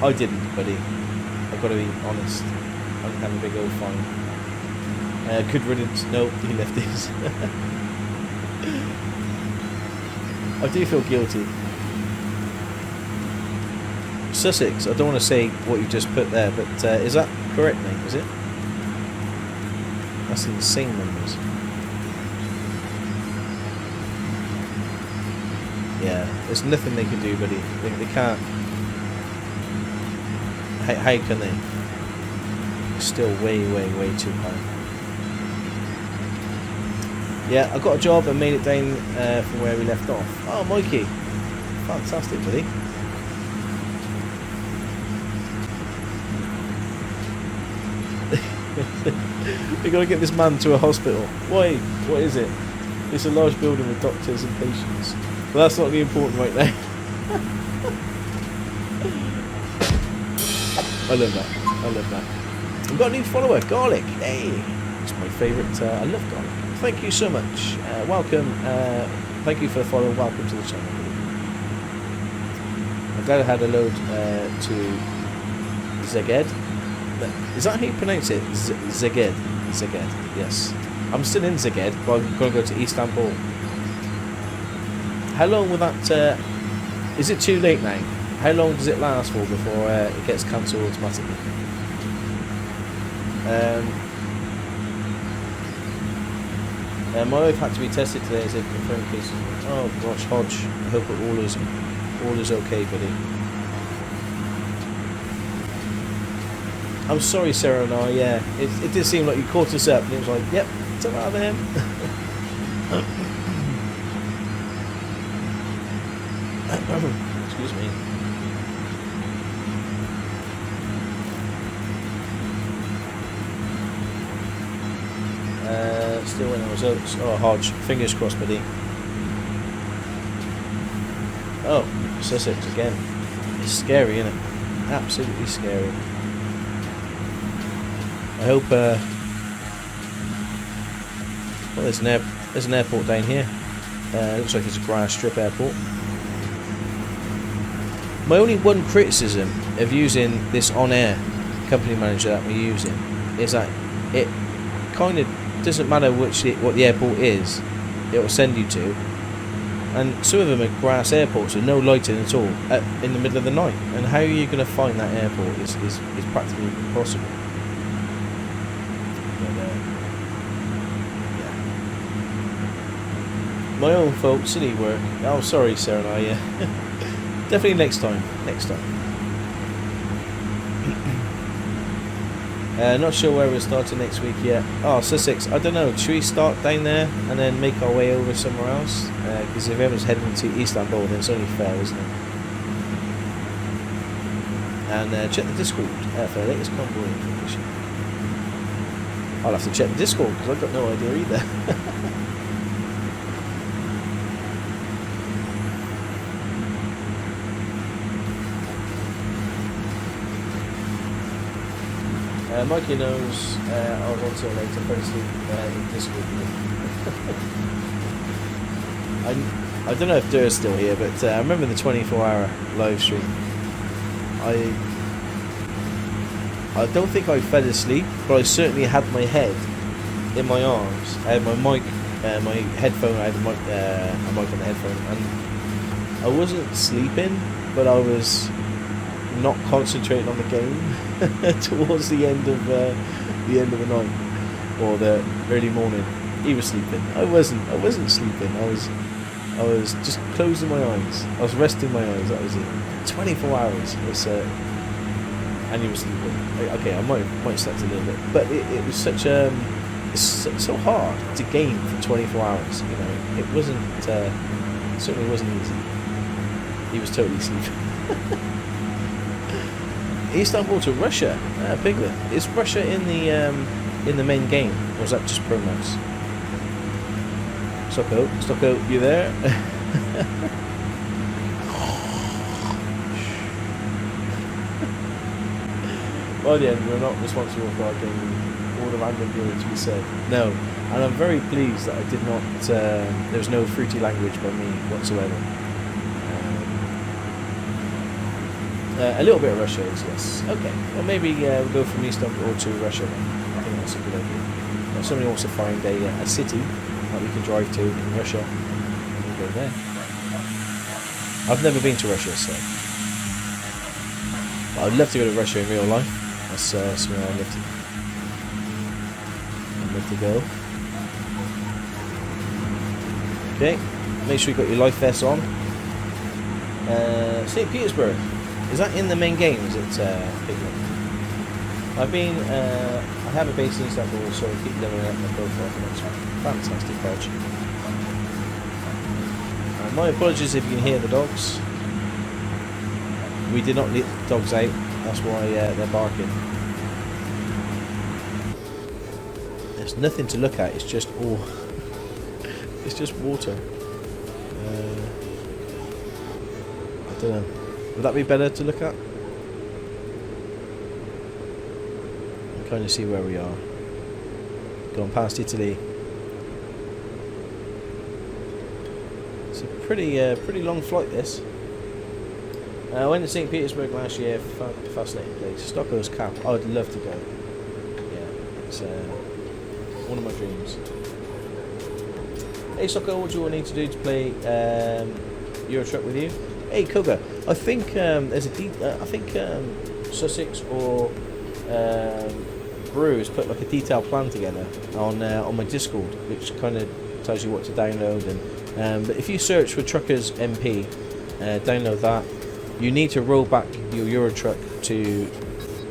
I didn't, buddy. I've got to be honest. I didn't have a big old fine. Good riddance. No, he left his. I do feel guilty. Sussex, I don't want to say what you just put there, but is that correct, mate? Is it? That's insane numbers. Yeah, there's nothing they can do, buddy. They can't. How can they? It's still way too high. Yeah, I got a job and made it down from where we left off. Oh, Mikey. Fantastic, buddy. We got to get this man to a hospital. Why? What is it? It's a large building with doctors and patients. Well, that's not the important right now. I love that. I love that. I've got a new follower, Garlic. Hey, it's my favourite. I love Garlic. Thank you so much. Welcome. Thank you for the follow. Welcome to the channel. I'm glad I had a load to Zeged. Is that how you pronounce it? Zeged. Zeged. Yes. I'm still in Zeged, but I'm going to go to Istanbul. How long will that... is it too late now? How long does it last for before it gets cancelled automatically? My wife had to be tested today as a confirmed case. Oh gosh, Hodge. I hope all is okay, buddy. I'm sorry, Sarah and I. Yeah, it did seem like you caught us up, and it was like, yep, ta-ra then. Excuse me. Still waiting on results. Oh, Hodge, fingers crossed, buddy. Oh, Sussex again. It's scary, isn't it? Absolutely scary. I hope. Well, there's an airport down here. Looks like it's a grass strip airport. My only one criticism of using this on-air company manager that we're using is that it kind of doesn't matter what the airport is, it will send you to. And some of them are grass airports with no lighting at all in the middle of the night. And how are you going to find that airport is practically impossible. But, yeah. My own fault, silly work. Oh, sorry, Sarah and I, yeah. Definitely next time. Not sure where we're starting next week yet. Oh, Sussex, I don't know. Should we start down there and then make our way over somewhere else? Because if everyone's heading to Istanbul, then it's only fair, isn't it? And check the Discord for the latest convoy information. I'll have to check the Discord because I've got no idea either. Mikey knows I'll go to later, but in Discord. I don't know if Dur's still here, but I remember the 24-hour live stream. I don't think I fell asleep, but I certainly had my head in my arms. I had my mic, my headphone. I had a mic on the headphone, and I wasn't sleeping, but I was not concentrating on the game towards the end of the night or the early morning. He was sleeping. I wasn't sleeping. I was just closing my eyes. I was resting my eyes. That was it. 24 hours. And he was sleeping. Okay, I might have slept a little bit, but it was such it's so hard to game for 24 hours. You know, it wasn't certainly wasn't easy. He was totally sleeping. Istanbul to Russia, Piglet. Is Russia in the main game, or is that just promos? Stocko, you there? By the end, we're not responsible for our game. All the random words we said. No, and I'm very pleased that I did not. There was no fruity language by me whatsoever. A little bit of Russia is yes. Okay, well maybe we'll go from Istanbul to Russia then. I think that's a good idea. If somebody wants to find a city that we can drive to in Russia, we'll go there. I've never been to Russia, so I'd love to go to Russia in real life. That's somewhere I'd love to go. Okay, make sure you got your life vest on. St. Petersburg. Is that in the main game? Is it Piglet? I have a base in Istanbul, so I keep leveling up my profile for next week. Fantastic badge. My apologies if you can hear the dogs. We did not let the dogs out, that's why they're barking. There's nothing to look at, it's just it's just water. I don't know. Would that be better to look at? I'm trying to see where we are. Going past Italy. It's a pretty long flight, this. I went to St. Petersburg last year. Fascinating place. Stockoglaws Cap. I would love to go. Yeah, it's one of my dreams. Hey Stocko, what do you need to do to play Euro Truck with you? Hey Koga, I think there's I think Sussex or Brew has put like a detailed plan together on my Discord, which kind of tells you what to download. And but if you search for Truckers MP, download that. You need to roll back your Euro Truck to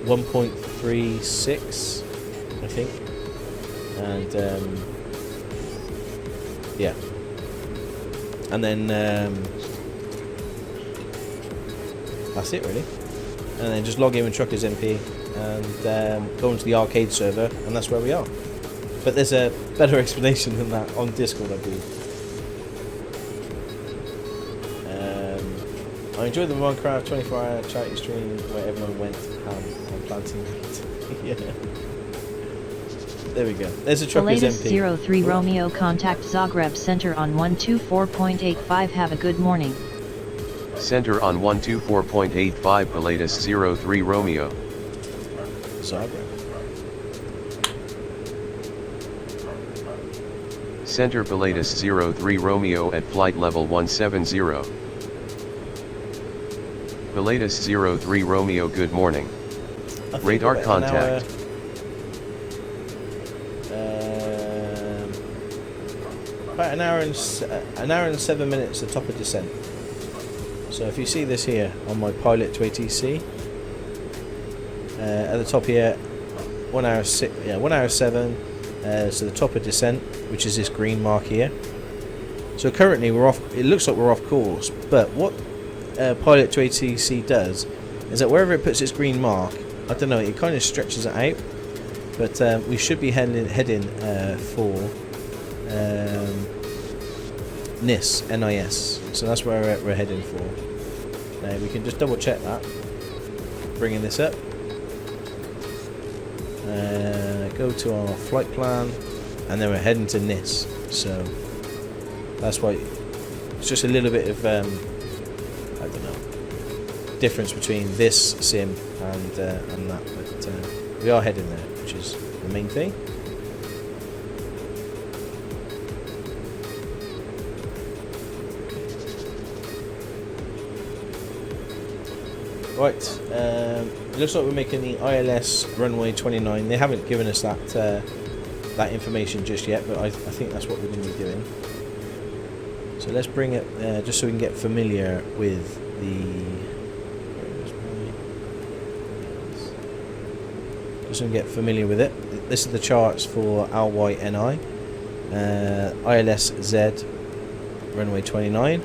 1.36, I think. And yeah. And then that's it really. And then just log in with Truckers MP and go into the arcade server, and that's where we are. But there's a better explanation than that on Discord, I believe. I enjoyed the Minecraft 24-hour charity stream where everyone went on planting. Yeah. There we go. There's a Truckers latest MP. 03 Romeo, contact Zagreb Center on 124.85. Have a good morning. Center on 124.85 Pilatus 03 Romeo. Zagreb. Center Pilatus 03 Romeo at flight level 170. Pilatus 03 Romeo, good morning. Radar contact. About an hour and 7 minutes the top of descent. So if you see this here on my pilot to ATC, at the top here, 1 hour 7. So the top of descent, which is this green mark here. So currently we're off. It looks like we're off course, but what pilot to ATC does is that wherever it puts its green mark, I don't know, it kind of stretches it out. But we should be heading for NIS. So that's where we're heading for. Now we can just double check that. Bringing this up. Go to our flight plan, and then we're heading to NIS. So that's why it's just a little bit of I don't know, difference between this sim and that. But we are heading there, which is the main thing. Right, it looks like we're making the ILS runway 29. They haven't given us that that information just yet, but I think that's what we're going to be doing. So let's bring it just so we can get familiar with the. Just so we can get familiar with it. This is the charts for LYNI, ILS Z, runway 29.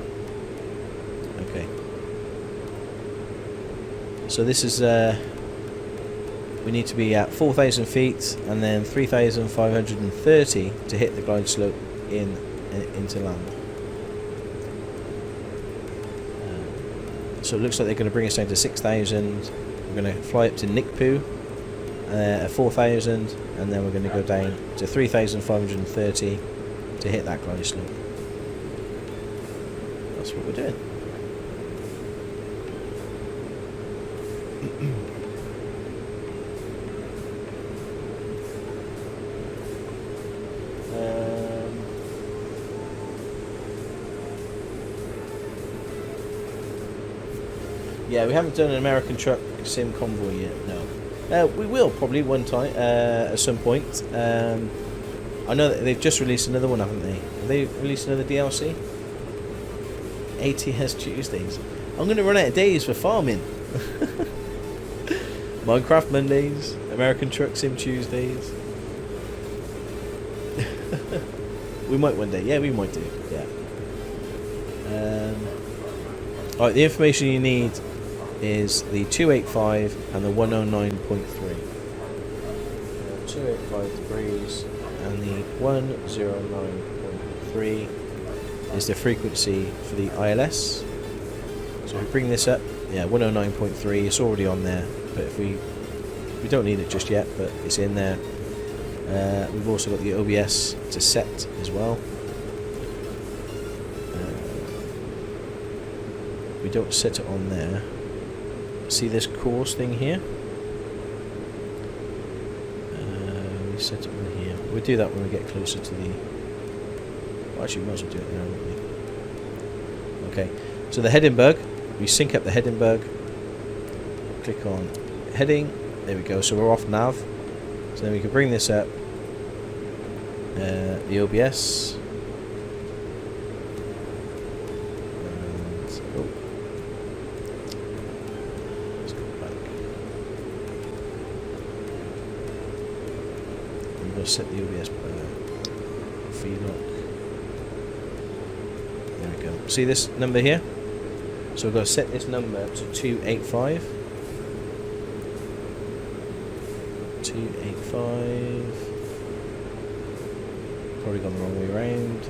Okay. So this is, we need to be at 4,000 feet and then 3,530 to hit the glide slope into land. So it looks like they're going to bring us down to 6,000. We're going to fly up to Nikpu at 4,000, and then we're going to go down to 3,530 to hit that glide slope. That's what we're doing. Yeah, we haven't done an American truck sim convoy yet, no. We will probably one time, at some point. I know that they've just released another one, haven't they? Have they released another DLC? ATS Tuesdays. I'm going to run out of days for farming. Minecraft Mondays, American Truck Sim Tuesdays. We might one day. Yeah, we might do. Yeah. Alright, the information you need is the 285 and the 109.3. 285 degrees and the 109.3 is the frequency for the ILS. So if we bring this up, yeah, 109.3, it's already on there, but if we don't need it just yet, but it's in there. We've also got the OBS to set as well. We don't set it on there. See this course thing here? We set it on here. We'll do that when we get closer to the... Well, actually, we might as well do it now, won't we? Okay, so the Hindenburg, we sync up the Hindenburg. Click on heading. There we go, so we're off nav. So then we can bring this up. The OBS. to set the OBS feed lock. There we go. See this number here? So we've got to set this number to 285. 285. Probably gone the wrong way around.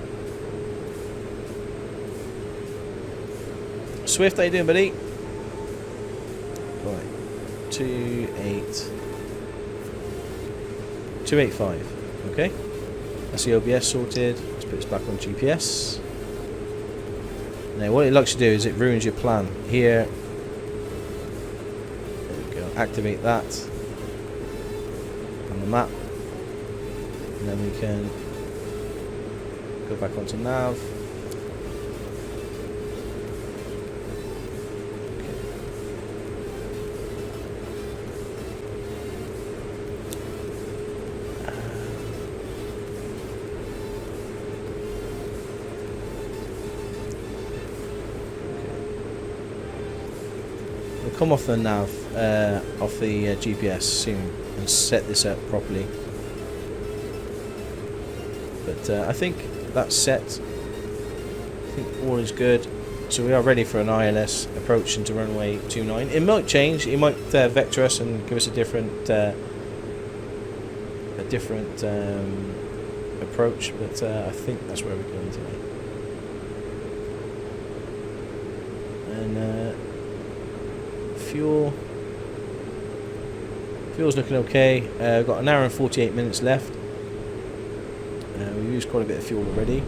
Swift, how you doing, buddy? Right. 285. Okay. That's the OBS sorted. Let's put this back on GPS. Now what it likes to do is it ruins your plan. Here. There we go. Activate that. On the map. And then we can go back onto nav. Come off the nav, off the GPS soon, and set this up properly. But I think that's set. I think all is good. So we are ready for an ILS approach into runway 29. It might change. It might vector us and give us a different approach. But I think that's where we're going today. And fuel's looking okay. We've got an hour and 48 minutes left. We've used quite a bit of fuel already. I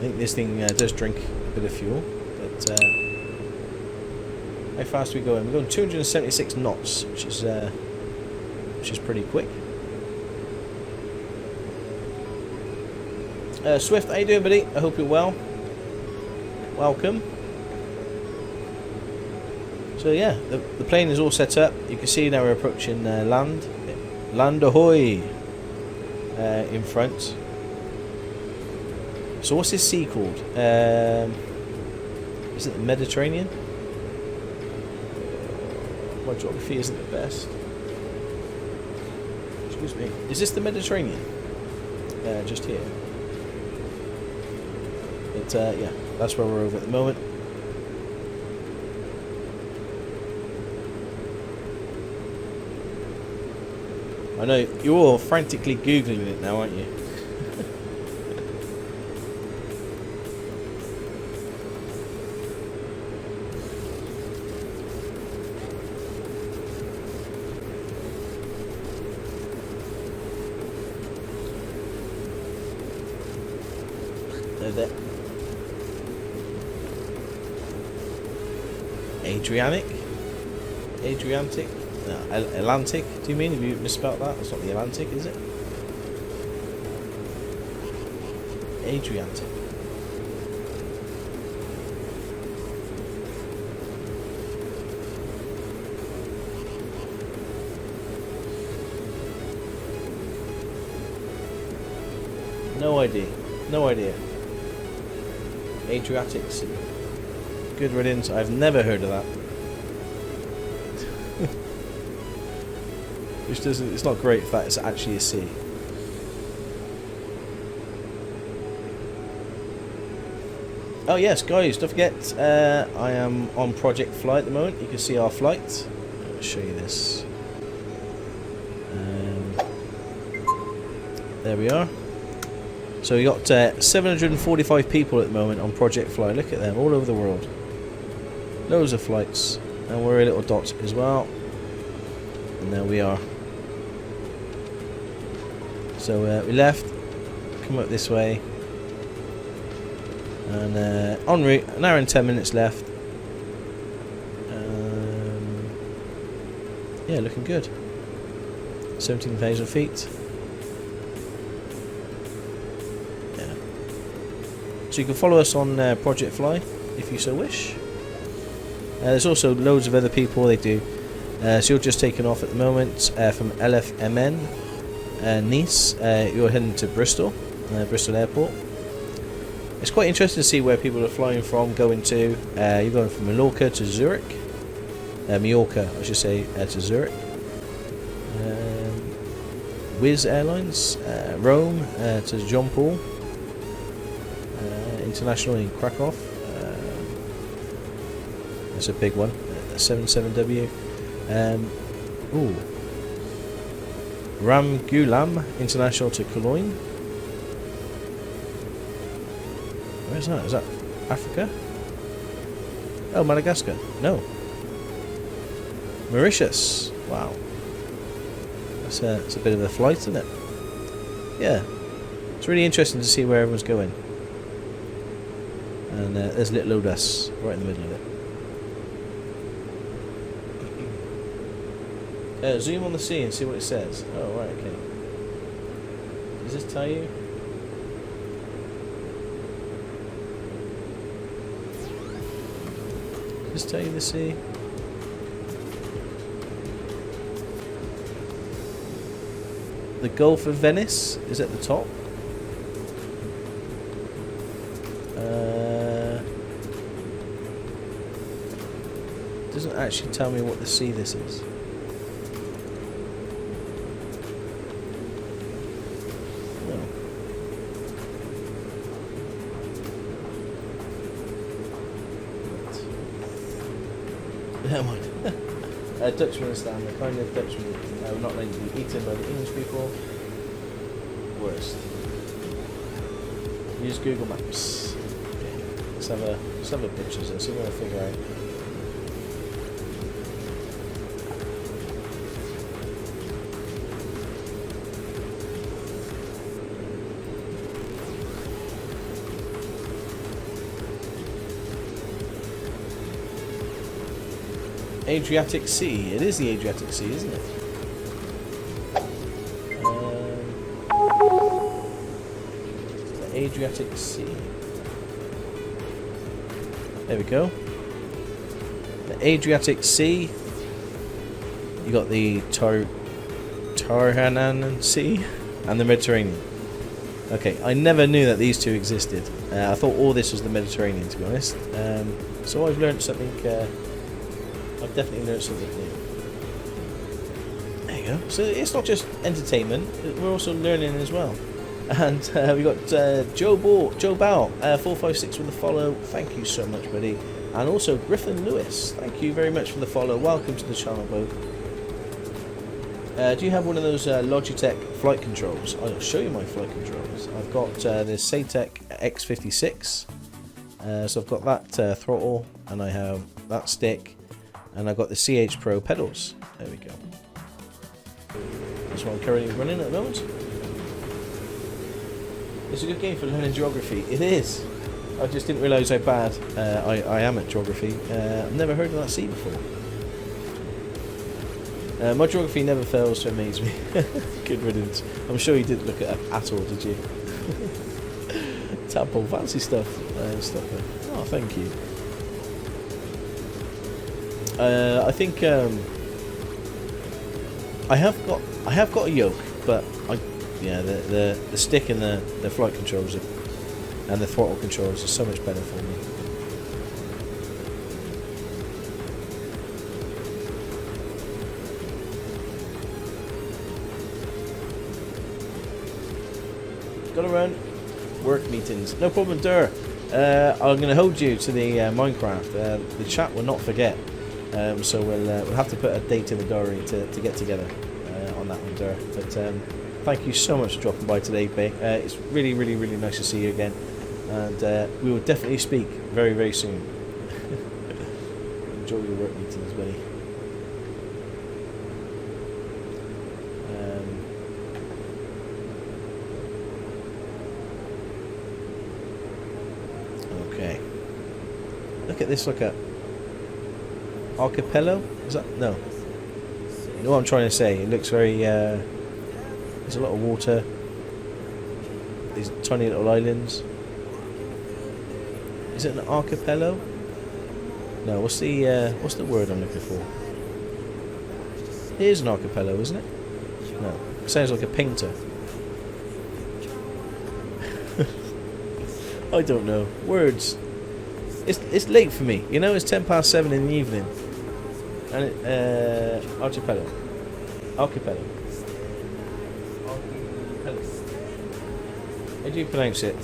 think this thing does drink a bit of fuel, but how fast are we going? We're going 276 knots, which is pretty quick. Swift, how you doing, buddy? I hope you're well. Welcome. So yeah, the plane is all set up. You can see now we're approaching land. Land ahoy! In front. So what's this sea called? Is it the Mediterranean? My geography isn't the best. Excuse me. Is this the Mediterranean? Just here. But yeah, that's where we're over at the moment. I know you're all frantically googling it now, aren't you? There. Adriatic? No, Atlantic, do you mean? Have you misspelled that? That's not the Atlantic, is it? Adriatic. No idea. No idea. Adriatic Sea. Good riddance. I've never heard of that. Which doesn't. It's not great if that is actually a sea. Oh yes, guys! Don't forget, I am on Project Fly at the moment. You can see our flight. I'll show you this. There we are. So we got 745 people at the moment on Project Fly. Look at them, all over the world. Loads of flights, and we're a little dot as well. And there we are. So we left, come up this way, and en route. An hour and 10 minutes left. Yeah, looking good. 17,000 feet. Yeah. So you can follow us on Project Fly if you so wish. There's also loads of other people. They do. So you're just taking off at the moment from LFMN. Nice, you're heading to Bristol, Bristol Airport. It's quite interesting to see where people are flying from, going to. You're going from Mallorca to Zurich. Mallorca, I should say, to Zurich. Wizz Airlines, Rome to John Paul, International in Krakow. That's a big one. 77W. Ooh. Ramgulam International to Cologne. Where's that? Is that Africa? Oh, Madagascar. No. Mauritius. Wow. It's a bit of a flight, isn't it? Yeah. It's really interesting to see where everyone's going. And there's Little Old Us right in the middle of it. Zoom on the sea and see what it says. Oh, right, okay. Does this tell you? Does this tell you the sea? The Gulf of Venice is at the top. Doesn't actually tell me what the sea this is. Never mind. Dutchmen stand. The kind of Dutchmen are not meant to be eaten by the English people. Worst. Use Google Maps. Okay. Let's have a pictures and see what I figure out. Adriatic Sea. It is the Adriatic Sea, isn't it? The Adriatic Sea. There we go. The Adriatic Sea. You got the Tarhanan Sea and the Mediterranean. Okay, I never knew that these two existed. I thought all this was the Mediterranean, to be honest. So I've learned something. I've definitely learned something new. There you go. So it's not just entertainment; we're also learning as well. And we got Joe Bow 456 with the follow. Thank you so much, buddy. And also Griffin Lewis. Thank you very much for the follow. Welcome to the channel, both. Do you have one of those Logitech flight controls? I'll show you my flight controls. I've got the Satec X56. So I've got that throttle, and I have that stick. And I've got the CH Pro pedals. There we go. That's what I'm currently running at the moment. It's a good game for learning geography. It is. I just didn't realise how bad I am at geography. I've never heard of that sea before. My geography never fails to amaze me. Good riddance. I'm sure you didn't look at all, did you? Tadpole, fancy stuff. Oh, thank you. I think I have got a yoke, but the stick and the flight controls and the throttle controls are so much better for me. Gotta run. Work meetings, no problem, Dur. I'm going to hold you to the Minecraft. The chat will not forget. So we'll have to put a date in the diary to get together on that one, Dur. But thank you so much for dropping by today, Bay. It's really, really, really nice to see you again, and we will definitely speak very, very soon. Enjoy your work meetings, buddy. Okay. Look at this. Look at. Archipelago? Is that? No. You know what I'm trying to say? It looks very. There's a lot of water. These tiny little islands. Is it an archipelago? No. What's the word I'm looking for? It is an archipelago, isn't it? No. It sounds like a painter. I don't know. Words. It's late for me. You know, it's 7:10 in the evening. And archipelago. How do you pronounce it?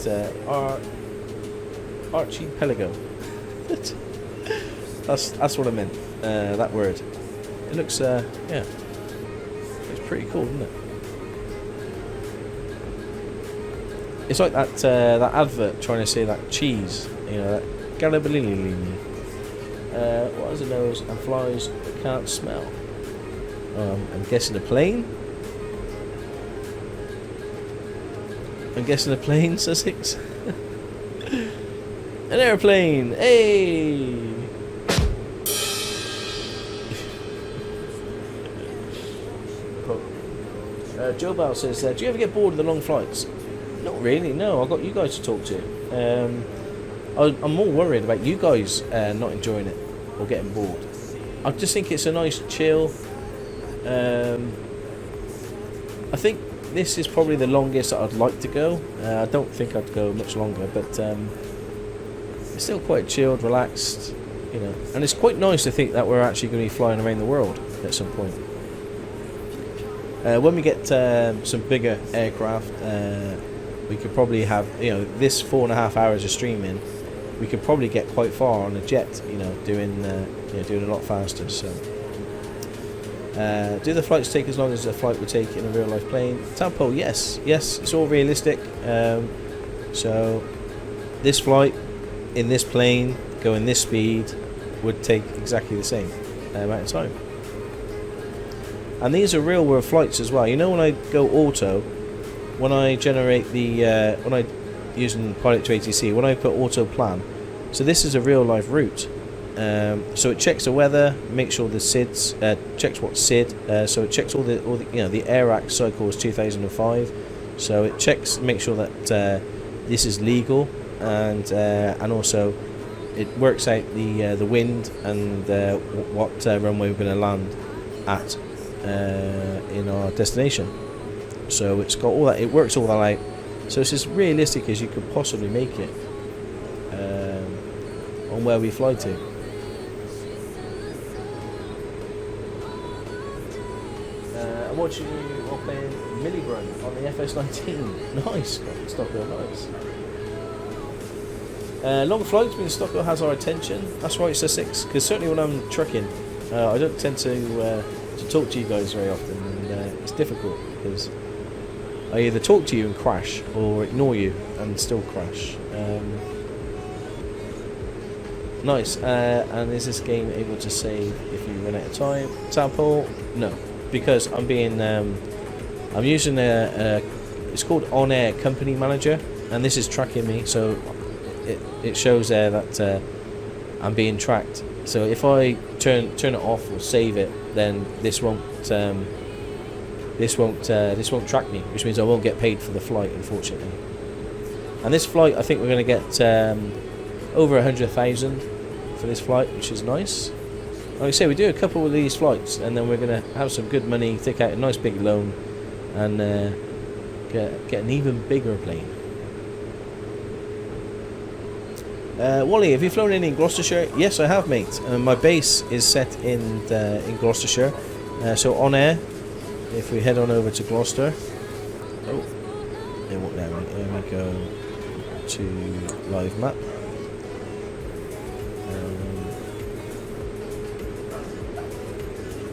Archipelago. That's what I meant. That word. It looks yeah. It's pretty cool, isn't it? It's like that that advert trying to say that cheese, you know, that Galabalilini. What has a nose and flies but can't smell? I'm guessing a plane. I'm guessing a plane, Sussex. An airplane. Hey. Joe Bell says, do you ever get bored of the long flights? Not really, no. I've got you guys to talk to. I'm more worried about you guys not enjoying it or getting bored. I just think it's a nice chill. I think this is probably the longest that I'd like to go. I don't think I'd go much longer, but it's still quite chilled, relaxed, you know. And it's quite nice to think that we're actually going to be flying around the world at some point. When we get some bigger aircraft, we could probably have, you know, this 4.5 hours of streaming. We could probably get quite far on a jet, you know, doing a lot faster. So, do the flights take as long as a flight would take in a real life plane? Tampo, yes, it's all realistic. So, this flight in this plane going this speed would take exactly the same amount of time. And these are real world flights as well. You know, when I go auto, when I generate the when I using Pilot to ATC, when I put auto plan, so this is a real life route. So it checks the weather, makes sure the SIDs checks what SID. So it checks all the you know, the AIRAC cycle is 2005. So it checks, makes sure that this is legal, and also it works out the wind and what runway we're going to land at in our destination. So it's got all that. It works all that out. So it's as realistic as you could possibly make it on where we fly to. I'm watching you while playing Milligran on the FS19. Nice, Stockoglaws, nice. Long flights means Stockoglaws has our attention. That's right, Sussex. Because certainly when I'm trucking, I don't tend to talk to you guys very often, and it's difficult because I either talk to you and crash, or ignore you and still crash. Nice. And is this game able to save if you run out of time? Sample? No, because I'm being I'm using it's called On Air Company Manager, and this is tracking me, so it shows there that I'm being tracked. So if I turn it off or save it, then this won't track me, which means I won't get paid for the flight, unfortunately. And this flight, I think we're going to get over 100,000 for this flight, which is nice. Like I say, we do a couple of these flights, and then we're going to have some good money, take out a nice big loan, and get an even bigger plane. Wally, have you flown in Gloucestershire? Yes, I have, mate. My base is set in Gloucestershire. So on air, if we head on over to Gloucester, there we go to live map.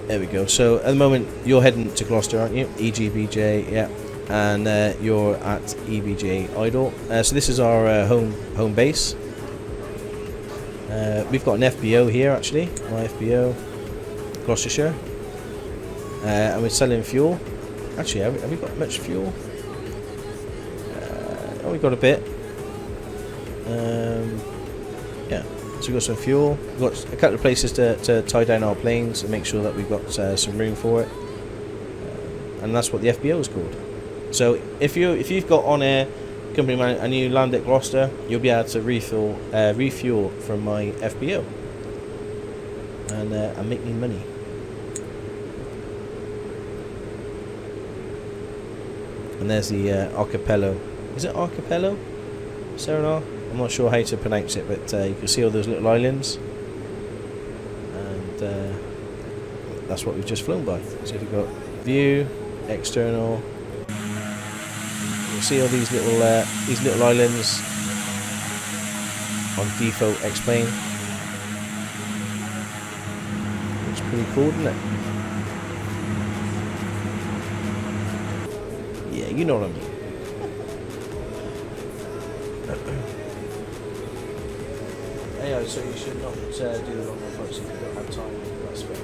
There we go. So at the moment you're heading to Gloucester, aren't you? EGBJ, yeah, and you're at EBJ Idle. So this is our home base. We've got an FBO here, actually, my FBO, Gloucestershire, and we're selling fuel. Actually, have we got much fuel? Oh, we got a bit. Yeah, so we've got some fuel. We've got a couple of places to tie down our planes and make sure that we've got some room for it, and that's what the FBO is called. So if you've got On Air Company Man and you land at Gloucester, you'll be able to refuel from my FBO and make me money. And there's the archipelago. Is it archipelago? Serenade? I'm not sure how to pronounce it, but you can see all those little islands, and that's what we've just flown by. So we've got view, external, You see all these little islands on default X-plane. It's pretty cool, isn't it? Yeah, you know what I mean. Yeah, so you should not do the longer flights if you don't have time. That's fair.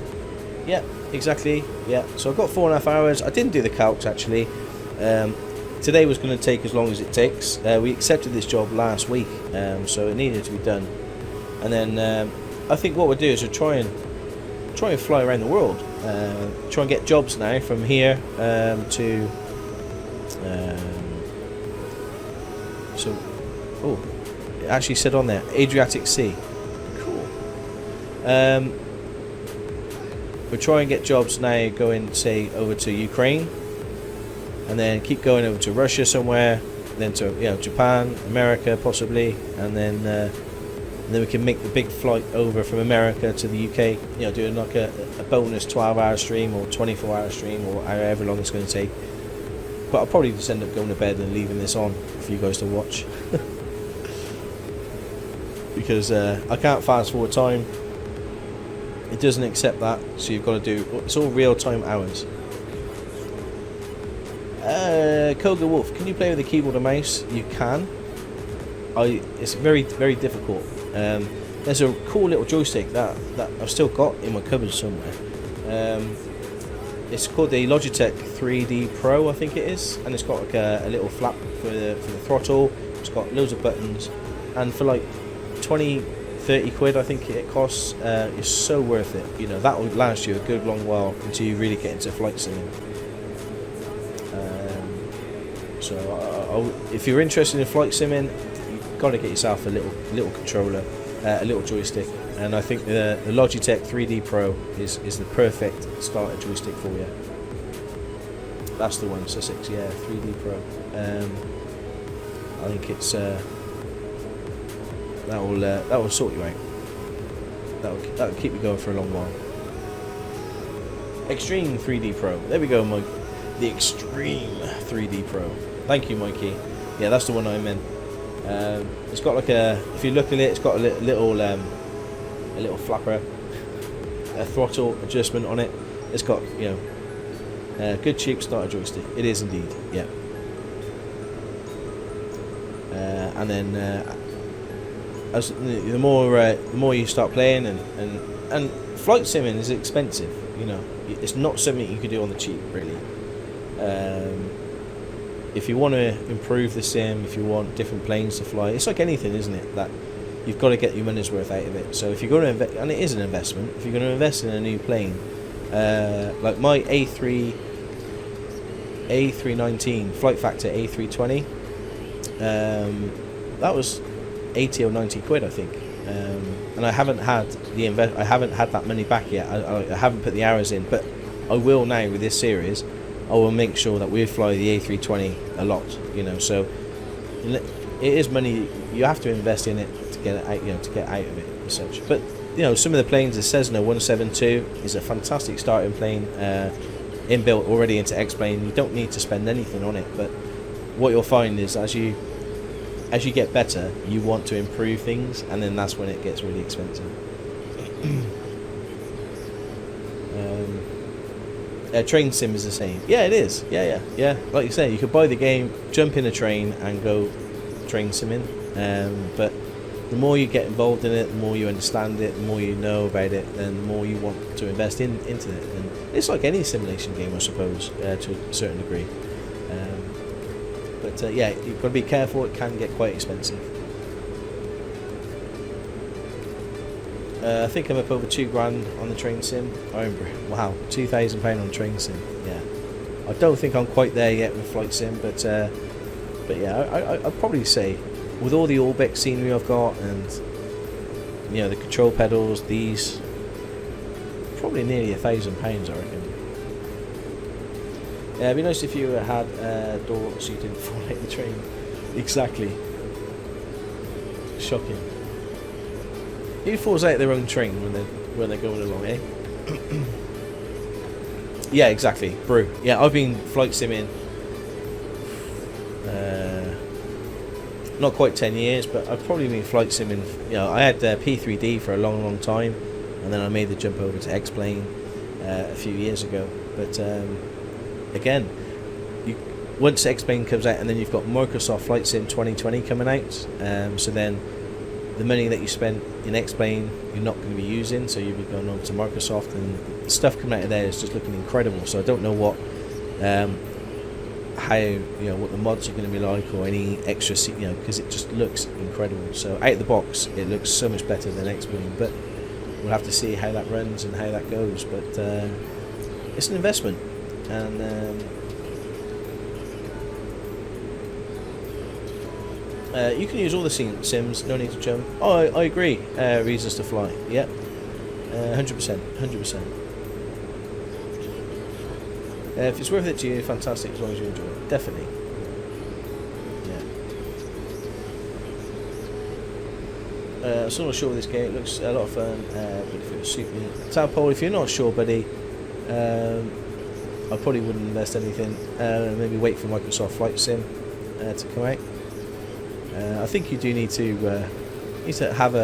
Yeah, exactly. Yeah, so I've got 4.5 hours. I didn't do the calcs actually. Today was going to take as long as it takes. We accepted this job last week, so it needed to be done. And then I think what we'll do is we'll try and fly around the world. Try and get jobs now from here to. Oh, it actually said on there Adriatic Sea. Cool. We'll try and get jobs now going, say, over to Ukraine, and then keep going over to Russia somewhere, then to Japan, America possibly, and then we can make the big flight over from America to the UK. Doing like a bonus 12-hour stream or 24-hour stream or however long it's going to take. But I'll probably just end up going to bed and leaving this on for you guys to watch. Because I can't fast forward time. It doesn't accept that, so you've got to do. It's all real-time hours. Koga Wolf, can you play with the keyboard and mouse? You can. It's very, very difficult. There's a cool little joystick that I've still got in my cupboard somewhere. It's called the Logitech 3D Pro, I think it is, and it's got like a little flap for the throttle. It's got loads of buttons, and for like 20-30 quid I think it costs. It's so worth it. That will last you a good long while until you really get into flight simming. So if you're interested in flight simming, you've got to get yourself a little controller, a little joystick, and I think the Logitech 3D Pro is the perfect starter joystick for you. That's the one, Sussex, yeah, 3D Pro. I think it's that will sort you out. That will keep you going for a long while. Extreme 3D Pro. There we go, Mike. The Extreme 3D Pro. Thank you, Mikey. Yeah, that's the one I meant. It's got like if you look at it, it's got a little flapper, a throttle adjustment on it. It's got good cheap starter joystick. It is indeed, yeah. And then as the more you start playing, and flight simming is expensive. It's not something you can do on the cheap, really. If you want to improve the sim, if you want different planes to fly, it's like anything, isn't it? That you've got to get your money's worth out of it. So if you're going to invest, and it is an investment, if you're going to invest in a new plane, like my A319 flight factor A320, that was 80 or 90 quid, I think. And I haven't had that money back yet. I haven't put the hours in, but I will now with this series. I will make sure that we fly the A320 a lot, so it is money you have to invest in it to get it out, to get out of it and such. But some of the planes, the Cessna 172 is a fantastic starting plane, inbuilt already into X-plane. You don't need to spend anything on it, but what you'll find is as you get better, you want to improve things, and then that's when it gets really expensive. Train sim is the same. Yeah, it is. Yeah. Like you say, you could buy the game, jump in a train, and go train simming. But the more you get involved in it, the more you understand it, the more you know about it, then the more you want to invest into it. And it's like any simulation game, I suppose, to a certain degree. But yeah, you've got to be careful. It can get quite expensive. I think I'm up over $2,000 on the train sim. Wow, £2,000 on train sim. Yeah, I don't think I'm quite there yet with flight sim, but yeah, I'd probably say with all the Orbex scenery I've got, and the control pedals, these probably nearly £1,000, I reckon. Yeah, it'd be nice if you had a door so you didn't fall out the train. Exactly. Shocking. Who falls out their own train when they're going along, eh? Yeah, exactly. Brew. Yeah, I've been flight simming not quite 10 years, but I've probably been flight simming. You know, I had P3D for a long time, and then I made the jump over to X-Plane a few years ago. But again, once X-Plane comes out, and then you've got Microsoft Flight Sim 2020 coming out, so then the money that you spent in X-Plane you're not going to be using, so you'll be going on to Microsoft, and the stuff coming out of there is just looking incredible. So I don't know what what the mods are going to be like, or any extra, because it just looks incredible. So out of the box it looks so much better than X-Plane, but we'll have to see how that runs and how that goes. But it's an investment, and you can use all the sims, no need to jump. Oh, I agree. Reasons to fly. Yep. 100%. If it's worth it to you, fantastic, as long as you enjoy it. Definitely. Yeah. So I'm not sure with this game. It looks a lot of fun. But if it would suit me, Tadpole, if you're not sure, buddy, I probably wouldn't invest anything. Maybe wait for Microsoft Flight Sim to come out. I think you do need to have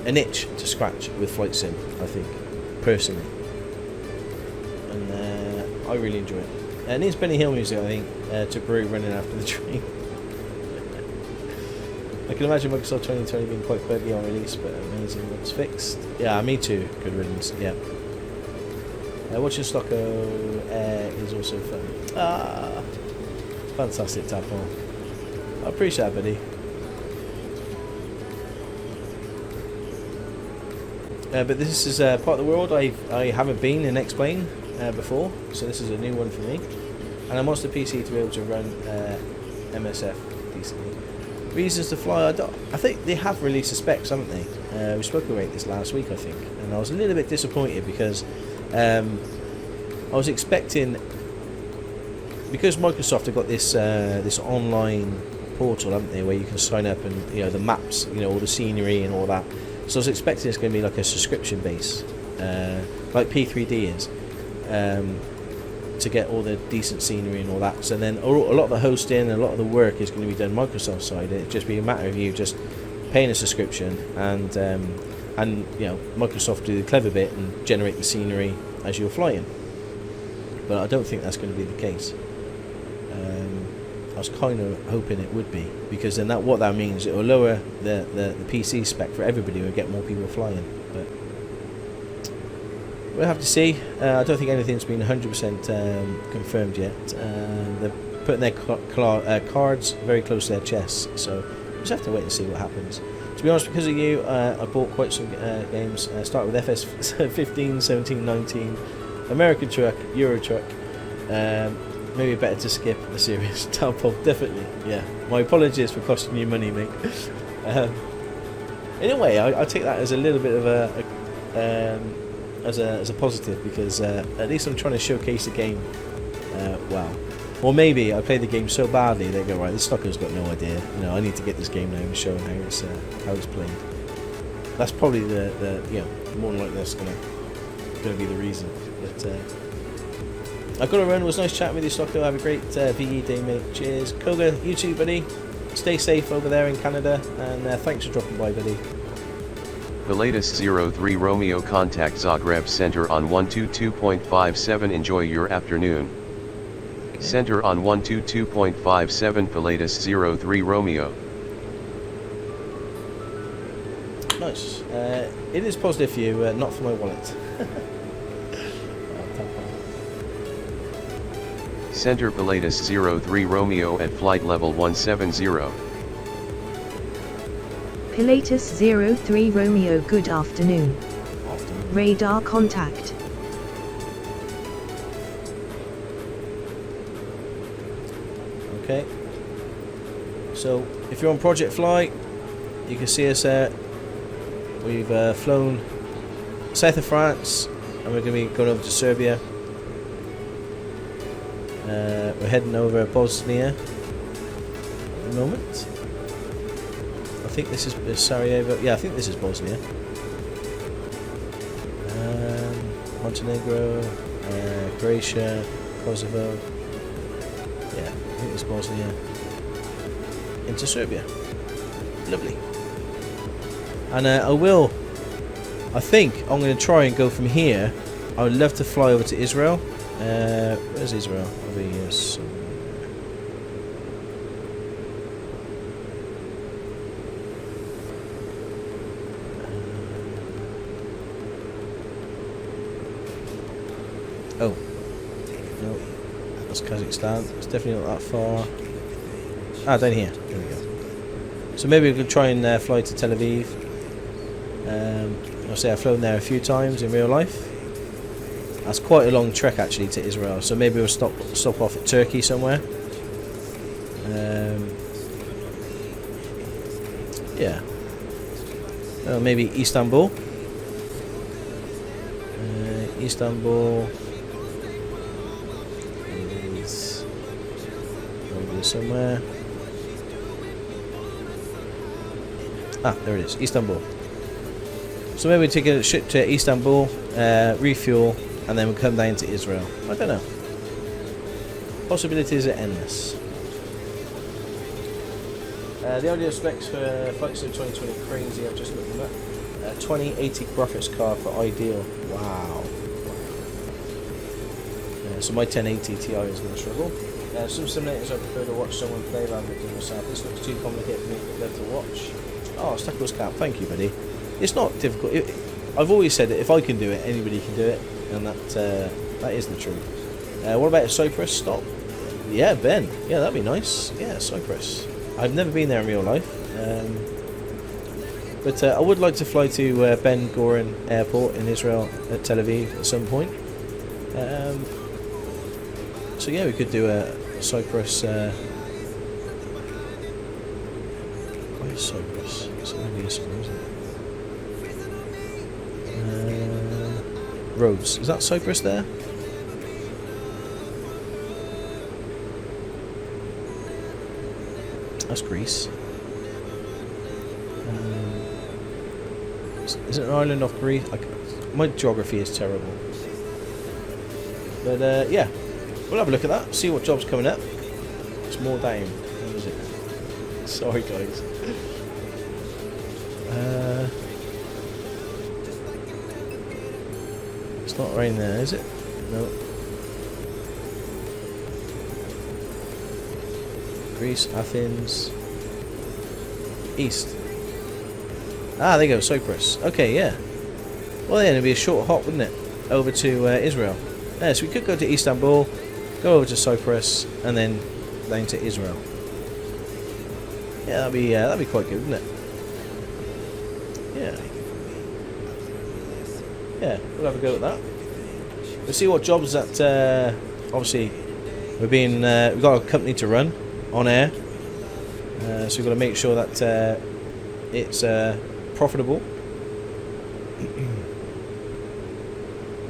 an itch to scratch with Flight Sim, I think, personally, and I really enjoy it. And it's Benny Hill music, I think, to Brew running after the train. I can imagine Microsoft 2020 being quite buggy on release, but amazing once fixed. Yeah, me too. Good riddance. Yeah. Watching Stocko is also fun. Fantastic, Tadpole. I appreciate that, buddy. But this is part of the world I haven't been in X-Plane before, so this is a new one for me. And I want the PC to be able to run MSF decently. Reasons to fly, I think they have released the specs, haven't they? We spoke about this last week, I think, and I was a little bit disappointed because I was expecting, because Microsoft have got this this online portal, haven't they, where you can sign up and the maps, all the scenery and all that. So I was expecting it's going to be like a subscription base, like P3D is, to get all the decent scenery and all that. So then a lot of the hosting and a lot of the work is going to be done Microsoft side. It'd just be a matter of you just paying a subscription and Microsoft do the clever bit and generate the scenery as you're flying. But I don't think that's going to be the case. I was kind of hoping it would be, because then what that means, it will lower the PC spec for everybody and get more people flying. But we'll have to see. I don't think anything's been 100% confirmed yet. They're putting their cards very close to their chests, so we'll just have to wait and see what happens. To be honest, because of you, I bought quite some games. Start with FS 15, 17, 19, American Truck, Euro Truck. Maybe better to skip the series. Tadpole, definitely. Yeah. My apologies for costing you money, mate. In a way, I take that as a little bit of as a positive, because at least I'm trying to showcase the game well. Or maybe I play the game so badly they go, right, this Stocko's got no idea. I need to get this game now and show him how it's played. That's probably the more than likely that's gonna be the reason. But I've got to run. It was nice chatting with you, Stocko. Have a great VE day, mate. Cheers. Koga, you too, buddy. Stay safe over there in Canada, and thanks for dropping by, buddy. The latest 03 Romeo contact Zagreb Center on 122.57. Enjoy your afternoon. Okay. Center on 122.57 Pilatus 03 Romeo. Nice. It is positive for you, not for my wallet. Center Pilatus 03 Romeo at flight level 170. Pilatus 03 Romeo, good afternoon. Radar contact. Okay. So, if you're on Project Flight, you can see us there. We've flown south of France, and we're going to be going over to Serbia. We're heading over Bosnia at the moment. I think this is Sarajevo. Yeah, I think this is Bosnia. Montenegro, Croatia, Kosovo. Yeah, I think it's Bosnia. Into Serbia. Lovely. And I think I'm going to try and go from here. I would love to fly over to Israel. Where's Israel? Over here somewhere. Oh. No. That's Kazakhstan. It's definitely not that far. Ah, down here. There we go. So maybe we could try and fly to Tel Aviv. I'll say I've flown there a few times in real life. That's quite a long trek actually to Israel. So maybe we'll stop off at Turkey somewhere. Yeah. Maybe Istanbul. Istanbul is over here somewhere. Ah, there it is, Istanbul. So maybe we take a ship to Istanbul, refuel, and then we'll come down to Israel. I don't know. Possibilities are endless. The audio specs for Flight Sim 2020 crazy. I've just looked at that. 2080 graphics card for ideal. Wow. So my 1080 Ti is going to struggle. Some simulators I prefer to watch someone play rather than do myself. This looks too complicated for me to love to watch. Oh, Stockoglaws cap, thank you, buddy. It's not difficult. I've always said that if I can do it, anybody can do it, and that is the truth. What about a Cyprus stop? Yeah, Ben. Yeah, that'd be nice. Yeah, Cyprus. I've never been there in real life, but I would like to fly to Ben Gurion Airport in Israel at Tel Aviv at some point. So yeah, we could do a Cyprus. Where's Cyprus? It's only somewhere, isn't it? Rhodes. Is that Cyprus there? That's Greece. Is it an island off Greece? My geography is terrible. But yeah, we'll have a look at that. See what job's coming up. It's more down. What is it? Sorry, guys. It's not right there, is it? No. Greece, Athens, East. Ah, there you go, Cyprus. Okay, yeah. Well, then it'd be a short hop, wouldn't it? Over to Israel. Yeah, so we could go to Istanbul, go over to Cyprus, and then down to Israel. Yeah, that'd be quite good, wouldn't it? Yeah. Yeah, we'll have a go at that. We'll see what jobs that. Obviously, we've got a company to run on air, so we've got to make sure that it's profitable.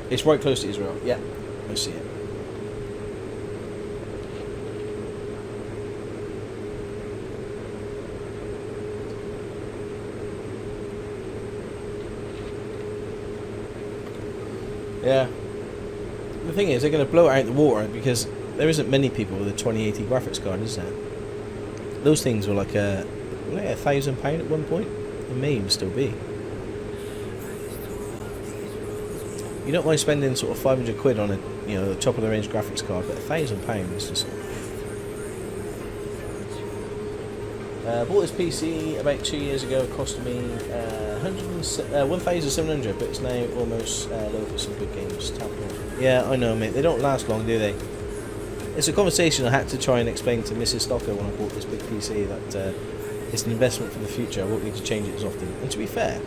It's right close to Israel. Yeah, I see it. Yeah. The thing is, they're going to blow it out the water because there isn't many people with a 2080 graphics card, is there? Those things were like £1,000 at one point. It may even still be. You don't mind spending sort of 500 quid on a top of the range graphics card, but £1,000 is just. Bought this PC about 2 years ago. It cost me 1,700, but it's now almost low for some good games. Yeah, I know, mate. They don't last long, do they? It's a conversation I had to try and explain to Mrs. Stocker when I bought this big PC that it's an investment for the future. I won't need to change it as often. And to be fair,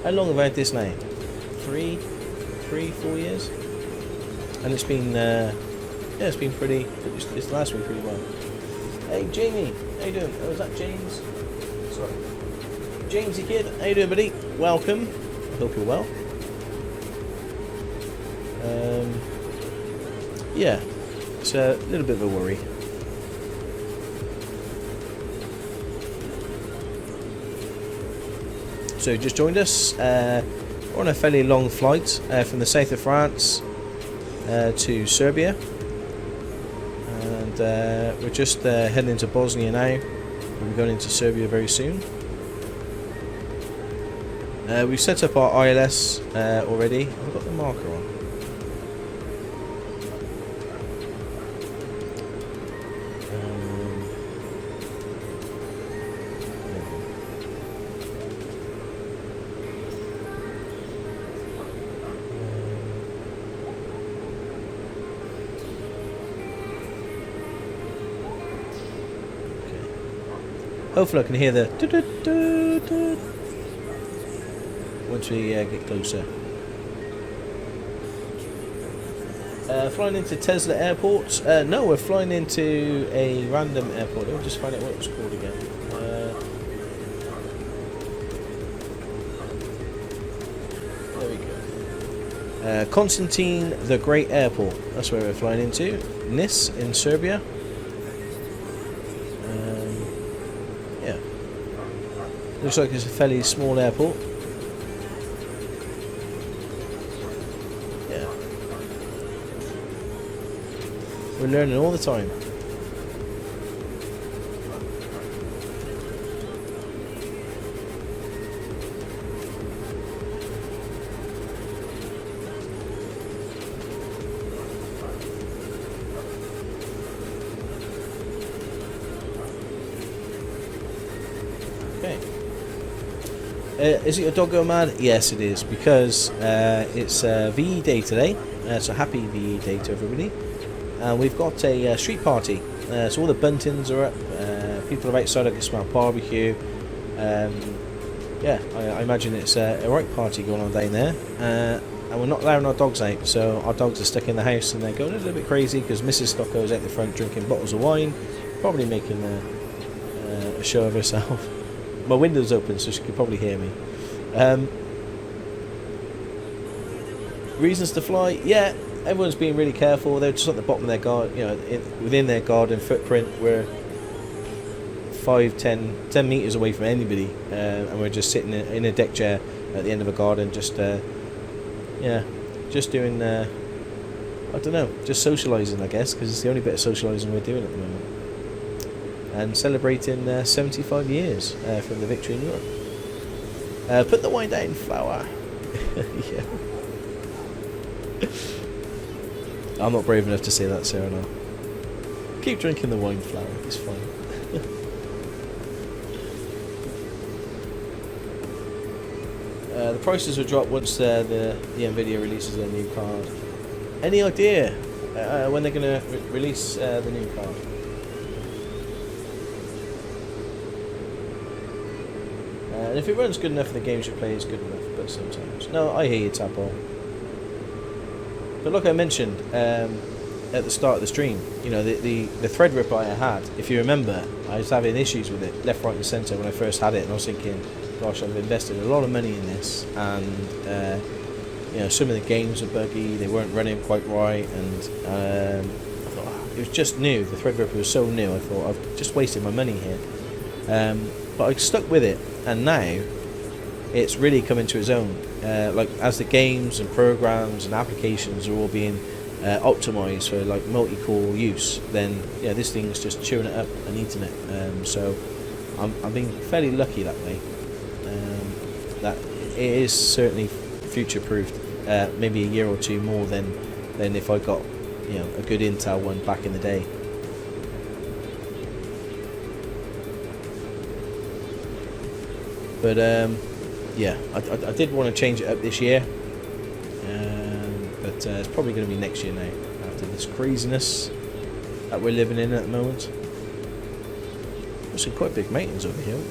how long have I had this now? 3, 4 years, and it's been it's been pretty. It's lasted me pretty well. Hey Jamie, how you doing? Oh, is that James? Sorry, Jamesy kid, how you doing, buddy? Welcome. I hope you're well. Yeah, it's a little bit of a worry. So just joined us. We're on a fairly long flight from the south of France to Serbia, and we're just heading into Bosnia now. We'll be going into Serbia very soon. We've set up our ILS already. I've got the marker on. Hopefully I can hear the once we get closer. Flying into Tesla Airport. No, we're flying into a random airport. I'll just find out what it was called again. There we go. Constantine the Great Airport. That's where we're flying into. Nis in Serbia. Yeah. Looks like it's a fairly small airport. Yeah. We're learning all the time. Okay. Is it your dog going mad? Yes, it is, because it's VE Day today. So happy VE Day to everybody. We've got a street party. So all the buntings are up. People are outside. I can smell barbecue. Yeah, I imagine it's a right party going on down there. And we're not allowing our dogs out, so our dogs are stuck in the house and they're going a little bit crazy because Mrs. Stocko's out the front drinking bottles of wine, probably making a show of herself. My window's open, so she could probably hear me. Reasons to fly? Yeah, everyone's being really careful. They're just at the bottom of their garden, you know, within their garden footprint. We're 10 meters away from anybody, and we're just sitting in a deck chair at the end of a garden, just yeah, just doing I don't know, just socialising, I guess, because it's the only bit of socialising we're doing at the moment. And celebrating 75 years from the victory in Europe. Put the wine down, flower. Yeah. I'm not brave enough to say that, Sarah. No. Keep drinking the wine, flower. It's fine. The prices will drop once the Nvidia releases their new card. Any idea when they're going to release the new card? And if it runs good enough for the games you play, it's good enough, but sometimes. No, I hear you, Tapo. But like I mentioned at the start of the stream, you know, the Threadripper I had, if you remember, I was having issues with it, left, right and centre when I first had it, and I was thinking, gosh, I've invested a lot of money in this, and you know, some of the games were buggy, they weren't running quite right, and I thought, it was just new, the Threadripper was so new, I thought, I've just wasted my money here. But I stuck with it, and now it's really coming to its own. Like as the games and programs and applications are all being optimized for like multi-core use, then yeah, this thing's just chewing it up and eating it. So I'm being fairly lucky that way. That it is certainly future-proofed. Maybe a year or two more than if I got, you know, a good Intel one back in the day. But yeah, I did want to change it up this year, but it's probably going to be next year now, after this craziness that we're living in at the moment. There's some quite big mountains over here, aren't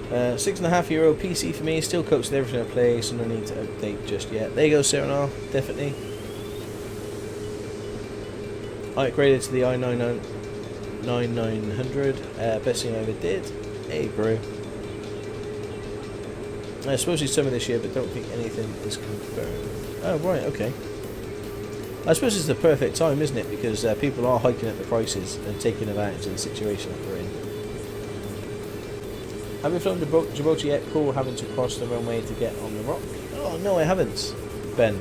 there? €6.5 PC for me, still copes with everything I play, so no need to update just yet. There you go, Serenal, definitely. I upgraded to the i9-9900, best thing I ever did. Hey bro. I suppose it's summer this year, but don't think anything is confirmed. Oh right, okay. I suppose it's the perfect time, isn't it? Because people are hiking up the prices and taking advantage of the situation that we're in. Have you flown to Djibouti yet? Cool, having to cross the runway to get on the rock. Oh no, I haven't, Ben.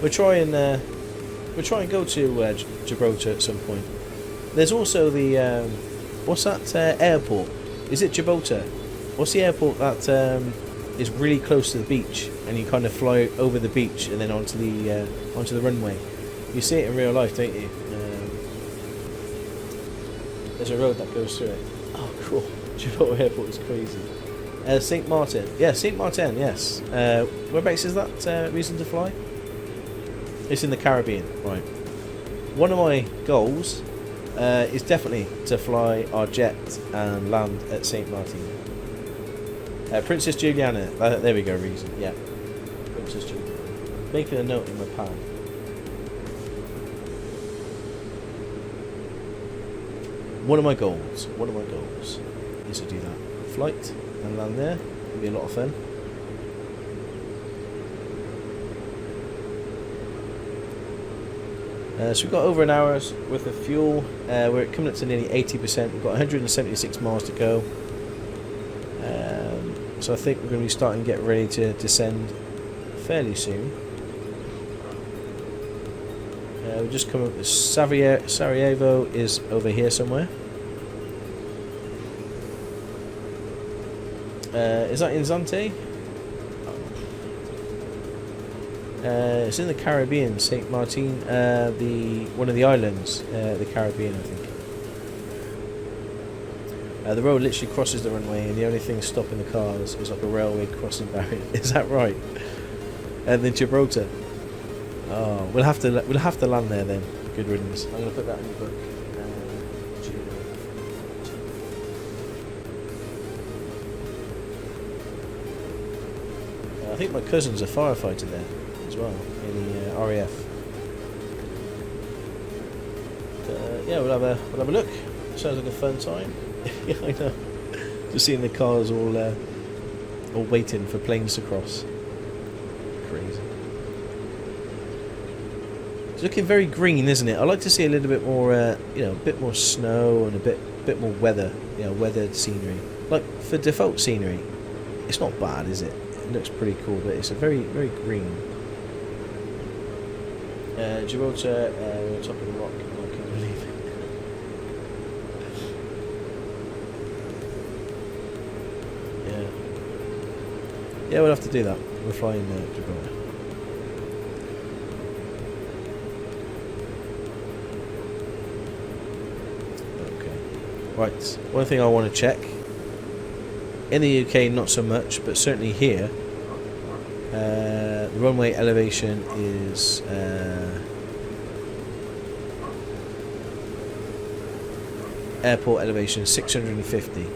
We'll try and go to Djibouti at some point. There's also the what's that airport? Is it Djibouti? What's the airport that is really close to the beach, and you kind of fly over the beach and then onto the runway? You see it in real life, don't you? There's a road that goes through it. Oh, cool. Djibouti Airport is crazy. St. Martin. Yeah, St. Martin, yes. Whereabouts is that reason to fly? It's in the Caribbean, right. One of my goals is definitely to fly our jet and land at St. Martin. Princess Juliana. There we go, reason. Yeah. Princess Juliana. Making a note in my pad. One of my goals is to do that. Flight and land there. It'll be a lot of fun. So we've got over an hour's worth of fuel. We're coming up to nearly 80%. We've got 176 miles to go. So I think we're going to be starting to get ready to descend fairly soon. We'll just come up with Sarajevo is over here somewhere. Is that in Zante? It's in the Caribbean, St. Martin, one of the islands, the Caribbean, I think. The road literally crosses the runway, and the only thing stopping the cars is like a railway crossing barrier. Is that right? And then Gibraltar. Oh, we'll have to land there then. Good riddance. I'm going to put that in the book. I think my cousin's a firefighter there as well in the RAF. But, yeah, we'll have a look. Sounds like a fun time. Yeah, I know. Just seeing the cars all waiting for planes to cross. Crazy. It's looking very green, isn't it? I like to see a little bit more, a bit more snow and a bit more weather, weathered scenery. Like for default scenery, it's not bad, is it? It looks pretty cool, but it's a very, very green. Gibraltar, on top of the rock. I can't believe it. Yeah, we'll have to do that. We're flying Gibraltar. Okay. Right. One thing I want to check. In the UK, not so much, but certainly here, the runway elevation is airport elevation 650.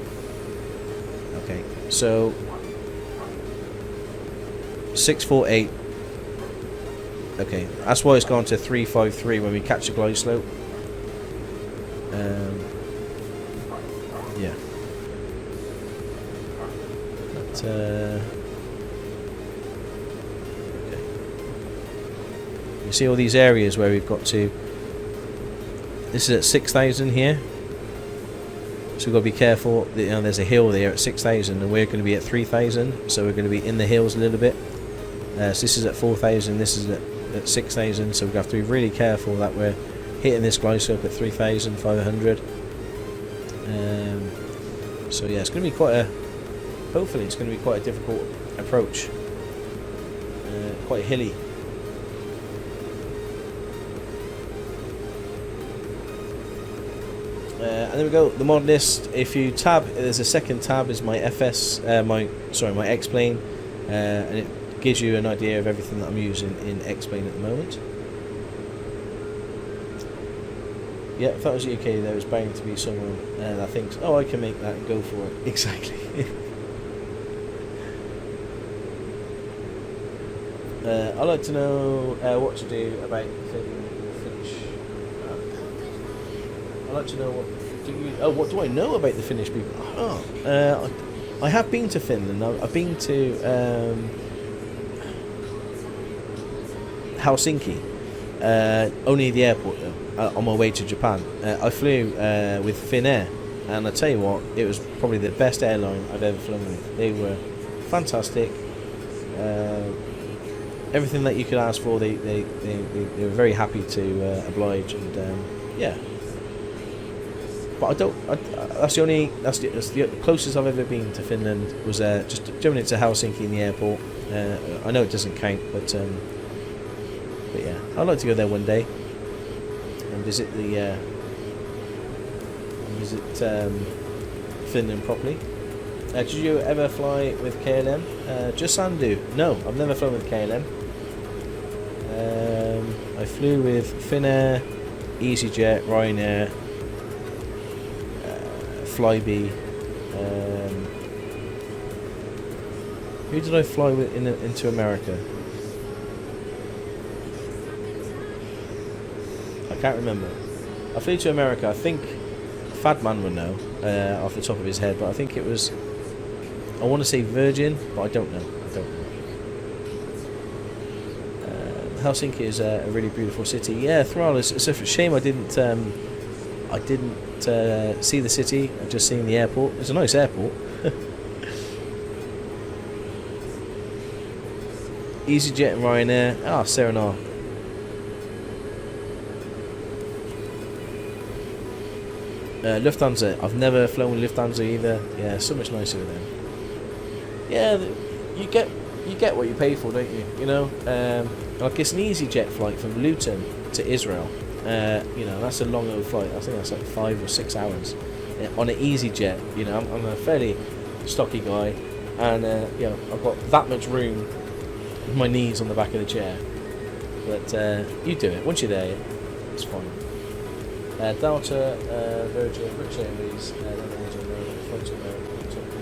Okay, so 648. Okay, that's why it's gone to 353 when we catch the glide slope. Yeah. But, okay. You see all these areas where we've got to. This is at 6,000 here. So we've got to be careful. There's a hill there at 6,000 and we're going to be at 3,000. So we're going to be in the hills a little bit. So this is at 4,000, this is at 6,000. So we have to be really careful that we're hitting this glide slope at 3,500. So yeah, it's going to be hopefully it's going to be quite a difficult approach. Quite hilly. And there we go, the mod list. If you tab, there's a second tab, is my my X-Plane, and it gives you an idea of everything that I'm using in X-Plane at the moment. Yeah, if that was UK, there was bound to be someone that thinks, oh, I can make that and go for it. Exactly. I'd like to know what to do about the Finnish. I'd like to know what do I know about the Finnish people? I have been to Finland. I've been to Helsinki. Only the airport though. On my way to Japan, I flew with Finnair, And I tell you what, it was probably the best airline I've ever flown with. They were fantastic. Everything that you could ask for, they were very happy to oblige, and yeah. But that's the closest I've ever been to Finland was just jumping into Helsinki in the airport. I know it doesn't count, but yeah, I'd like to go there one day and visit Finland properly. Did you ever fly with KLM? Just Sandu. No, I've never flown with KLM. I flew with Finnair, EasyJet, Ryanair, Flybe. Who did I fly with into America? I can't remember. I flew to America. I think Fadman would know off the top of his head, but I think it was. I want to say Virgin, but I don't know. Helsinki is a really beautiful city. Yeah, Thrall. It's a shame I didn't see the city. I've just seen the airport. It's a nice airport. EasyJet and Ryanair. Serenade. Lufthansa. I've never flown with Lufthansa either. Yeah, so much nicer with them. Yeah, you get what you pay for, don't you? You know, like it's an EasyJet flight from Luton to Israel. You know, that's a long old flight. I think that's like 5 or 6 hours on an EasyJet. You know, I'm a fairly stocky guy, and you know, I've got that much room with my knees on the back of the chair. But you do it once you're there. It's fine. Delta, Virgin, British Airways,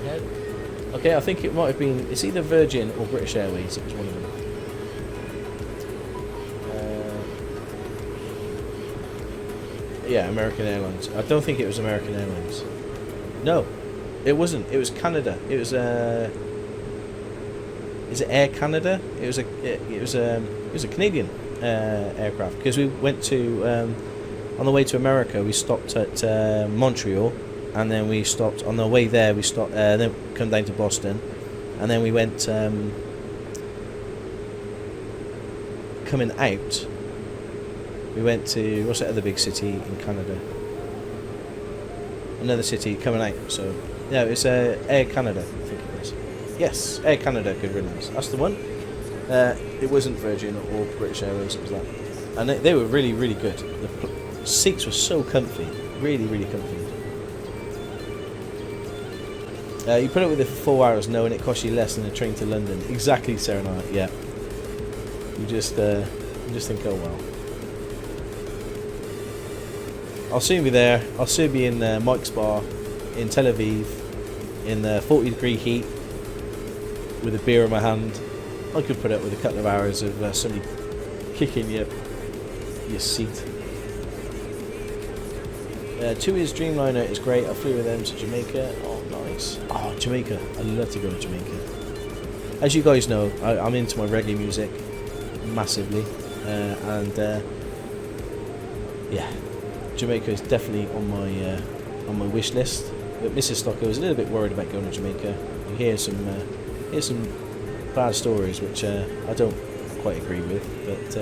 head. Okay, I think it might have been. It's either Virgin or British Airways. It was one of them. Yeah, American Airlines. I don't think it was American Airlines. No, it wasn't. It was Canada. It was is it Air Canada? It was a Canadian aircraft, because we went to on the way to America. We stopped at Montreal, and then we stopped on the way there. We stopped then come down to Boston, and then we went coming out. We went to, what's that other big city in Canada? Another city coming out. So yeah, it's Air Canada, I think it was. Yes, Air Canada, good riddance. That's the one. It wasn't Virgin or British Airways. It was that, and they were really, really good. The seats were so comfy, really, really comfy. You put it with it for 4 hours, knowing it costs you less than a train to London. Exactly, Serenade. Yeah. You just think, oh well. I'll soon be there. I'll soon be in Mike's Bar in Tel Aviv in the 40-degree heat with a beer in my hand. I could put up with a couple of hours of somebody kicking your seat. TUI's Dreamliner is great. I flew with them to Jamaica. Oh, nice. Oh, Jamaica. I'd love to go to Jamaica. As you guys know, I'm into my reggae music massively, and yeah. Jamaica is definitely on my wish list, but Mrs. Stocko is a little bit worried about going to Jamaica. You hear some bad stories, which I don't quite agree with, but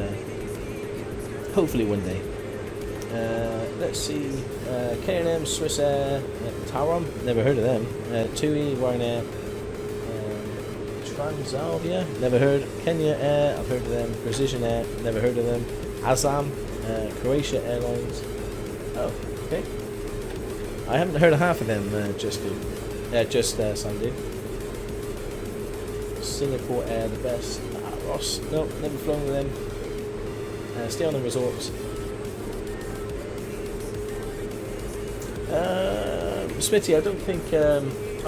hopefully one day. Let's see, K&M, Swissair, Tarom, never heard of them. TUI, Ryanair, Transalvia, never heard. Kenya Air, I've heard of them. Precision Air, never heard of them. Azam, Croatia Airlines. Oh, okay. I haven't heard of half of them, just Sandy. Singapore Air, the best. Ross, no, never flown with them. Stay on the resorts. Smitty, I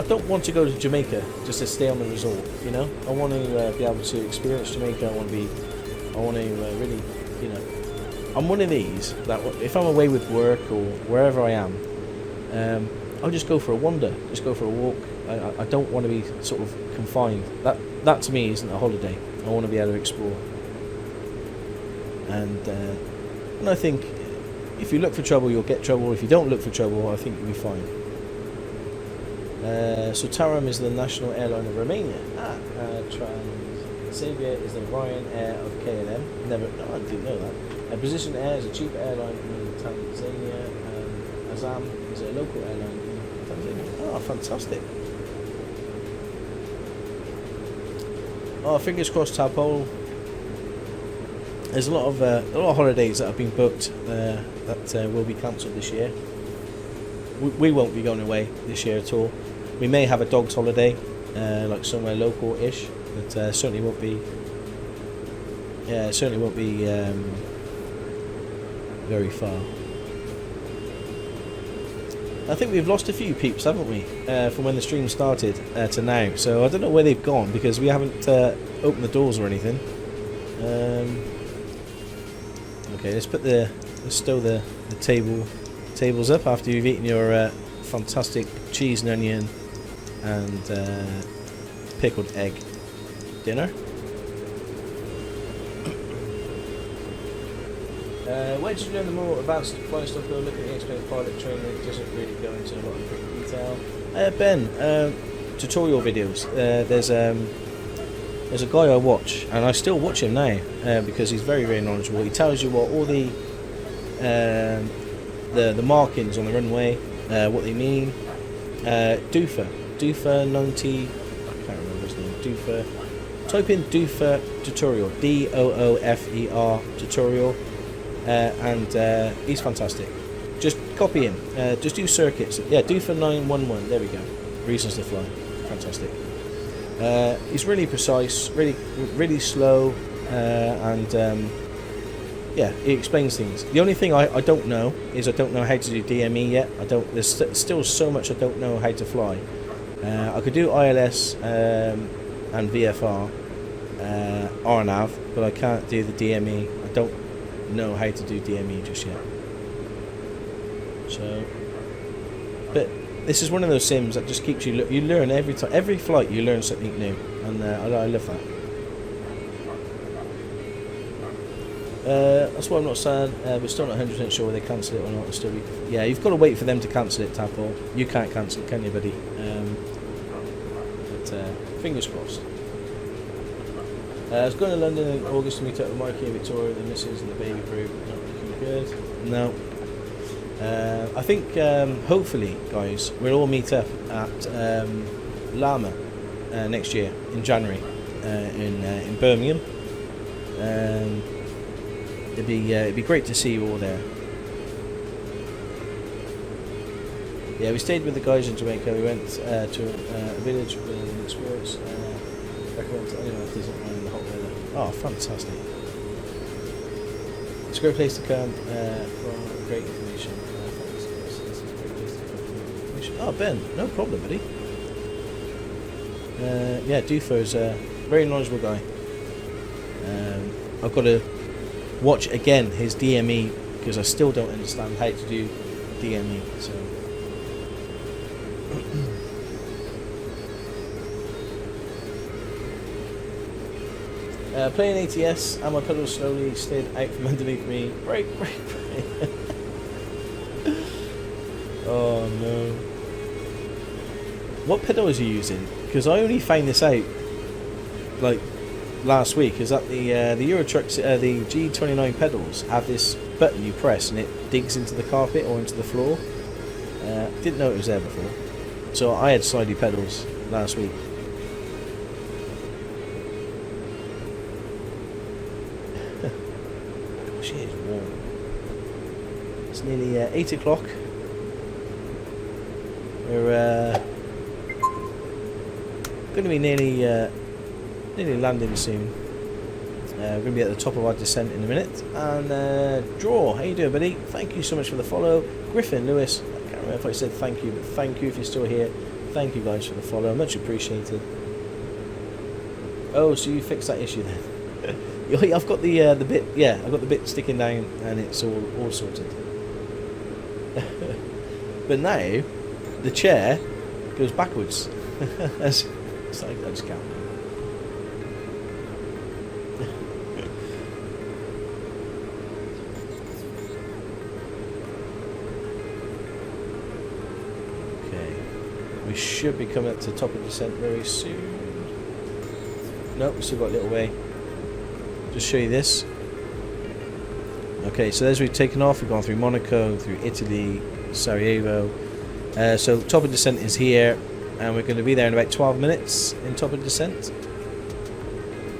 don't want to go to Jamaica just to stay on the resort, you know? I want to be able to experience Jamaica. I want to really, you know, I'm one of these that if I'm away with work or wherever I am, I'll just go for a wander, just go for a walk. I don't want to be sort of confined. That to me isn't a holiday. I want to be able to explore. And I think if you look for trouble, you'll get trouble. If you don't look for trouble, I think you'll be fine. Sutaram is the national airline of Romania. Transavia is the Ryanair of KLM. No, I didn't know that. Precision Air is a cheap airline in Tanzania, and Azam is a local airline in Tanzania. Oh, fantastic. Oh, fingers crossed, Tadpole. There's a lot of holidays that have been booked that will be cancelled this year. We won't be going away this year at all. We may have a dog's holiday, like somewhere local-ish, but certainly won't be. Yeah, it certainly won't be very far. I think we've lost a few peeps, haven't we, from when the stream started to now. So I don't know where they've gone because we haven't opened the doors or anything. Okay, let's stow the tables up after you've eaten your fantastic cheese and onion and pickled egg dinner. Where did you learn the more advanced flying stuff? Go look at the explained pilot training. It doesn't really go into a lot of great detail. Ben, tutorial videos. There's a guy I watch, and I still watch him now because he's very, very knowledgeable. He tells you what all the markings on the runway, what they mean. Doofer 90. I can't remember his name. Doofer. Type in Doofer tutorial. DOOFER tutorial. And he's fantastic. Just copy him. Just do circuits. Yeah, Doofer 911. There we go. Reasons to fly. Fantastic. He's really precise, really slow, and yeah, he explains things. The only thing I don't know is I don't know how to do DME yet. There's still so much I don't know how to fly. I could do ILS and VFR, RNAV, but I can't do the DME. I don't know how to do DME just yet. So, but this is one of those sims that just keeps you learn every time, every flight you learn something new, and I love that. That's why I'm not sad. We're still not 100% sure whether they cancel it or not. Still, yeah, you've got to wait for them to cancel it, Tadpole. You can't cancel it, can you, buddy? But fingers crossed. I was going to London in August to meet up with Mikey and Victoria, the missus and the baby group. Not looking good. No. I think hopefully, guys, we'll all meet up at Llama next year in January in Birmingham. It'd be great to see you all there. Yeah, we stayed with the guys in Jamaica. We went to a village with an experience. Recommend to anyone if doesn't mind the hot weather. Oh, fantastic! It's a great place to come for great information. Oh, Ben, no problem, buddy. Yeah, Doofer's a very knowledgeable guy. I've got to watch again his DME because I still don't understand how to do DME. So. Playing ATS and my pedals slowly slid out from underneath me. Break. Oh no. What pedals are you using? Because I only found this out like last week. Is that the Eurotrucks, the G29 pedals have this button you press and it digs into the carpet or into the floor. Didn't know it was there before. So I had slidey pedals last week. Gosh, it is warm. It's nearly 8 o'clock. We're going to be nearly landing soon. We're going to be at the top of our descent in a minute. And Draw, how you doing, buddy? Thank you so much for the follow. Griffin, Lewis, I can't remember if I said thank you, but thank you if you're still here. Thank you guys for the follow, much appreciated. Oh, so you fixed that issue then? I've got the bit, yeah, I've got the bit sticking down, and it's all sorted. But now the chair goes backwards. It's like I just can't. We should be coming up to the top of descent very soon. Nope, we still got a little way. Just show you this. Okay, so as we've taken off, we've gone through Monaco, through Italy, Sarajevo. So top of descent is here, and we're going to be there in about 12 minutes in top of descent.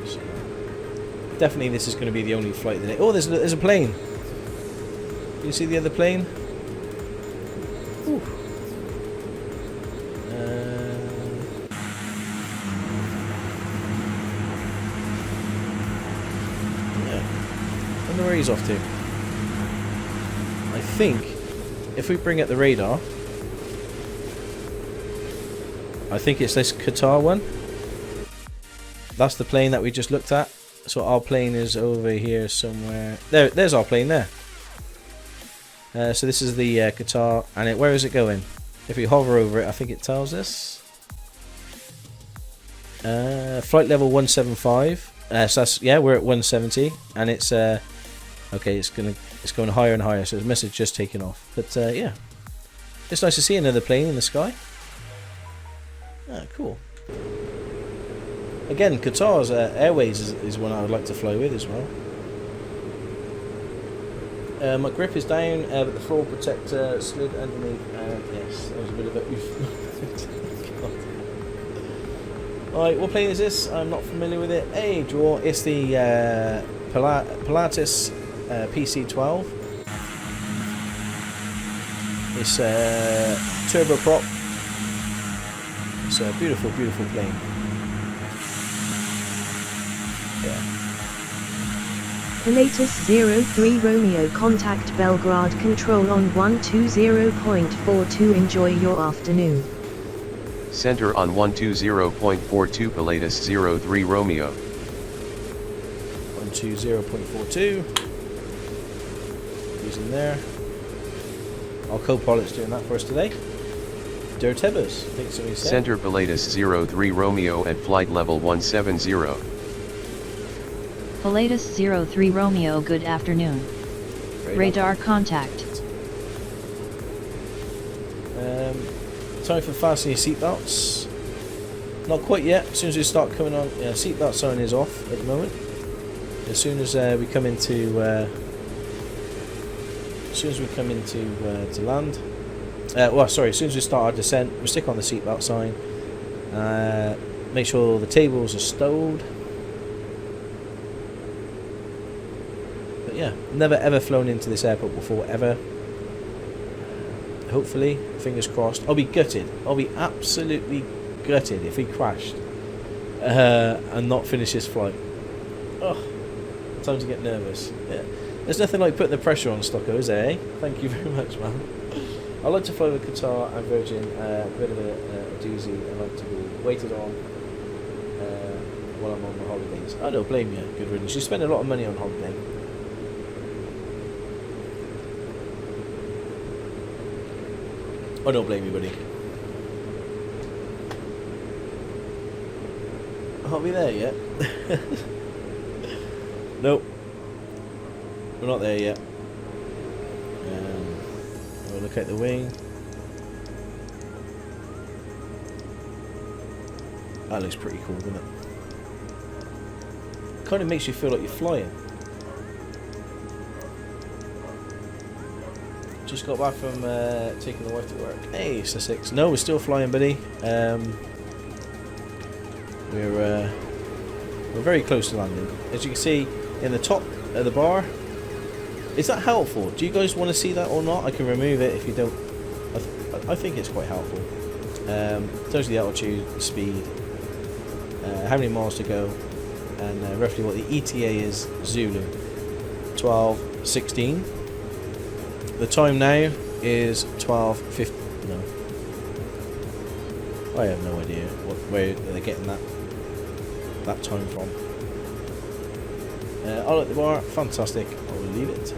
So definitely this is going to be the only flight of the day. Oh, there's a plane. You see the other plane? Ooh. Yeah. I wonder where he's off to. I think if we bring up the radar, I think it's this Qatar one. That's the plane that we just looked at. So our plane is over here somewhere. There's our plane there. So this is the Qatar, and where is it going? If we hover over it, I think it tells us. Flight level 175. So that's, yeah, we're at 170, and it's okay. It's going higher and higher. So the message just taken off. But yeah, it's nice to see another plane in the sky. Ah, cool. Again, Qatar's Airways is one I would like to fly with as well. My grip is down, but the floor protector slid underneath. Yes, that was a bit of a oof. Alright, what plane is this? I'm not familiar with it. Hey, draw. It's the Pilatus PC-12. It's turboprop. It's a beautiful, beautiful plane. Yeah. Pilatus 03 Romeo, contact Belgrade control on 120.42. Enjoy your afternoon. Center on 120.42 Pilatus 03 Romeo. 120.42. Using there. Our co-pilot's doing that for us today. Dirtebus, I think so he said. Center Pilatus 03 Romeo at flight level 170. Pilatus 03 Romeo, good afternoon. Radar contact. Time for fastening your seatbelts. Not quite yet. As soon as we start coming on, yeah, seatbelt sign is off at the moment. As soon as we come into, to land. Well, sorry. As soon as we start our descent, we stick on the seatbelt sign. Make sure the tables are stowed. But yeah, never ever flown into this airport before, ever. Hopefully, fingers crossed. I'll be gutted. I'll be absolutely gutted if we crashed and not finish this flight. Oh, time to get nervous. Yeah, there's nothing like putting the pressure on Stocko, is there? Eh? Thank you very much, man. I like to fly with Qatar and Virgin. A bit of a doozy. I like to be waited on while I'm on my holidays. I don't blame you. Good riddance. You spend a lot of money on holiday. I don't blame you, buddy. Aren't we there yet? Nope. We're not there yet. We'll look at the wing. That looks pretty cool, doesn't it? Kind of makes you feel like you're flying. Just got back from taking the wife to work. Hey, Sussex. No, we're still flying, buddy. We're very close to landing. As you can see in the top of the bar. Is that helpful? Do you guys want to see that or not? I can remove it if you don't. I think it's quite helpful. Tells you the altitude, the speed, how many miles to go, and roughly what the ETA is. Zulu 12:16. The time now is 12:50. No, I have no idea where they're getting that time from. I like the bar, fantastic. I will leave it,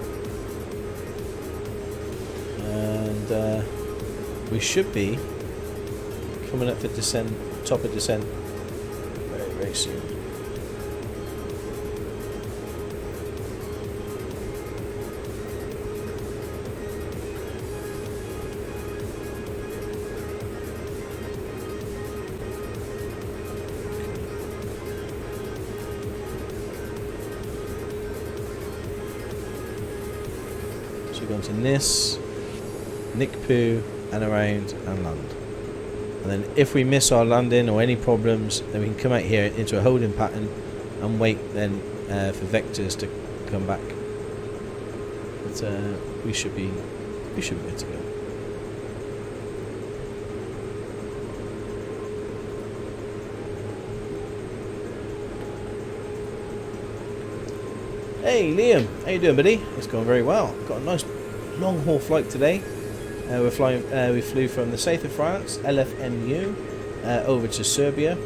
and we should be coming up for descent, top of descent, very very soon. around to Nis, Nikpu, and around and land. And then if we miss our landing or any problems, then we can come out here into a holding pattern and wait then for vectors to come back. But we should be good to go. Hey Liam, how you doing, buddy? It's going very well. Got a nice long haul flight today. We flew from the south of France, LFMU, over to Serbia,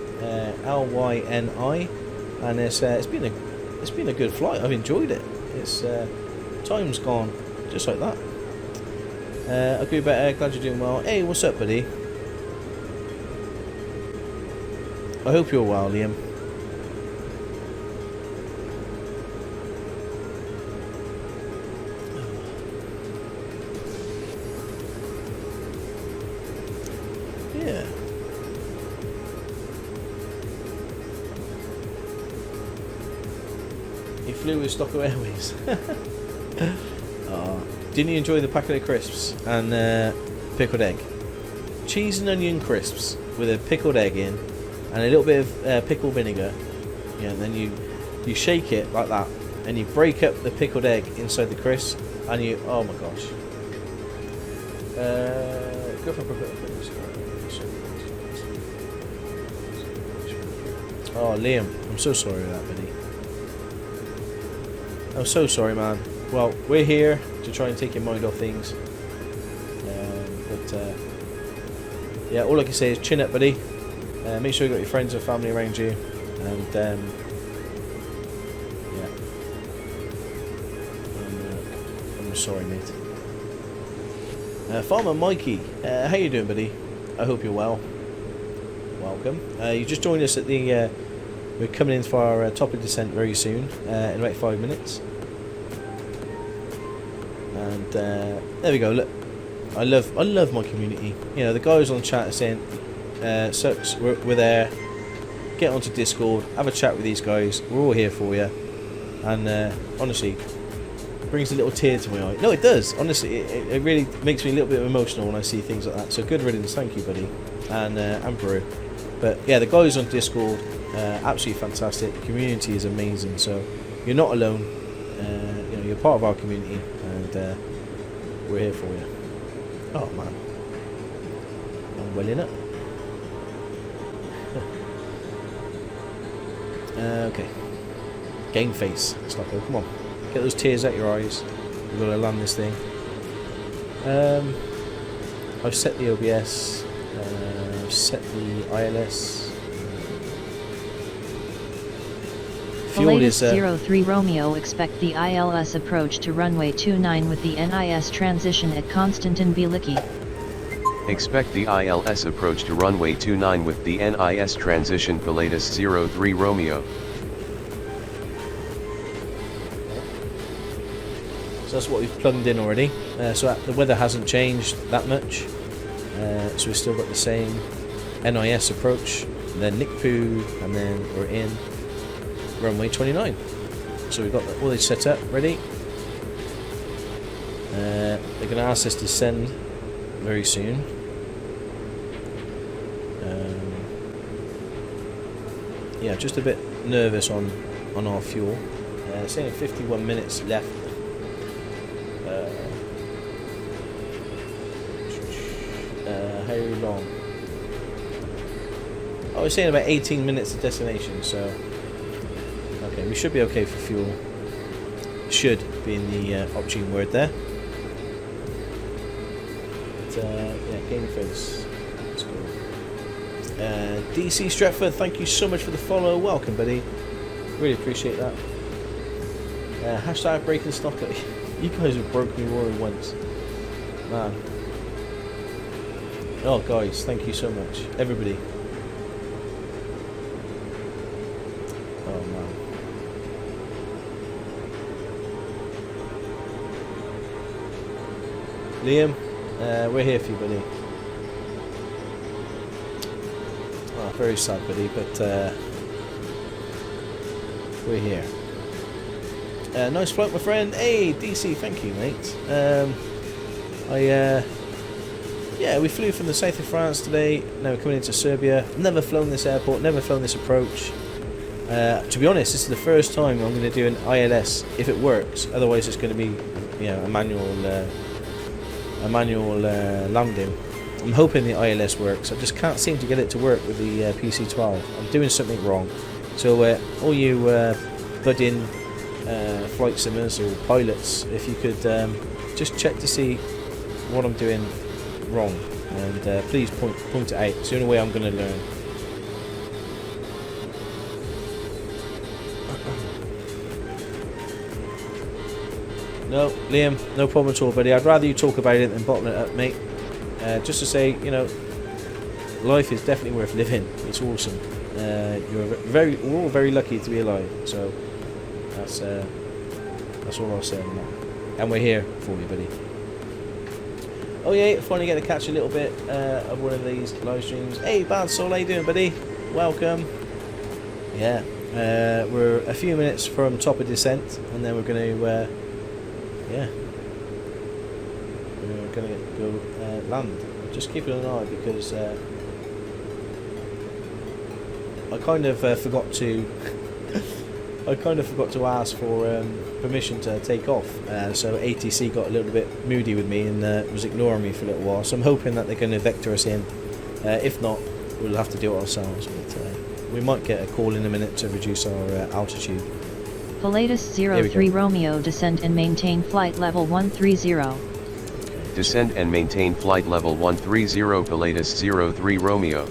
LYNI, and it's been a good flight. I've enjoyed it. It's time's gone just like that. I'll be better. Glad you're doing well. Hey, what's up, buddy? I hope you're well, Liam. Yeah. He flew with Stockoglaws Airways. Didn't you enjoy the packet of crisps and pickled egg? Cheese and onion crisps with a pickled egg in and a little bit of pickled vinegar. Yeah, and then you shake it like that and you break up the pickled egg inside the crisp and you, oh my gosh. Go for Oh, Liam, I'm so sorry about that, buddy. I'm so sorry, man. Well, we're here to try and take your mind off things. Yeah, all I can say is chin up, buddy. Make sure you got your friends and family around you. And, yeah. I'm sorry, mate. Farmer Mikey, how you doing, buddy? I hope you're well. Welcome. You just joined us at the... we're coming in for our top of descent very soon, in about 5 minutes. And there we go. Look, I love my community. You know, the guys on chat are saying, "Sucks, we're there. Get onto Discord, have a chat with these guys. We're all here for you." And honestly, it brings a little tear to my eye. No, it does. Honestly, it really makes me a little bit emotional when I see things like that. So good riddance, thank you, buddy, and Brew. But yeah, the guys on Discord, absolutely fantastic. The community is amazing. So you're not alone. You know, you're part of our community, and we're here for you. Oh man, I'm well in it. Okay, game face, Stocko. Come on, get those tears out your eyes. We've got to land this thing. I've set the OBS. I've set the ILS. Fuel is 03 Romeo, expect the ILS approach to runway 29 with the NIS transition at Konstantin Bieliki. Expect the ILS approach to runway 29 with the NIS transition Pilatus 03 Romeo. So that's what we've plugged in already. So the weather hasn't changed that much. So we've still got the same NIS approach, and then Nikpu, and then we're in runway 29. So we've got all this set up, ready. They're going to ask us to send very soon. Yeah, just a bit nervous on our fuel. Saying 51 minutes left. How long? I was saying about 18 minutes to destination, so okay, we should be okay for fuel. Should being the option word there. But, yeah, game face. Let's go. DC Stratford, thank you so much for the follow. Welcome, buddy. Really appreciate that. Hashtag breaking stock. You guys have broken me roaring once, man. Oh, guys, thank you so much, everybody. Oh man. Liam, we're here for you, buddy. Oh, very sad, buddy, but we're here. Nice flight, my friend. Hey, DC, thank you, mate. Yeah, we flew from the south of France today. Now we're coming into Serbia. Never flown this airport, never flown this approach. To be honest, this is the first time I'm going to do an ILS if it works. Otherwise, it's going to be, you know, a manual landing. I'm hoping the ILS works. I just can't seem to get it to work with the PC-12. I'm doing something wrong. So all you budding flight simmers or pilots, if you could just check to see what I'm doing wrong, and please point it out. It's the only way I'm going to learn. No, Liam, no problem at all, buddy. I'd rather you talk about it than bottle it up, mate. Just to say, you know, life is definitely worth living. It's awesome. We're all very lucky to be alive. So that's all I'll say on that. And we're here for you, buddy. Oh yeah, finally get to catch a little bit of one of these live streams. Hey, Bad Soul, how you doing, buddy? Welcome. Yeah, we're a few minutes from top of descent, and then we're going to, we're going to go land. Just keeping an eye because I kind of forgot to. I kind of forgot to ask for permission to take off, so ATC got a little bit moody with me and was ignoring me for a little while. So I'm hoping that they're going to vector us in. If not, we'll have to do it ourselves. But we might get a call in a minute to reduce our altitude. Pilatus 03 Romeo, descend and maintain flight level 130. Descend and maintain flight level 130 Pilatus 03 Romeo.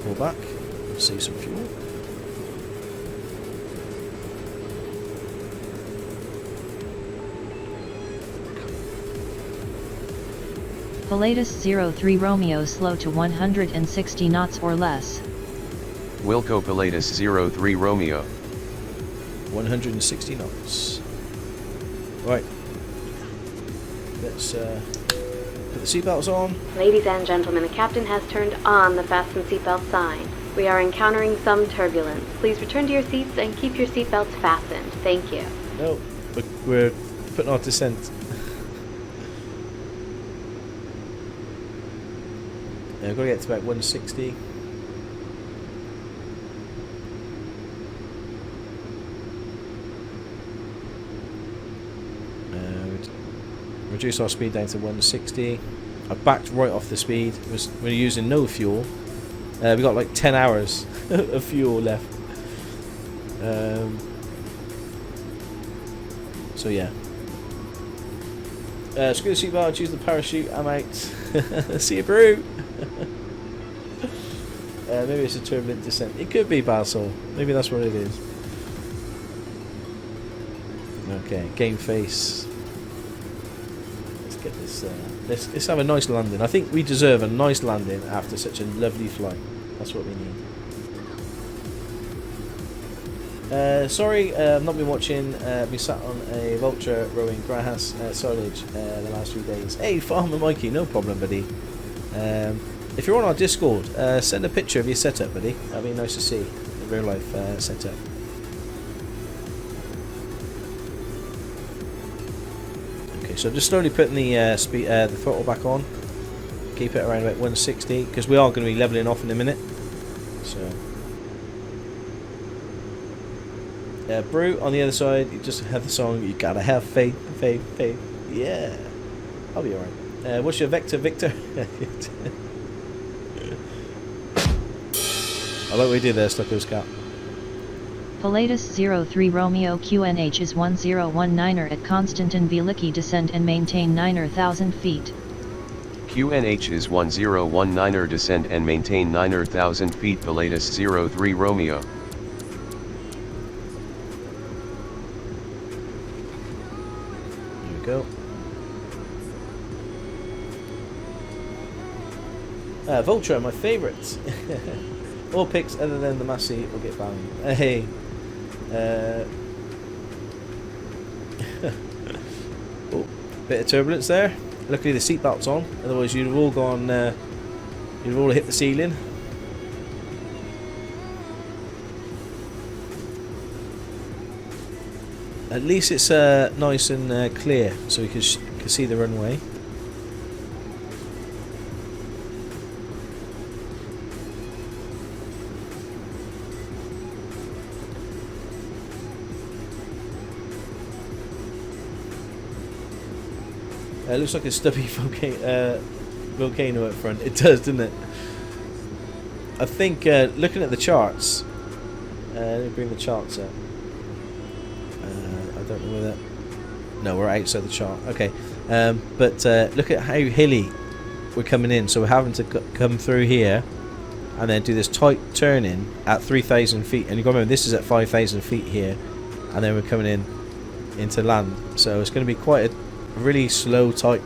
Pull back, save some fuel. Pilatus 03 Romeo, slow to 160 knots or less. Wilco Pilatus 03 Romeo. 160 knots. Right. Let's put the seatbelts on. Ladies and gentlemen, the captain has turned on the fasten seatbelt sign. We are encountering some turbulence. Please return to your seats and keep your seatbelts fastened. Thank you. No, we're putting our descent. We've got to get to about 160. Reduce our speed down to 160. I backed right off the speed. We're using no fuel. We've got like 10 hours of fuel left. So yeah. Screw the seatbelt, choose the parachute. I'm out. See you, Brew. Maybe it's a turbulent descent. It could be, Basel. Maybe that's what it is. Okay, game face. Get this. Let's have a nice landing. I think we deserve a nice landing after such a lovely flight. That's what we need. Sorry, I've not been watching. I've been sat on a vulture rowing grass silage the last few days. Hey, Farmer Mikey, no problem, buddy. If you're on our Discord, send a picture of your setup, buddy. That'd be nice to see. A real life setup. So just slowly putting the the throttle back on. Keep it around about 160 because we are going to be leveling off in a minute. So, Brew on the other side. You just have the song. You gotta have faith, faith, faith. Yeah, I'll be alright. What's your vector, Victor? I like what we did there, Stucco's Cap. Pilatus 03 Romeo QNH is 1019er at Konstantin Veliki, descend and maintain 9,000 feet. QNH is 1019er, descend and maintain 9,000 feet Pilatus 03 Romeo. Here we go. Vulture, my favourite. All picks other than the Massey will get banned. Hey. Oh, bit of turbulence there. Luckily the seatbelt's on, otherwise you'd have all gone You've all hit the ceiling. At least it's nice and clear, so we can see the runway. It looks like a stubby volcano up front. It does, doesn't it? I think looking at the charts, let me bring the charts up. I don't know whether. No, we're outside the chart. Okay, but look at how hilly we're coming in. So we're having to come through here, and then do this tight turning at 3,000 feet. And you got to remember, this is at 5,000 feet here, and then we're coming in into land. So it's going to be quite a really slow tight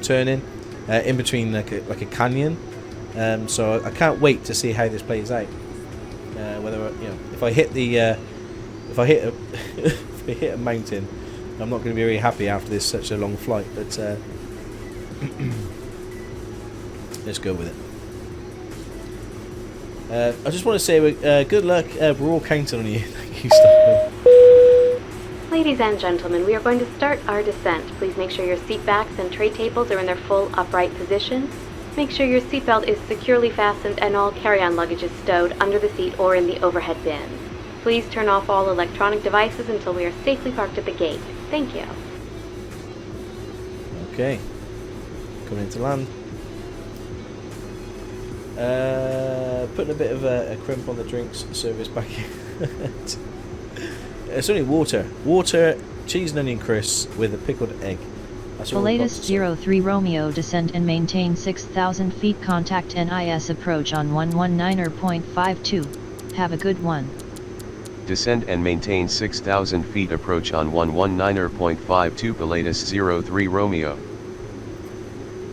turning in between like a canyon. So I can't wait to see how this plays out. Whether if I hit if I hit a mountain, I'm not going to be very happy after this such a long flight. But let's go with it. I just want to say good luck. We're all counting on you. Thank you, Stockoglaws. Ladies and gentlemen, we are going to start our descent. Please make sure your seat backs and tray tables are in their full upright position. Make sure your seatbelt is securely fastened and all carry-on luggage is stowed under the seat or in the overhead bin. Please turn off all electronic devices until we are safely parked at the gate. Thank you. Okay, coming into land. Putting a bit of a crimp on the drinks service back in. It's only water, cheese and onion crisps with a pickled egg. That's all we've got Latest to 03 Romeo descend and maintain 6,000 feet. Contact NIS approach on 119.52. Have a good one. Descend and maintain 6,000 feet. Approach on 119.52. Latest 03 Romeo.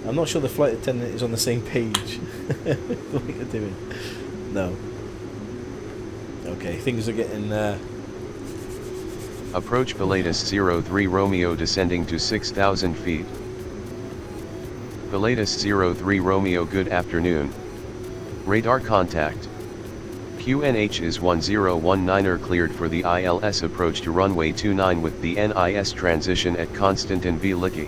I'm not sure the flight attendant is on the same page. What you're doing? No. Okay, things are getting. Approach Pilatus 03 Romeo descending to 6,000 feet. Pilatus 03 Romeo, good afternoon. Radar contact. QNH is 1019er cleared for the ILS approach to runway 29 with the NIS transition at Constantin Veliki.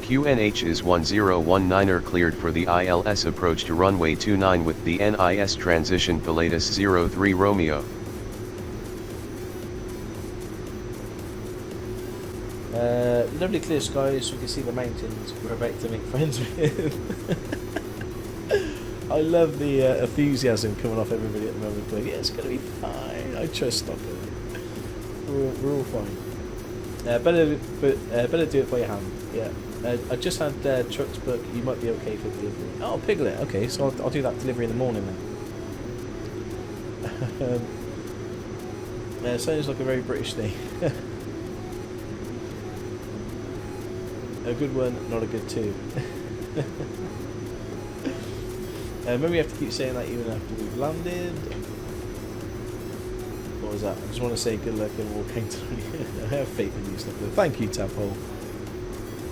QNH is 1019er cleared for the ILS approach to runway 29 with the NIS transition. Pilatus 03 Romeo. Lovely clear skies, so we can see the mountains we're about to make friends with. I love the enthusiasm coming off everybody at the moment. Like, yeah, it's going to be fine. I trust Stockoglaws. We're all fine. Better do it by your hand. Yeah. I just had trucks book. You might be okay for delivery. Oh, Piglet. Okay, so I'll do that delivery in the morning then. Sounds like a very British thing. A good one, not a good two. Maybe we have to keep saying that even after we've landed. What was that? I just want to say good luck and walking to you. I have faith in you, stuff. Thank you, Taphole.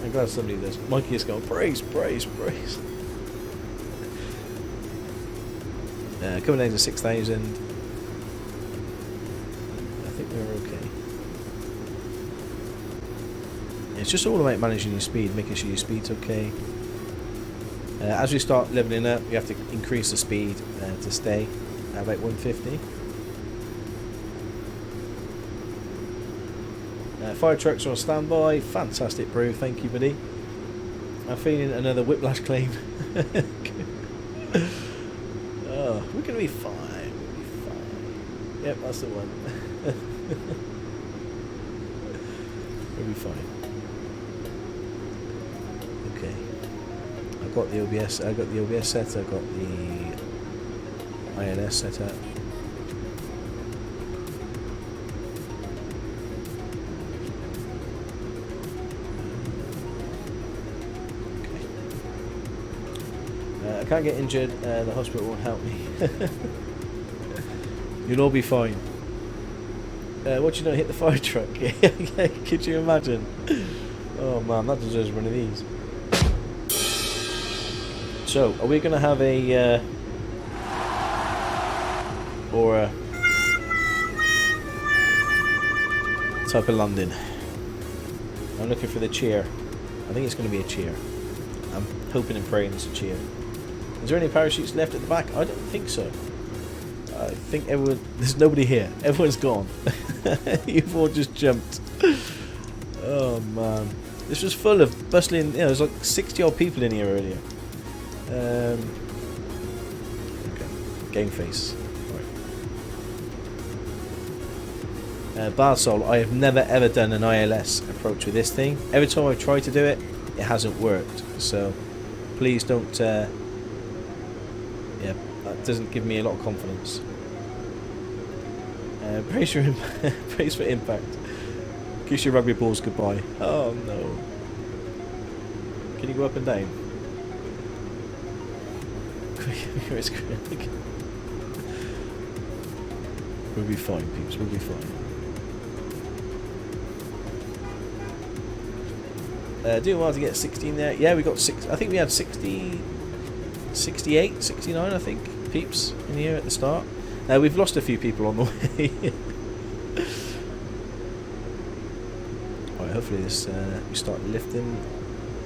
I'm glad somebody does. Mikey is going, praise. Coming down to 6,000. I think we're okay. It's just all about managing your speed, making sure your speed's okay. As we start leveling up, you have to increase the speed to stay at about 150. Fire trucks are on standby. Fantastic, bro. Thank you, buddy. I'm feeling another whiplash claim. Oh, we're going to be fine. We'll be fine. Yep, that's the one. We'll be fine. Okay. I've got the OBS. I got the OBS set. I got the ILS set up. I can't get injured, the hospital won't help me. You'll all be fine. What, you don't hit the fire truck? Could you imagine? Oh man, that deserves one of these. So, are we going to have a or a type of landing? I'm looking for the cheer. I think it's going to be a cheer. I'm hoping and praying it's a cheer. Is there any parachutes left at the back? I don't think so. I think everyone... There's nobody here. Everyone's gone. You've all just jumped. Oh, man. This was full of bustling... You know, there's like 60-odd people in here earlier. Okay. Game face. Right. Barsol, I have never ever done an ILS approach with this thing. Every time I've tried to do it, it hasn't worked. So, please don't... yeah, that doesn't give me a lot of confidence. Brace for impact. Kiss your rugby balls goodbye. Oh no. Can you go up and down? We'll be fine, peeps. We'll be fine. Doing well to get 16 there. Yeah, we got 6. I think we had 60, 68, 69, I think, peeps in here at the start. We've lost a few people on the way. Alright, hopefully this we start lifting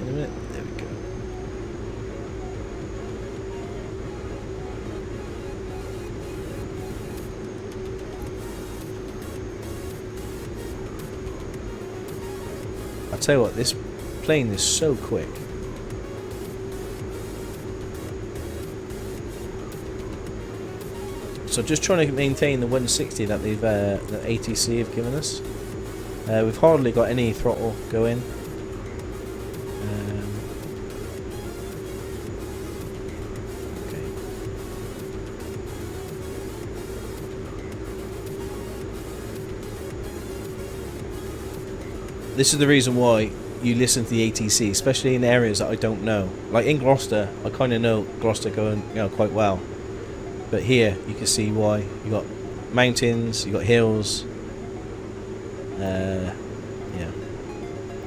in a minute. There we go. I'll tell you what, this plane is so quick. So just trying to maintain the 160 that they've the ATC have given us. We've hardly got any throttle going. Okay. This is the reason why you listen to the ATC, especially in areas that I don't know. Like in Gloucester, I kind of know Gloucester going, quite well. But here, you can see why. You got mountains, you got hills. Yeah,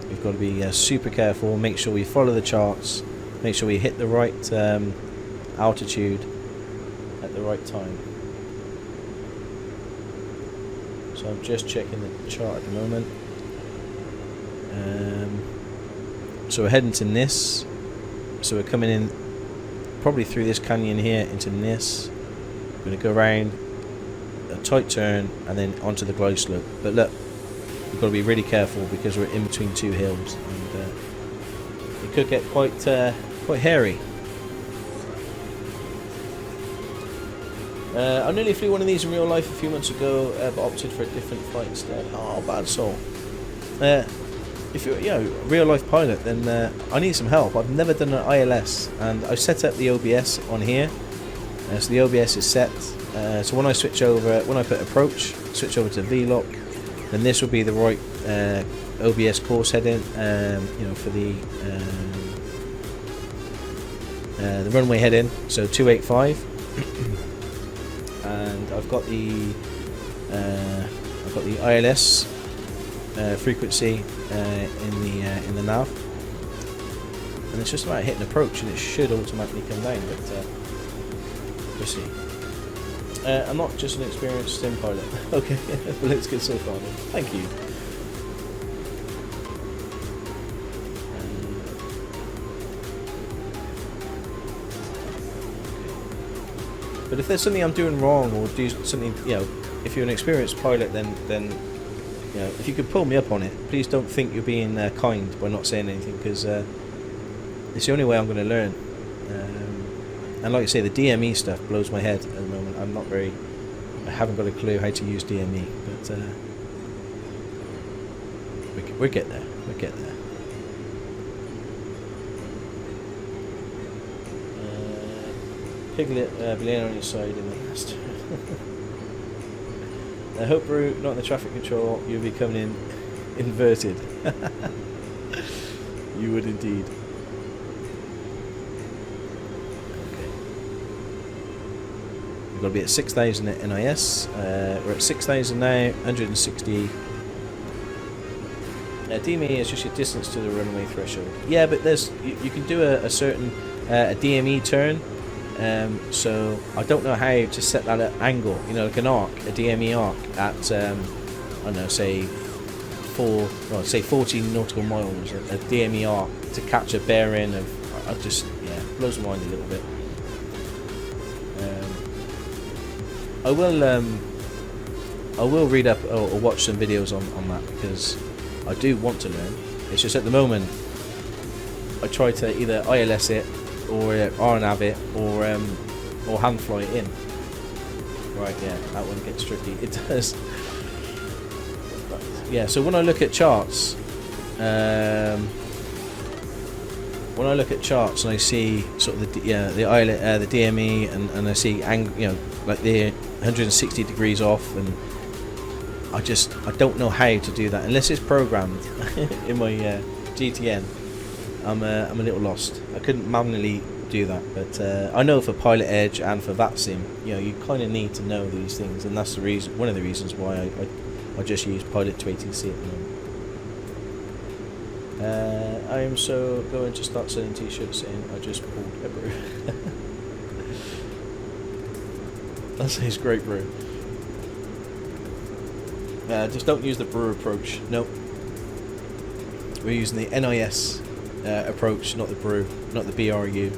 we've got to be super careful. Make sure we follow the charts. Make sure we hit the right altitude at the right time. So I'm just checking the chart at the moment. So we're heading to Nis. So we're coming in probably through this canyon here into Nis. We're going to go around a tight turn and then onto the glide slope. But look, we've got to be really careful because we're in between two hills and it could get quite hairy. I nearly flew one of these in real life a few months ago, but opted for a different flight instead. Oh, bad soul. If you're a real life pilot, then I need some help. I've never done an ILS, and I've set up the OBS on here. So the OBS is set. So when I switch over, when I put approach, switch over to VLOC, then this will be the right OBS course heading. For the runway heading. So 285, and I've got the ILS frequency in the nav, and it's just about hitting approach, and it should automatically come down. But we'll see. I'm not just an experienced sim pilot. Okay, well, it's good so far then. Thank you. But if there's something I'm doing wrong, or do something, if you're an experienced pilot, then if you could pull me up on it, please don't think you're being kind by not saying anything, because it's the only way I'm going to learn. And like I say, the DME stuff blows my head at the moment. I haven't got a clue how to use DME, but we'll get there. We'll get there. Piglet laying on your side in the nest. I hope we're not in the traffic control. You'll be coming in inverted. You would indeed. Okay. We've got to be at 6,000 at NIS. We're at 6,000 now. 160. DME is just your distance to the runway threshold. Yeah, but there's you can do a certain a DME turn. So I don't know how to set that at angle, you know, like an arc, a DME arc at I don't know, say 14 nautical miles, a DME arc to catch a bearing of, I just, yeah, blows my mind a little bit. I will read up or watch some videos on that, because I do want to learn. It's just at the moment I try to either ILS it or RNAV it or hand fly it in. Right, yeah, that one gets tricky. It does. But, yeah, so when I look at charts, and I see sort of the DME and I see like the 160 degrees off, and I don't know how to do that unless it's programmed in my GTN. I'm a little lost. I couldn't manually do that, but I know for Pilot Edge and for VATSIM, you know, you kind of need to know these things, and that's one of the reasons why I just use Pilot to ATC at the moment. I am so going to start selling t-shirts saying I just pulled a brew. That sounds great, bro. Just don't use the brew approach. Nope. We're using the NIS approach, not the brew, not the BRU.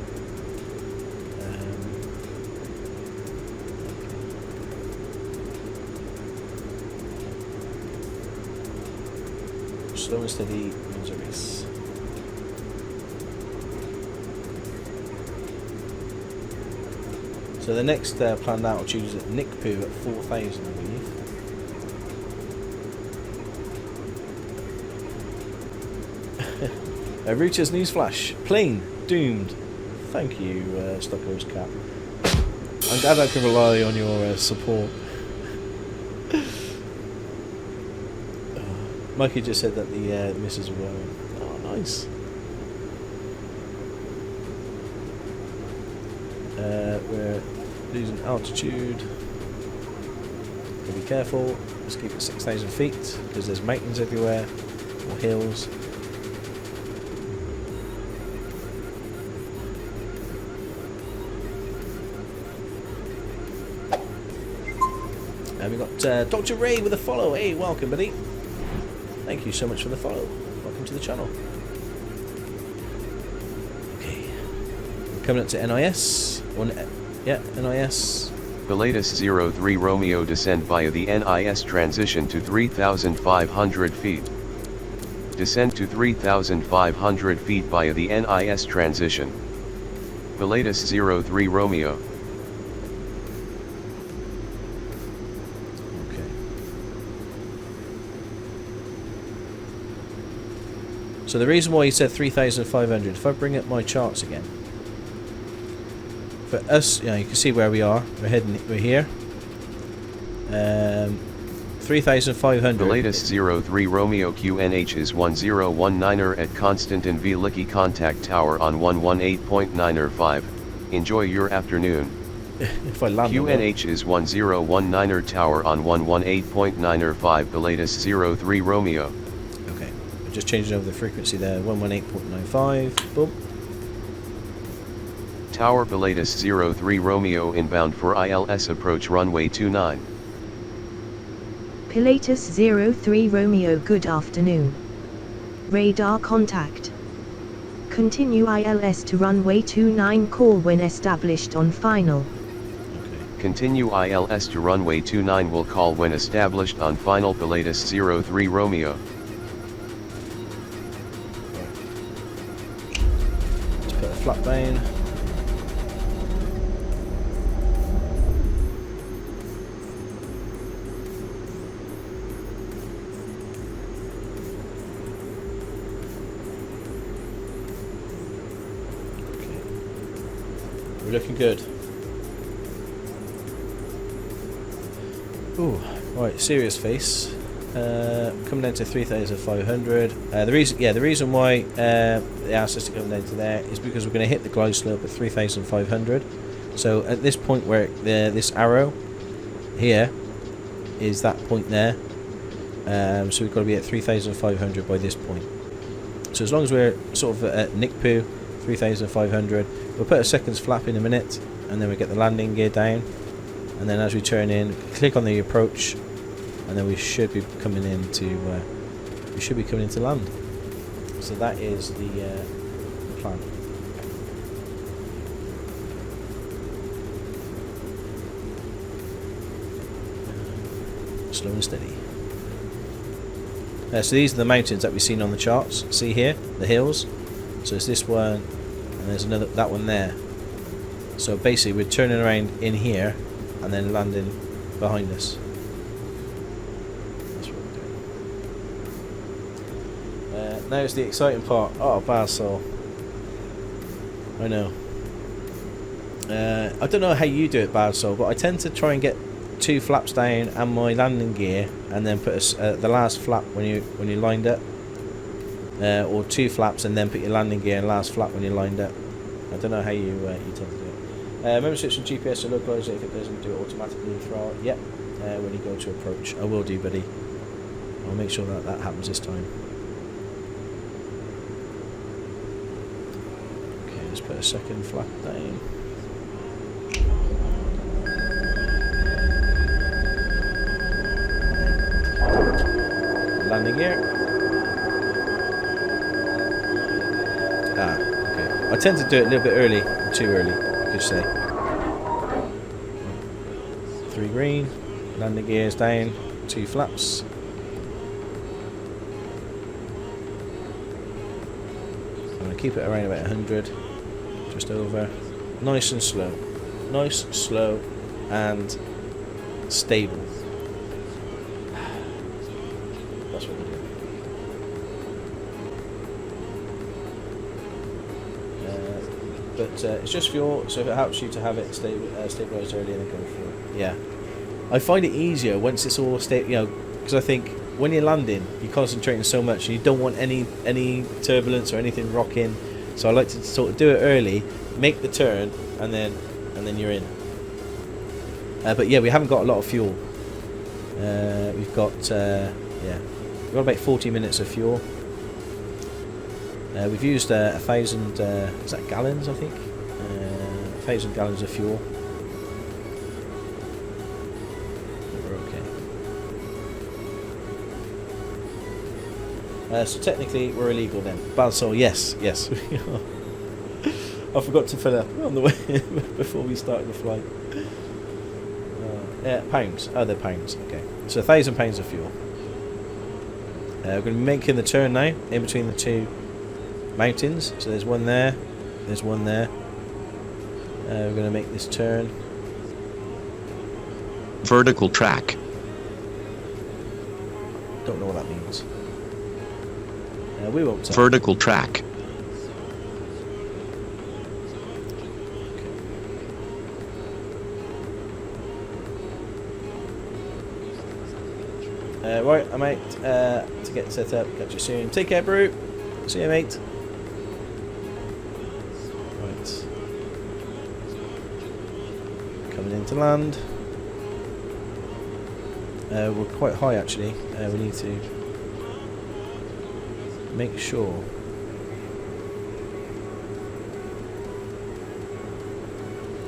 Slow and steady wins a race. So the next planned altitude is at NICPU at 4,000, I believe. Reuters newsflash: plane doomed. Thank you, Stockoglaws Cap. I'm glad I can rely on your support. Mikey just said that the misses were well. Oh, nice. We're losing altitude. Gotta be careful. Let's keep it 6,000 feet because there's mountains everywhere, or hills. And we got Dr. Ray with a follow. Hey, welcome, buddy. Thank you so much for the follow. Welcome to the channel. Okay. Coming up to NIS. NIS. The latest 03 Romeo descend via the NIS transition to 3,500 feet. Descend to 3,500 feet via the NIS transition. The latest 03 Romeo. So the reason why he said 3,500, if I bring up my charts again, for us, you know, you can see where we are. We're here. 3,500. The latest 03 Romeo QNH is 1019er at constant in V-Licky contact tower on 118.9er5. Enjoy your afternoon. If I land QNH is 1019er tower on 118.9er5. The latest 03 Romeo. Just changing over the frequency there, 118.95, boom. Tower Pilatus 03 Romeo inbound for ILS approach runway 29. Pilatus 03 Romeo, good afternoon. Radar contact. Continue ILS to runway 29, call when established on final. Continue ILS to runway 29, will call when established on final. Pilatus 03 Romeo. Flat bane. Okay. We're looking good. Ooh, right, serious face. Coming down to 3,500. The reason why they asked us to come down to there is because we're going to hit the glide slope at 3,500. So at this point where this arrow here is that point there, so we've got to be at 3,500 by this point. So as long as we're sort of at NICPU, 3,500. We'll put a seconds flap in a minute, and then we get the landing gear down, and then as we turn in, click on the approach, and then we should be coming into land. So that is the plan. Slow and steady. So these are the mountains that we've seen on the charts. See here, the hills. So it's this one, and there's that one there. So basically, we're turning around in here, and then landing behind us. That's what we're doing. Now it's the exciting part. Oh, bad soul. I know. I don't know how you do it, bad soul, but I tend to try and get 2 flaps down and my landing gear, and then put the last flap when you lined up, or 2 flaps and then put your landing gear and last flap when you lined up. I don't know how you tend to do it. Remember switching GPS to localize it if it doesn't do it automatically throughout. Yep. When you go to approach, I will do, buddy. I'll make sure that happens this time. Okay, let's put a second flap down. Landing gear. Okay. I tend to do it a little bit early, too early, I could say. 3 green, landing gears down, 2 flaps. I'm going to keep it around about 100, just over. Nice and slow. Nice, slow, and stable. That's what we do. But it's just fuel, so if it helps you to have it stabilised early and then go for it. Yeah, I find it easier once it's all because I think when you're landing, you're concentrating so much, and you don't want any turbulence or anything rocking. So I like to sort of do it early, make the turn, and then you're in. But yeah, we haven't got a lot of fuel. We've got we've got about 40 minutes of fuel. We've used 1,000 is that gallons, I think? 1,000 gallons of fuel. We're okay. So technically we're illegal then. Balsol, yes. I forgot to fill up on the way before we started the flight. Pounds. Oh, they're pounds. Okay. So 1,000 pounds of fuel. We're going to be making the turn now in between the 2 mountains. So there's one there, there's one there. We're going to make this turn. Vertical track. Don't know what that means. We won't tell. Vertical track. Right, I'm out to get set up. Catch you soon. Take care, bro. See you, mate. Right. Coming into land. We're quite high, actually. We need to make sure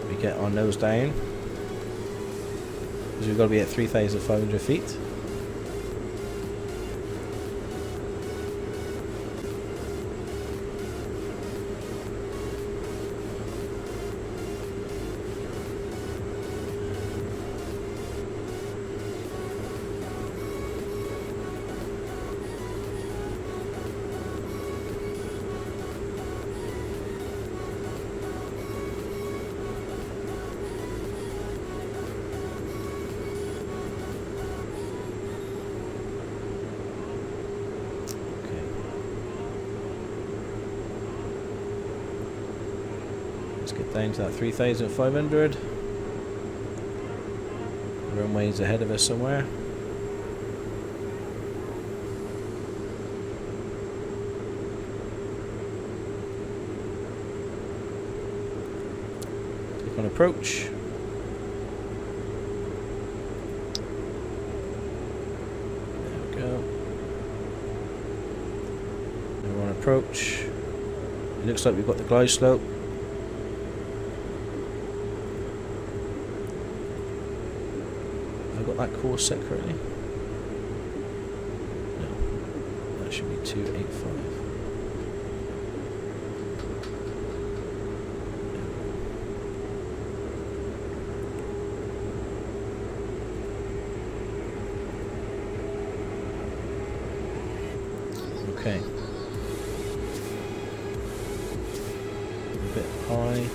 we get our nose down, because we've got to be at 3,500 feet. Get down to that 3,500. Runway's ahead of us somewhere. Click on approach. There we go. Now we're on approach. It looks like we've got the glide slope. Have I got that course set correctly? No. That should be 285. Okay. A bit high.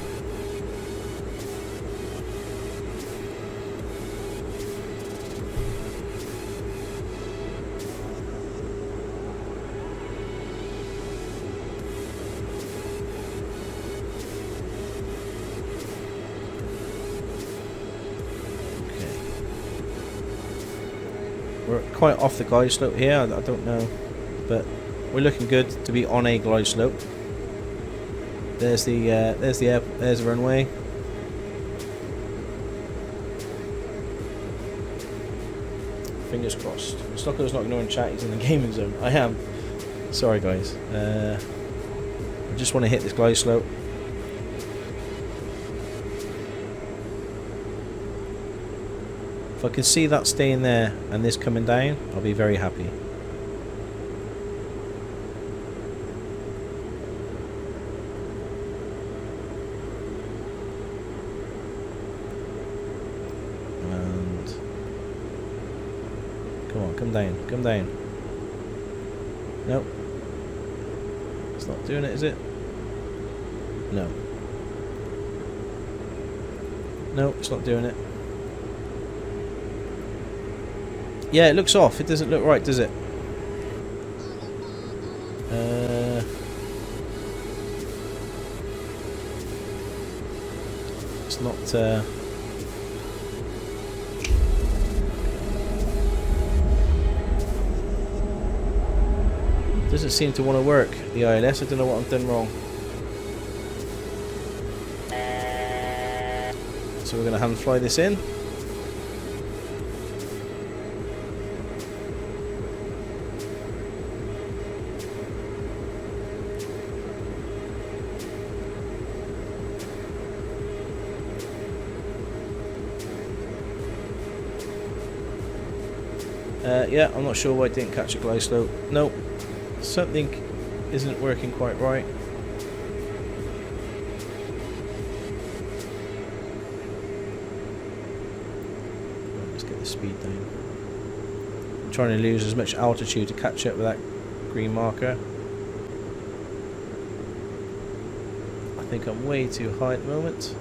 Okay. We're quite off the glide slope here. I don't know, but we're looking good to be on a glide slope. There's the runway. Fingers crossed. Stockoglaws not ignoring chat. He's in the gaming zone. I am. Sorry, guys. I just want to hit this glide slope. If I can see that staying there and this coming down, I'll be very happy. Come down, come down. Nope. It's not doing it, is it? No. No, it's not doing it. Yeah, it looks off. It doesn't look right, does it? It's not... Doesn't seem to want to work, the ILS. I don't know what I've done wrong. So we're going to hand fly this in. Yeah, I'm not sure why it didn't catch a glide slope. Nope. Something isn't working quite right. Let's get the speed down. I'm trying to lose as much altitude to catch up with that green marker. I think I'm way too high at the moment.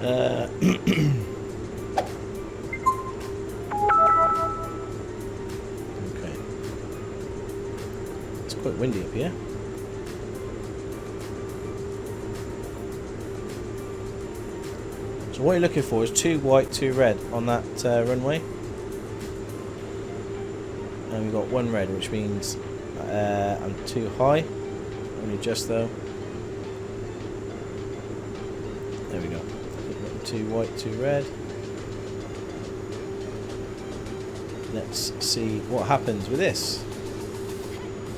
Okay. It's quite windy up here. So what you're looking for is 2 white, 2 red on that runway. And we've got 1 red, which means I'm too high. Only just though. There we go. 2 white, 2 red. Let's see what happens with this.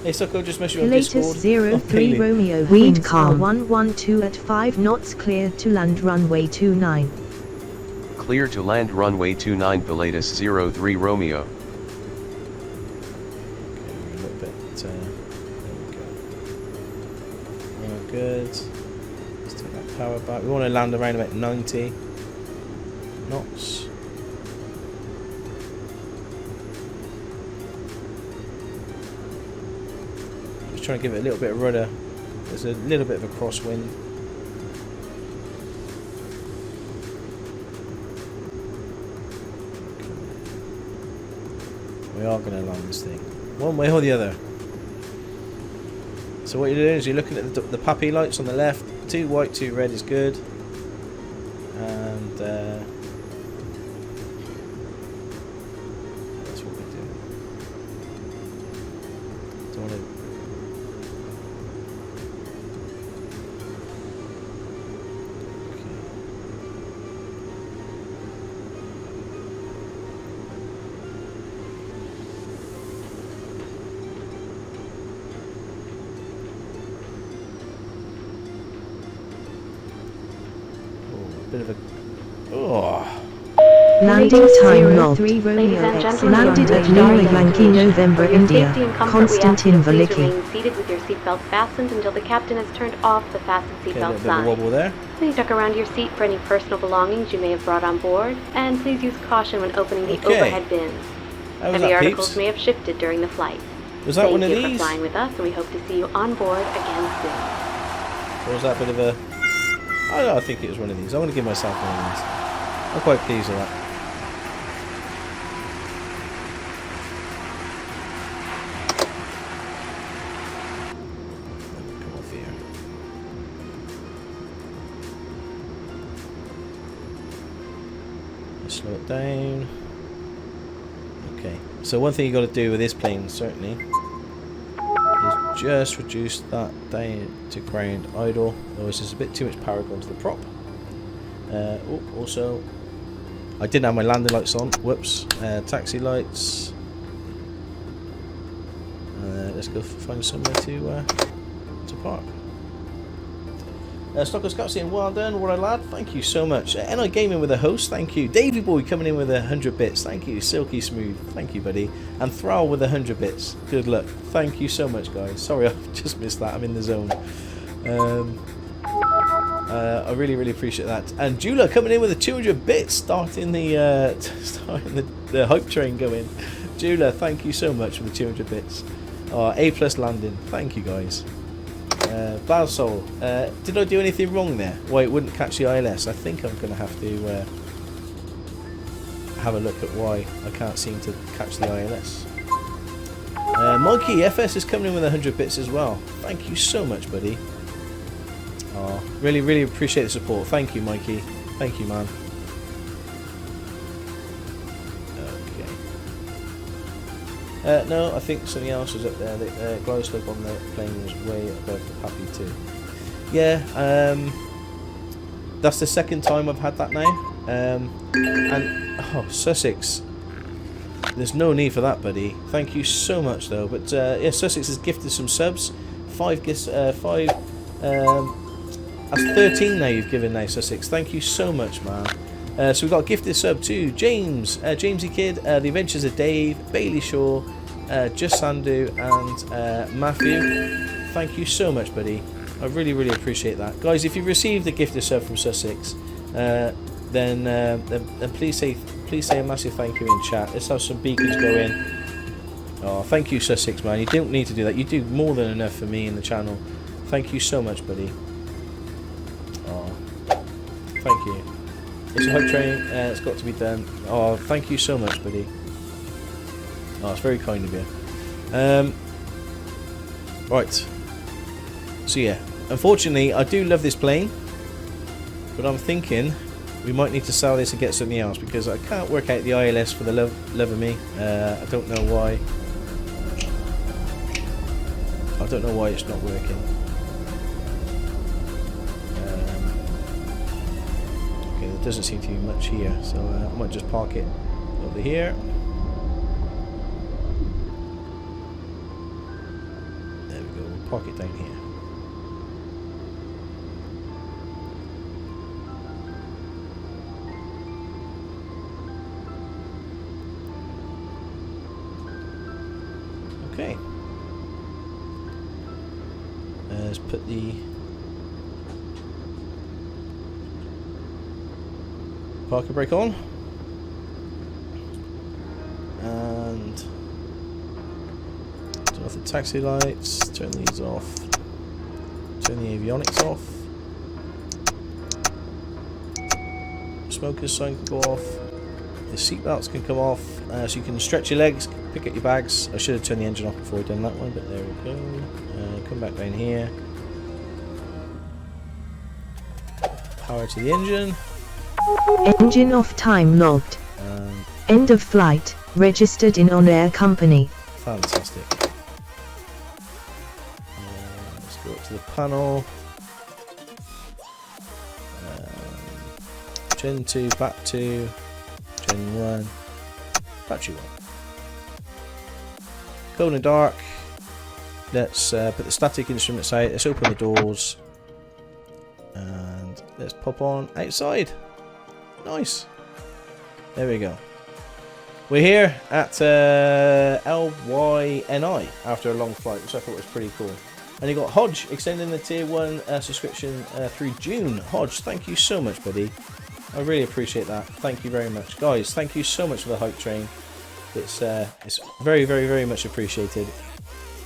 Hey Sucko, just message you on Discord. Latest 03 Romeo wind calm 112 at 5 knots, cleared to land runway 29. Clear to land runway 29, Pilatus 03 Romeo. Okay, a little bit. There we go. Oh, good. Let's take that power back. We want to land around about 90 knots. Just trying to give it a little bit of rudder. There's a little bit of a crosswind. We are going to land this thing. One way or the other. So what you're doing is you're looking at the puppy lights on the left. 2 white, 2 red is good. And that's what we're doing. Don't want to... bit of a... Oh. Landing time logged. 03 Romeo Ladies and X gentlemen, landed we are at Lima starting Yankee our November For your India. safety and comfort, we ask Konstantin you to please Veliki. remain seated with your seatbelt fastened until the captain has turned off the fasten Okay, a seatbelt little bit of a sign. wobble there. Please duck around your seat for any personal belongings you may have brought on board, and please use caution when opening the Okay. overhead bins. How was Heavy that, articles peeps? may have shifted during the flight. Was that Thank one of you for these? flying with us, and we hope to see you on board again soon. Or was that a bit of a... I don't know, I think it was one of these. I'm going to give myself one of these. I'm quite pleased with that. Come off here. Slow it down. Okay. So one thing you got to do with this plane, certainly, is just reduce that down to ground idle. Otherwise, there's a bit too much power going to the prop. Also, I didn't have my landing lights on. Whoops. Taxi lights. Let's go find somewhere to park. Stockoglaws saying, well done, what a lad, thank you so much. NI Gaming with a host, thank you. Davey Boy coming in with 100 bits, thank you. Silky Smooth, thank you, buddy. And Thrall with 100 bits, good luck. Thank you so much, guys. Sorry, I just missed that, I'm in the zone. I really, really appreciate that. And Jula coming in with 200 bits, starting the hype train going. Jula, thank you so much for the 200 bits. A+ landing, thank you, guys. Balsol, did I do anything wrong there? Why it wouldn't catch the ILS? I think I'm going to have to have a look at why I can't seem to catch the ILS. Mikey FS is coming in with 100 bits as well. Thank you so much, buddy. Really, really appreciate the support. Thank you, Mikey. Thank you, man. No, I think something else was up there. The glow slope on the plane was way above the puppy too. Yeah, that's the second time I've had that now. And Sussex, there's no need for that, buddy. Thank you so much, though. But yeah, Sussex has gifted some subs. 5 gifts. 5. That's 13 now you've given now, Sussex. Thank you so much, man. So we've got a gifted sub to James, Jamesy Kid, The Adventures of Dave, Bailey Shaw, Just Sandu, and Matthew. Thank you so much, buddy. I really, really appreciate that, guys. If you've received a gifted sub from Sussex, then please say a massive thank you in chat. Let's have some beacons go in. Oh, thank you, Sussex, man. You don't need to do that. You do more than enough for me in the channel. Thank you so much, buddy. Oh, thank you. It's a hype train, it's got to be done. Oh, thank you so much, buddy. Oh, it's very kind of you. Right. So yeah, unfortunately, I do love this plane, but I'm thinking we might need to sell this and get something else because I can't work out the ILS for the love of me. I don't know why. I don't know why it's not working. There doesn't seem to be much here, so I might just park it over here. There we go, we'll park it down here. Okay. Let's put the parking brake on, and turn off the taxi lights, turn these off, turn the avionics off, smoker's sign can go off, The seatbelts can come off, so you can stretch your legs, pick up your bags. I should have turned the engine off before I done that one, but there we go. Come back down here. Power to the engine. Engine off, time logged. End of flight, registered in on-air company. Fantastic. Let's go up to the panel. Gen 2, Bat 2, Gen 1, Battery 1. Cold and dark. Let's put the static instruments out. Let's open the doors. And let's pop on outside. Nice. There we go. We're here at LYNI after a long flight, which I thought was pretty cool. And you got Hodge extending the Tier 1 subscription through June. Hodge, thank you so much, buddy. I really appreciate that. Thank you very much. Guys, thank you so much for the hype train. It's very, very, very much appreciated.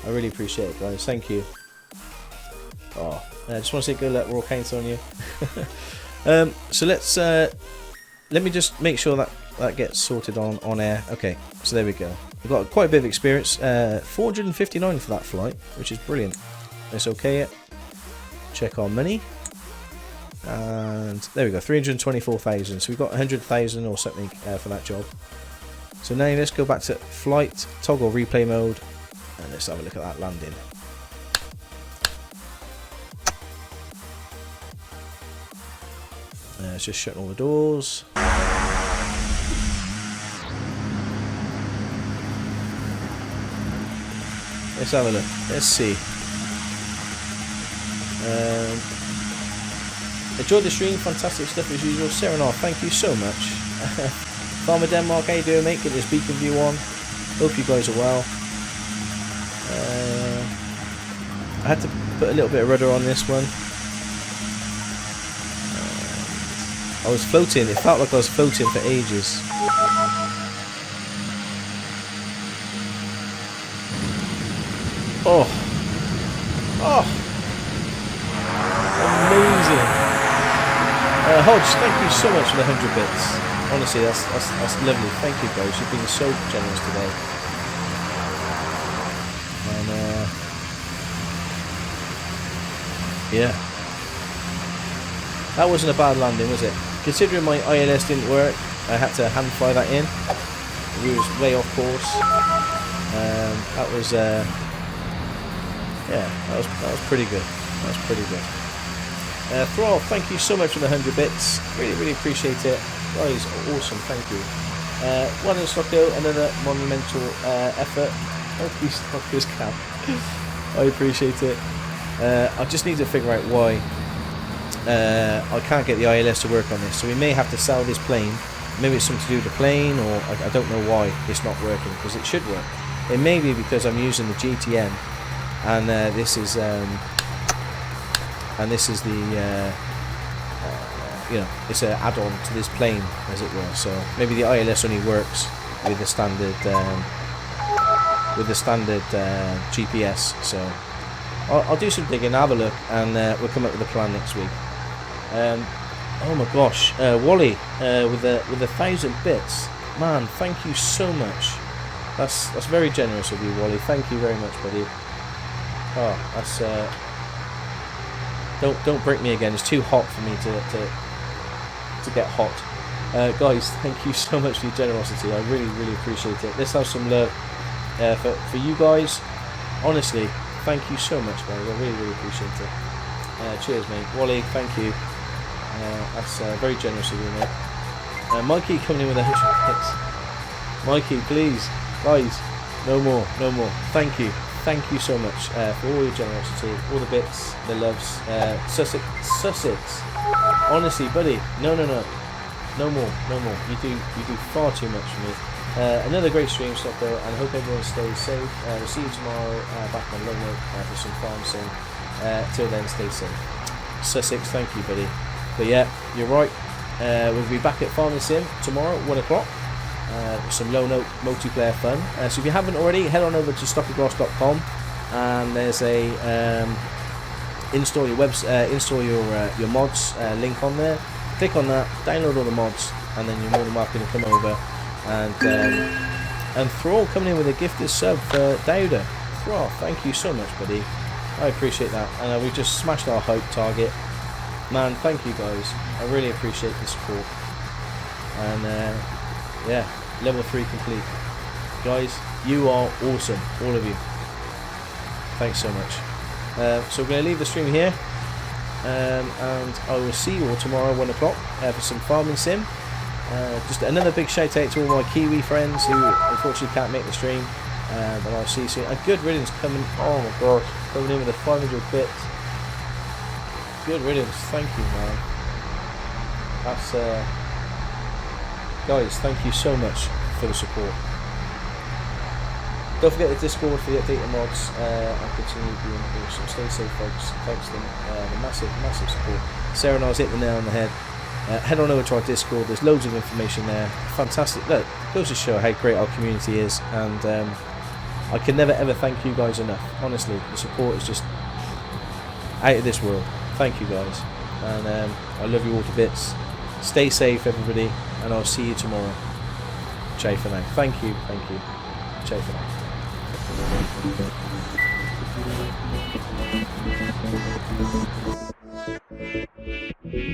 I really appreciate it, guys. Thank you. Oh, I just want to say good luck. We're all counting on you. So let's... let me just make sure that gets sorted on air. Okay, so there we go. We've got quite a bit of experience. 459 for that flight, which is brilliant. Let's okay it. Check our money. And there we go, 324,000. So we've got 100,000 or something for that job. So now let's go back to flight, toggle replay mode, and let's have a look at that landing. Let's just shut all the doors. Let's have a look. Let's see. Enjoyed the stream. Fantastic stuff as usual. Serenov, thank you so much. Farmer Denmark, how you doing, mate? Get this beacon view on. Hope you guys are well. I had to put a little bit of rudder on this one. I was floating. It felt like I was floating for ages. Oh. Oh. Amazing. Hodge, thank you so much for the 100 bits. Honestly, that's lovely. Thank you, guys. You've been so generous today. And yeah, that wasn't a bad landing, was it? Considering my ILS didn't work, I had to hand fly that in. We was way off course. That was yeah, that was pretty good. That was pretty good. Thrall, thank you so much for the 100 bits. Really, really appreciate it. Guys, awesome, thank you. One in Stocko, another monumental effort. Thank you, Stocko's cap. I appreciate it. I just need to figure out why I can't get the ILS to work on this. So we may have to sell this plane. Maybe it's something to do with the plane, or I don't know why it's not working, because it should work. It may be because I'm using the GTM, and this is the you know, it's an add-on to this plane, as it were. So maybe the ILS only works with the standard GPS. So I'll do some digging, have a look, and we'll come up with a plan next week. Oh my gosh, Wally, with the 1,000 bits, man, thank you so much. That's very generous of you, Wally. Thank you very much, buddy. Oh, that's don't break me again. It's too hot for me to get hot. Guys, thank you so much for your generosity. I really, really appreciate it. Let's have some love for you guys. Honestly, thank you so much, guys. I really, really appreciate it. Cheers, mate. Wally, thank you. That's very generous of you, mate. Mikey coming in with 100 bits. Mikey, please, guys, no more. Thank you so much for all your generosity, all the bits, the loves. Sussex. Honestly, buddy, no more. You do far too much for me. Another great stream, Stocko, and I hope everyone stays safe. We'll see you tomorrow back on Long Note for some farm sim. Till then, stay safe. Sussex, thank you, buddy. But yeah, you're right. We'll be back at Farming Sim tomorrow at 1 o'clock. With some low note multiplayer fun. So if you haven't already, head on over to stockoglaws.com, and there's a install your mods link on there. Click on that, download all the mods, and then you're more than welcome to come over And Thrall coming in with a gifted sub for Dauda. Thrall, thank you so much, buddy. I appreciate that. And we just smashed our hope target. Man, thank you guys. I really appreciate the support. And yeah, level 3 complete. Guys, you are awesome, all of you. Thanks so much. So we're going to leave the stream here. And I will see you all tomorrow 1 o'clock for some farming sim. Just another big shout out to all my Kiwi friends who unfortunately can't make the stream. But I'll see you soon. A good riddance coming. Oh my god, coming in with a 500 bits. Good riddance. Thank you, man. That's guys. Thank you so much for the support. Don't forget the Discord for the updated mods. I'll continue being awesome. Stay safe, folks. Thanks to them. The massive support. Sarah and I hit the nail on the head. Head on over to our Discord. There's loads of information there. Fantastic. Look, it goes to show how great our community is, and I can never ever thank you guys enough. Honestly, the support is just out of this world. Thank you guys, and I love you all to bits. Stay safe, everybody, and I'll see you tomorrow. Ciao for now. Thank you. Ciao for now.